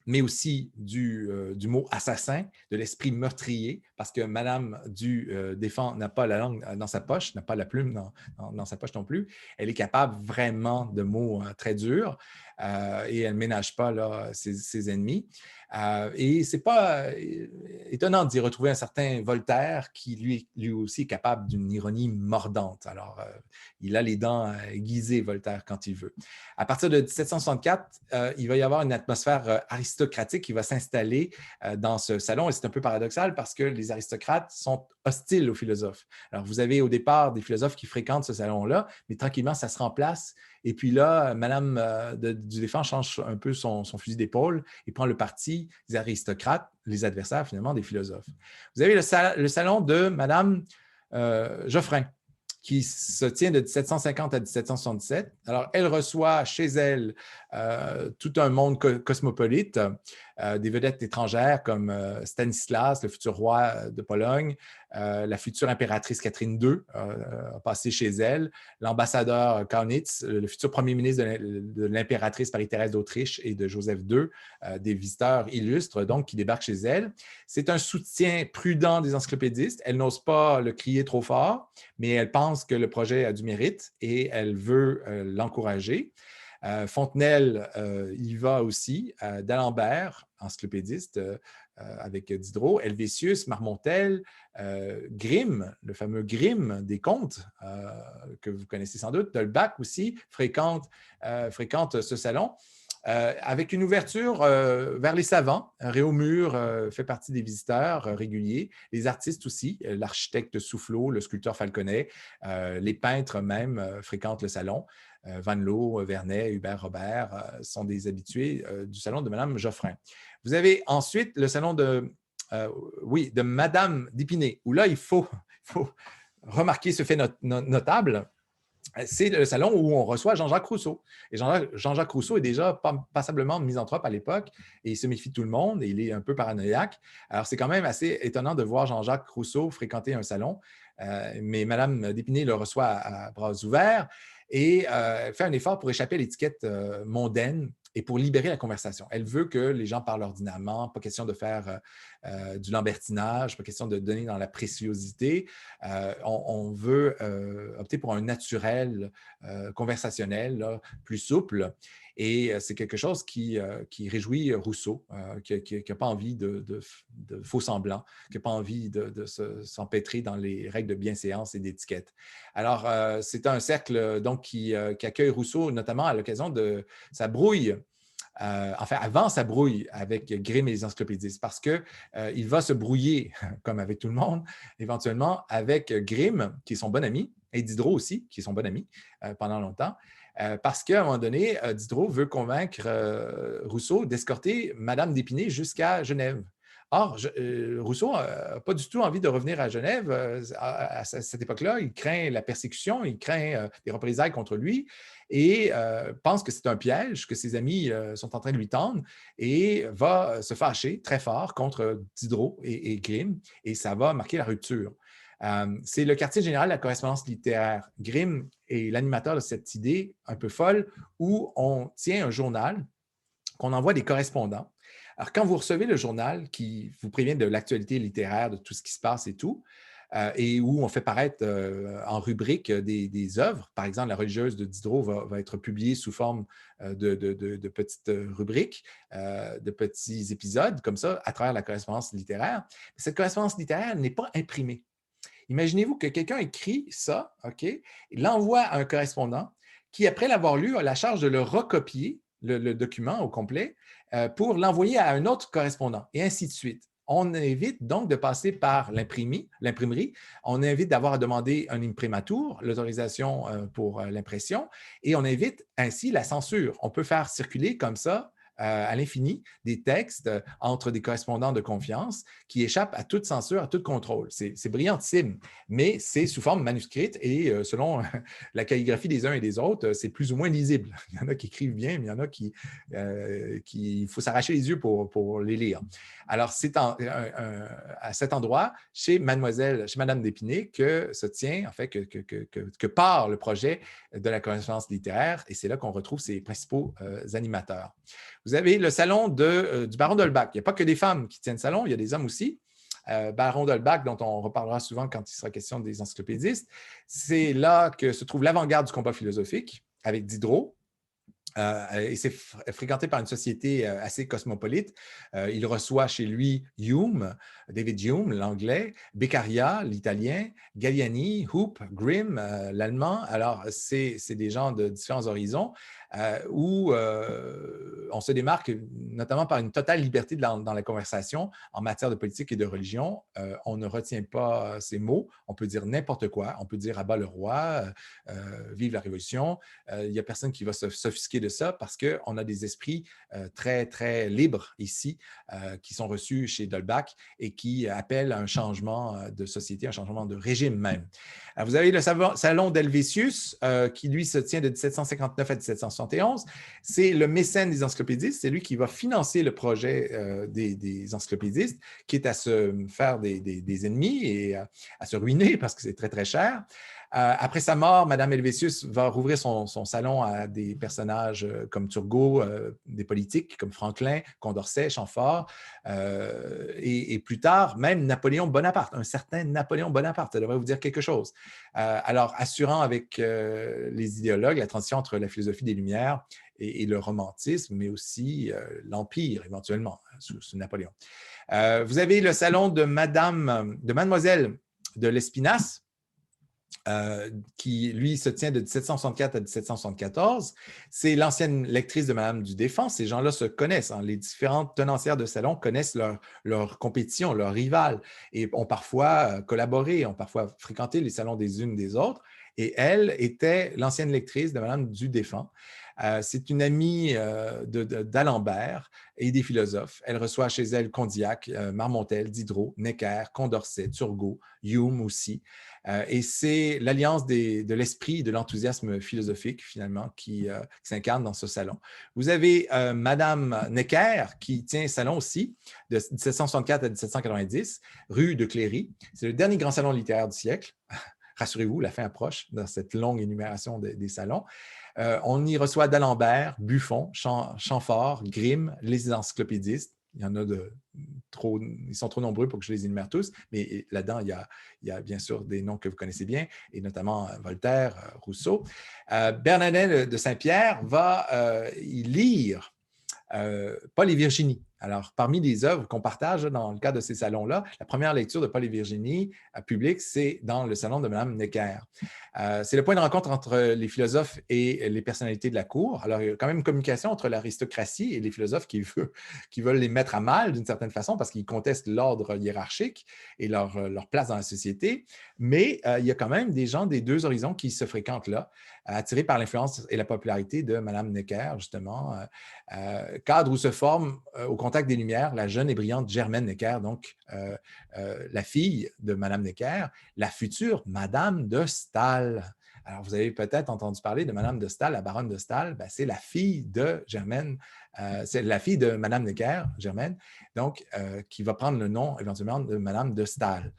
mais aussi du mot assassin, de l'esprit meurtrier, parce que Madame du Défend n'a pas la langue dans sa poche, n'a pas la plume dans sa poche non plus. Elle est capable vraiment de mots très durs et elle ne ménage pas là, ses ennemis. Et ce n'est pas étonnant d'y retrouver un certain Voltaire qui, lui aussi, est capable d'une ironie mordante. Alors, il a les dents aiguisées, Voltaire, quand il veut. À partir de 1764, il va y avoir une atmosphère aristocratique qui va s'installer dans ce salon. Et c'est un peu paradoxal parce que les aristocrates sont hostiles aux philosophes. Alors, vous avez au départ des philosophes qui fréquentent ce salon-là, mais tranquillement, ça se remplace. Et puis là, Madame du Défend change un peu son fusil d'épaule et prend le parti des aristocrates, les adversaires finalement des philosophes. Vous avez le salon de Madame Geoffrin, qui se tient de 1750 à 1777. Alors, elle reçoit chez elle tout un monde cosmopolite, des vedettes étrangères comme Stanislas, le futur roi de Pologne, la future impératrice Catherine II a passé chez elle, l'ambassadeur Kaunitz, le futur premier ministre de l'impératrice Marie-Thérèse d'Autriche et de Joseph II, des visiteurs illustres donc qui débarquent chez elle. C'est un soutien prudent des encyclopédistes. Elle n'ose pas le crier trop fort, mais elle pense que le projet a du mérite et elle veut l'encourager. Fontenelle y va aussi, d'Alembert, encyclopédiste, avec Diderot, Helvétius, Marmontel, Grimm, le fameux Grimm des contes, que vous connaissez sans doute, D'Holbach aussi, fréquente ce salon. Avec une ouverture vers les savants. Réaumur fait partie des visiteurs réguliers. Les artistes aussi, l'architecte Soufflot, le sculpteur Falconet, les peintres même fréquentent le salon. Van Loo, Vernet, Hubert Robert sont des habitués du salon de Madame Geoffrin. Vous avez ensuite le salon de Madame d'Épinay, où là, il faut remarquer ce fait notable. C'est le salon où on reçoit Jean-Jacques Rousseau. Et Jean-Jacques Rousseau est déjà passablement misanthrope à l'époque et il se méfie de tout le monde et il est un peu paranoïaque. Alors, c'est quand même assez étonnant de voir Jean-Jacques Rousseau fréquenter un salon, mais Madame d'Épinay le reçoit à bras ouverts et fait un effort pour échapper à l'étiquette mondaine et pour libérer la conversation. Elle veut que les gens parlent ordinairement, pas question de faire du lambertinage, pas question de donner dans la préciosité. On veut opter pour un naturel conversationnel, là, plus souple. Et c'est quelque chose qui réjouit Rousseau, qui n'a pas envie de faux semblants, qui n'a pas envie de s'empêtrer dans les règles de bienséance et d'étiquette. Alors, c'est un cercle donc, qui accueille Rousseau, notamment à l'occasion de sa brouille. Enfin, avant sa brouille avec Grimm et les encyclopédistes, parce qu'il va se brouiller, comme avec tout le monde, éventuellement, avec Grimm, qui est son bon ami, et Diderot aussi, qui est son bon ami pendant longtemps, parce qu'à un moment donné, Diderot veut convaincre Rousseau d'escorter Madame d'Épinay jusqu'à Genève. Or, Rousseau n'a pas du tout envie de revenir à Genève à cette époque-là. Il craint la persécution, il craint des représailles contre lui et pense que c'est un piège que ses amis sont en train de lui tendre et va se fâcher très fort contre Diderot et Grimm et ça va marquer la rupture. C'est le quartier général de la correspondance littéraire. Grimm est l'animateur de cette idée un peu folle où on tient un journal, qu'on envoie des correspondants. Alors, quand vous recevez le journal qui vous prévient de l'actualité littéraire, de tout ce qui se passe et tout, et où on fait paraître en rubrique des œuvres, par exemple, La religieuse de Diderot va être publiée sous forme de petites rubriques, de petits épisodes, comme ça, à travers la correspondance littéraire. Cette correspondance littéraire n'est pas imprimée. Imaginez-vous que quelqu'un écrit ça, OK, il l'envoie à un correspondant qui, après l'avoir lu, a la charge de le recopier, le document au complet, pour l'envoyer à un autre correspondant, et ainsi de suite. On évite donc de passer par l'imprimerie. On évite d'avoir à demander un imprimatur, l'autorisation pour l'impression, et on évite ainsi la censure. On peut faire circuler comme ça à l'infini des textes entre des correspondants de confiance qui échappent à toute censure, à tout contrôle. C'est brillantissime, mais c'est sous forme manuscrite et selon la calligraphie des uns et des autres, c'est plus ou moins lisible. Il y en a qui écrivent bien, mais il y en a qui il faut s'arracher les yeux pour les lire. Alors, c'est à cet endroit, chez Madame d'Épinay, que se tient, en fait, que part le projet de la correspondance littéraire, et c'est là qu'on retrouve ses principaux animateurs. Vous avez le salon du baron d'Holbach. Il n'y a pas que des femmes qui tiennent salon, il y a des hommes aussi. Baron d'Holbach, dont on reparlera souvent quand il sera question des encyclopédistes. C'est là que se trouve l'avant-garde du combat philosophique avec Diderot. Et c'est fréquenté par une société assez cosmopolite. Il reçoit chez lui Hume, David Hume, l'anglais, Beccaria, l'italien, Galliani, Hoop, Grimm, l'allemand. Alors, c'est des gens de différents horizons où on se démarque notamment par une totale liberté dans la conversation en matière de politique et de religion. On ne retient pas ces mots. On peut dire n'importe quoi. On peut dire « abat le roi »,« vive la Révolution ». Il n'y a personne qui va s'offusquer de ça parce qu'on a des esprits très, très libres ici qui sont reçus chez D'Holbach et qui appellent à un changement de société, un changement de régime même. Alors, vous avez le salon d'Helvétius qui, lui, se tient de 1759 à 1771. C'est le mécène des encyclopédistes. C'est lui qui va financer le projet des encyclopédistes, qui est à se faire des ennemis et à se ruiner parce que c'est très, très cher. Après sa mort, Mme Helvétius va rouvrir son salon à des personnages comme Turgot, des politiques comme Franklin, Condorcet, Chamfort, et plus tard, même Napoléon Bonaparte, un certain Napoléon Bonaparte, ça devrait vous dire quelque chose. Alors, assurant avec les idéologues la transition entre la philosophie des Lumières et le romantisme, mais aussi l'Empire, éventuellement, sous Napoléon. Vous avez le salon de Mademoiselle de Lespinasse, qui, lui, se tient de 1764 à 1774. C'est l'ancienne lectrice de Madame du Défend. Ces gens-là se connaissent. Hein. Les différentes tenancières de salon connaissent leur compétition, leurs rivales, et ont parfois collaboré, ont parfois fréquenté les salons des unes des autres. Et elle était l'ancienne lectrice de Madame du Défend. C'est une amie d'Alembert et des philosophes. Elle reçoit chez elle Condillac, Marmontel, Diderot, Necker, Condorcet, Turgot, Hume aussi. Et c'est l'alliance de l'esprit et de l'enthousiasme philosophique, finalement, qui s'incarne dans ce salon. Vous avez Madame Necker, qui tient un salon aussi, de 1764 à 1790, rue de Cléry. C'est le dernier grand salon littéraire du siècle. Rassurez-vous, la fin approche dans cette longue énumération des salons. On y reçoit d'Alembert, Buffon, Chamfort, Grimm, les encyclopédistes. Il y en a ils sont trop nombreux pour que je les énumère tous, mais là-dedans, il y a bien sûr des noms que vous connaissez bien, et notamment Voltaire, Rousseau. Bernardin de Saint-Pierre va y lire Paul et Virginie. Alors, parmi les œuvres qu'on partage dans le cadre de ces salons-là, la première lecture de Paul et Virginie publique, c'est dans le salon de Mme Necker. C'est le point de rencontre entre les philosophes et les personnalités de la cour. Alors, il y a quand même une communication entre l'aristocratie et les philosophes qui veulent les mettre à mal d'une certaine façon parce qu'ils contestent l'ordre hiérarchique et leur place dans la société. Mais il y a quand même des gens des deux horizons qui se fréquentent là, attirés par l'influence et la popularité de Mme Necker, justement, cadre où se forme au contact des Lumières la jeune et brillante Germaine Necker, donc la fille de Mme Necker, la future Madame de Staël. Alors, vous avez peut-être entendu parler de Mme de Staël, la baronne de Staël. Ben, c'est la fille de Germaine, c'est la fille de Mme Necker, Germaine, donc qui va prendre le nom éventuellement de Mme de Staël.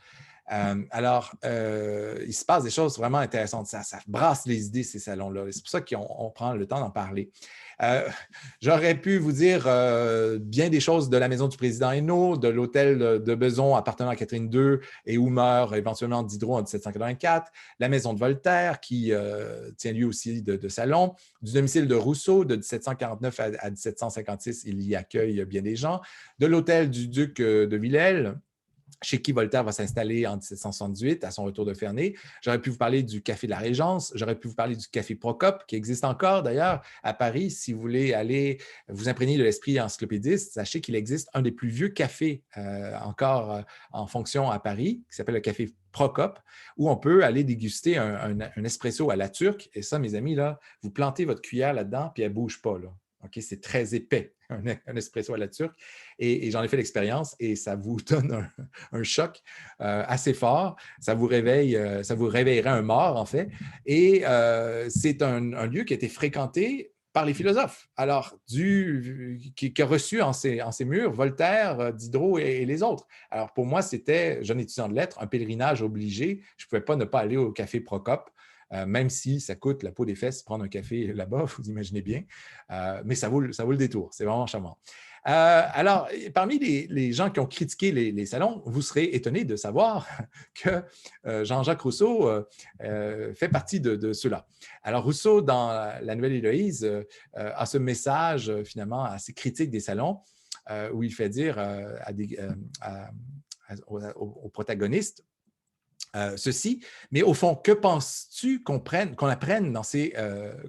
Alors, il se passe des choses vraiment intéressantes. Ça brasse les idées, ces salons-là. C'est pour ça qu'on prend le temps d'en parler. J'aurais pu vous dire bien des choses de la maison du président Hénault, de l'hôtel de Beson appartenant à Catherine II et où meurt éventuellement Diderot en 1784, la maison de Voltaire qui tient lieu aussi de salon, du domicile de Rousseau de 1749 à 1756, il y accueille bien des gens, de l'hôtel du duc de Villèle, chez qui Voltaire va s'installer en 1778 à son retour de Ferney. J'aurais pu vous parler du Café de la Régence, j'aurais pu vous parler du Café Procope, qui existe encore d'ailleurs à Paris. Si vous voulez aller vous imprégner de l'esprit encyclopédiste, sachez qu'il existe un des plus vieux cafés encore en fonction à Paris, qui s'appelle le Café Procope, où on peut aller déguster un espresso à la turque. Et ça, mes amis, là, vous plantez votre cuillère là-dedans, puis elle ne bouge pas, là. OK? C'est très épais, un espresso à la turque. Et j'en ai fait l'expérience et ça vous donne un choc assez fort. Ça vous réveillerait un mort, en fait. Et c'est un lieu qui a été fréquenté par les philosophes, alors qui a reçu en ses murs Voltaire, Diderot et les autres. Alors pour moi, c'était, jeune étudiant de lettres, un pèlerinage obligé. Je ne pouvais pas ne pas aller au café Procope, même si ça coûte la peau des fesses prendre un café là-bas, vous imaginez bien. Mais ça vaut le détour, c'est vraiment charmant. Alors, parmi les gens qui ont critiqué les salons, vous serez étonnés de savoir que Jean-Jacques Rousseau fait partie de ceux-là. Alors, Rousseau, dans La Nouvelle Héloïse, a ce message, finalement, assez critique des salons, où il fait dire aux protagonistes ceci, mais au fond, que penses-tu qu'on apprenne dans ces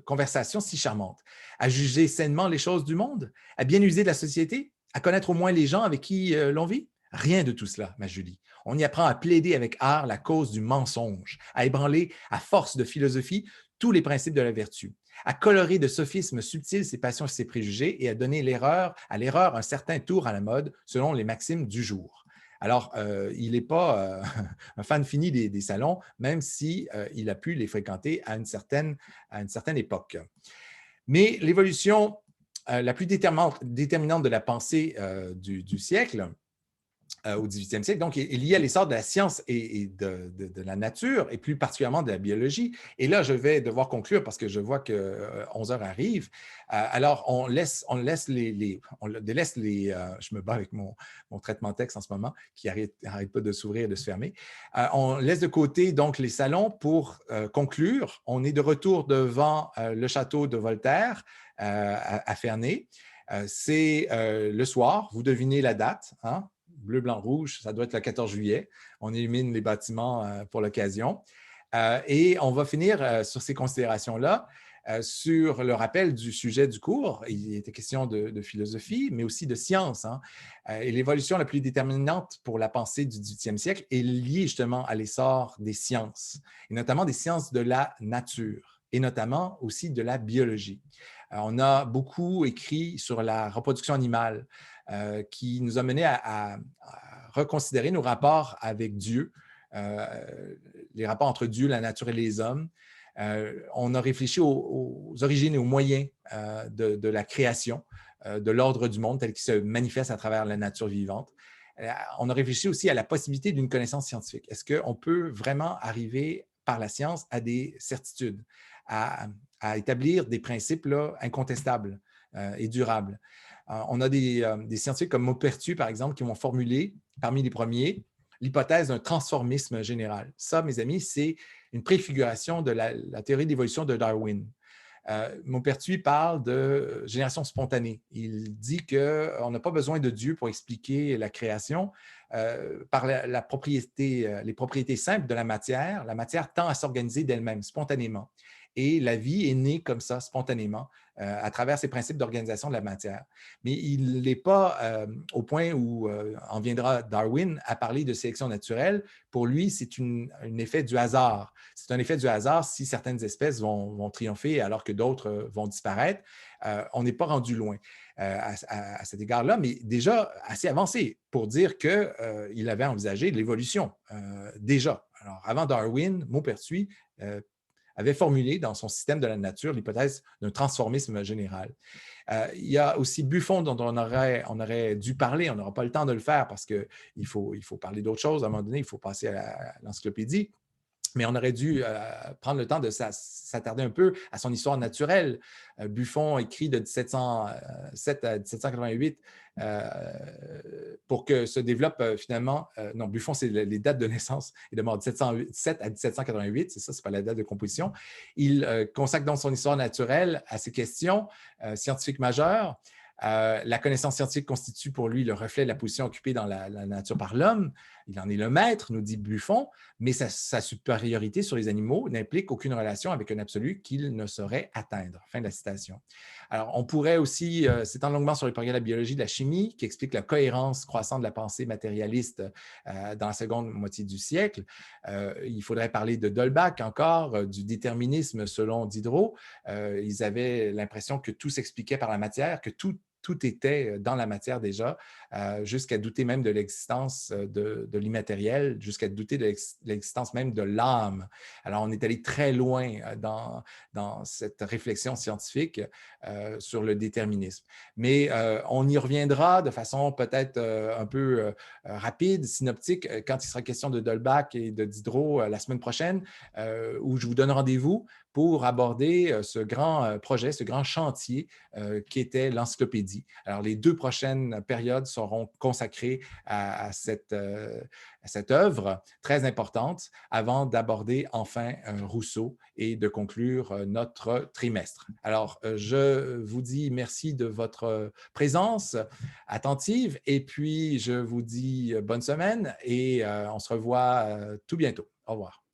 conversations si charmantes? À juger sainement les choses du monde? À bien user de la société? À connaître au moins les gens avec qui l'on vit? Rien de tout cela, ma Julie. On y apprend à plaider avec art la cause du mensonge, à ébranler à force de philosophie tous les principes de la vertu, à colorer de sophismes subtils ses passions et ses préjugés et à donner à l'erreur un certain tour à la mode selon les maximes du jour. Alors, il n'est pas un fan fini des salons, même s'il a pu les fréquenter à une certaine époque. Mais l'évolution la plus déterminante de la pensée du siècle, au 18e siècle, donc, est liée à l'essor de la science et de la nature, et plus particulièrement de la biologie. Et là, je vais devoir conclure parce que je vois que 11 heures arrivent. Alors, on délaisse les je me bats avec mon traitement texte en ce moment, qui n'arrête pas de s'ouvrir et de se fermer. On laisse de côté, donc, les salons pour conclure. On est de retour devant le château de Voltaire à Ferney. C'est le soir, vous devinez la date, hein? Bleu, blanc, rouge, ça doit être le 14 juillet. On illumine les bâtiments pour l'occasion. Et on va finir sur ces considérations-là, sur le rappel du sujet du cours. Il était question de philosophie, mais aussi de science, hein. Et l'évolution la plus déterminante pour la pensée du 18e siècle est liée justement à l'essor des sciences, et notamment des sciences de la nature, et notamment aussi de la biologie. On a beaucoup écrit sur la reproduction animale, qui nous a mené à reconsidérer nos rapports avec Dieu, les rapports entre Dieu, la nature et les hommes. On a réfléchi aux origines et aux moyens de la création, de l'ordre du monde tel qu'il se manifeste à travers la nature vivante. On a réfléchi aussi à la possibilité d'une connaissance scientifique. Est-ce qu'on peut vraiment arriver par la science à des certitudes, à établir des principes là, incontestables et durables? On a des scientifiques comme Maupertuis, par exemple, qui vont formuler, parmi les premiers, l'hypothèse d'un transformisme général. Ça, mes amis, c'est une préfiguration de la théorie d'évolution de Darwin. Maupertuis parle de génération spontanée. Il dit qu'on n'a pas besoin de Dieu pour expliquer la création. Par les propriétés simples de la matière tend à s'organiser d'elle-même, spontanément. Et la vie est née comme ça, spontanément, à travers ces principes d'organisation de la matière. Mais il n'est pas au point où en viendra Darwin à parler de sélection naturelle. Pour lui, c'est un effet du hasard. C'est un effet du hasard si certaines espèces vont triompher alors que d'autres vont disparaître. On n'est pas rendu loin à cet égard-là, mais déjà assez avancé pour dire qu'il avait envisagé l'évolution déjà. Alors, avant Darwin, Maupertuis avait formulé dans son système de la nature l'hypothèse d'un transformisme général. Il y a aussi Buffon dont on aurait dû parler. On n'aura pas le temps de le faire parce qu'il faut parler d'autres choses. À un moment donné, il faut passer à l'encyclopédie. Mais on aurait dû prendre le temps de s'attarder un peu à son histoire naturelle. Buffon écrit de 1707 à 1788 pour que se développe finalement... non, Buffon, c'est les dates de naissance et de mort, 1707 à 1788, c'est ça, c'est pas la date de composition. Il consacre donc son histoire naturelle à ces questions scientifiques majeures. La connaissance scientifique constitue pour lui le reflet de la position occupée dans la nature par l'homme. Il en est le maître, nous dit Buffon, mais sa supériorité sur les animaux n'implique aucune relation avec un absolu qu'il ne saurait atteindre. Fin de la citation. Alors, on pourrait aussi s'étendre longuement sur les progrès de la biologie, de la chimie, qui explique la cohérence croissante de la pensée matérialiste dans la seconde moitié du siècle. Il faudrait parler de D'Holbach encore, du déterminisme selon Diderot. Ils avaient l'impression que tout s'expliquait par la matière, que tout était dans la matière déjà, jusqu'à douter même de l'existence de l'immatériel, jusqu'à douter de l'existence même de l'âme. Alors, on est allé très loin dans cette réflexion scientifique sur le déterminisme. Mais on y reviendra de façon peut-être un peu rapide, synoptique, quand il sera question de D'Holbach et de Diderot la semaine prochaine, où je vous donne rendez-vous pour aborder ce grand projet, ce grand chantier qui était l'encyclopédie. Alors, les 2 prochaines périodes seront consacrées à cette œuvre très importante avant d'aborder enfin Rousseau et de conclure notre trimestre. Alors, je vous dis merci de votre présence attentive et puis je vous dis bonne semaine et on se revoit tout bientôt. Au revoir.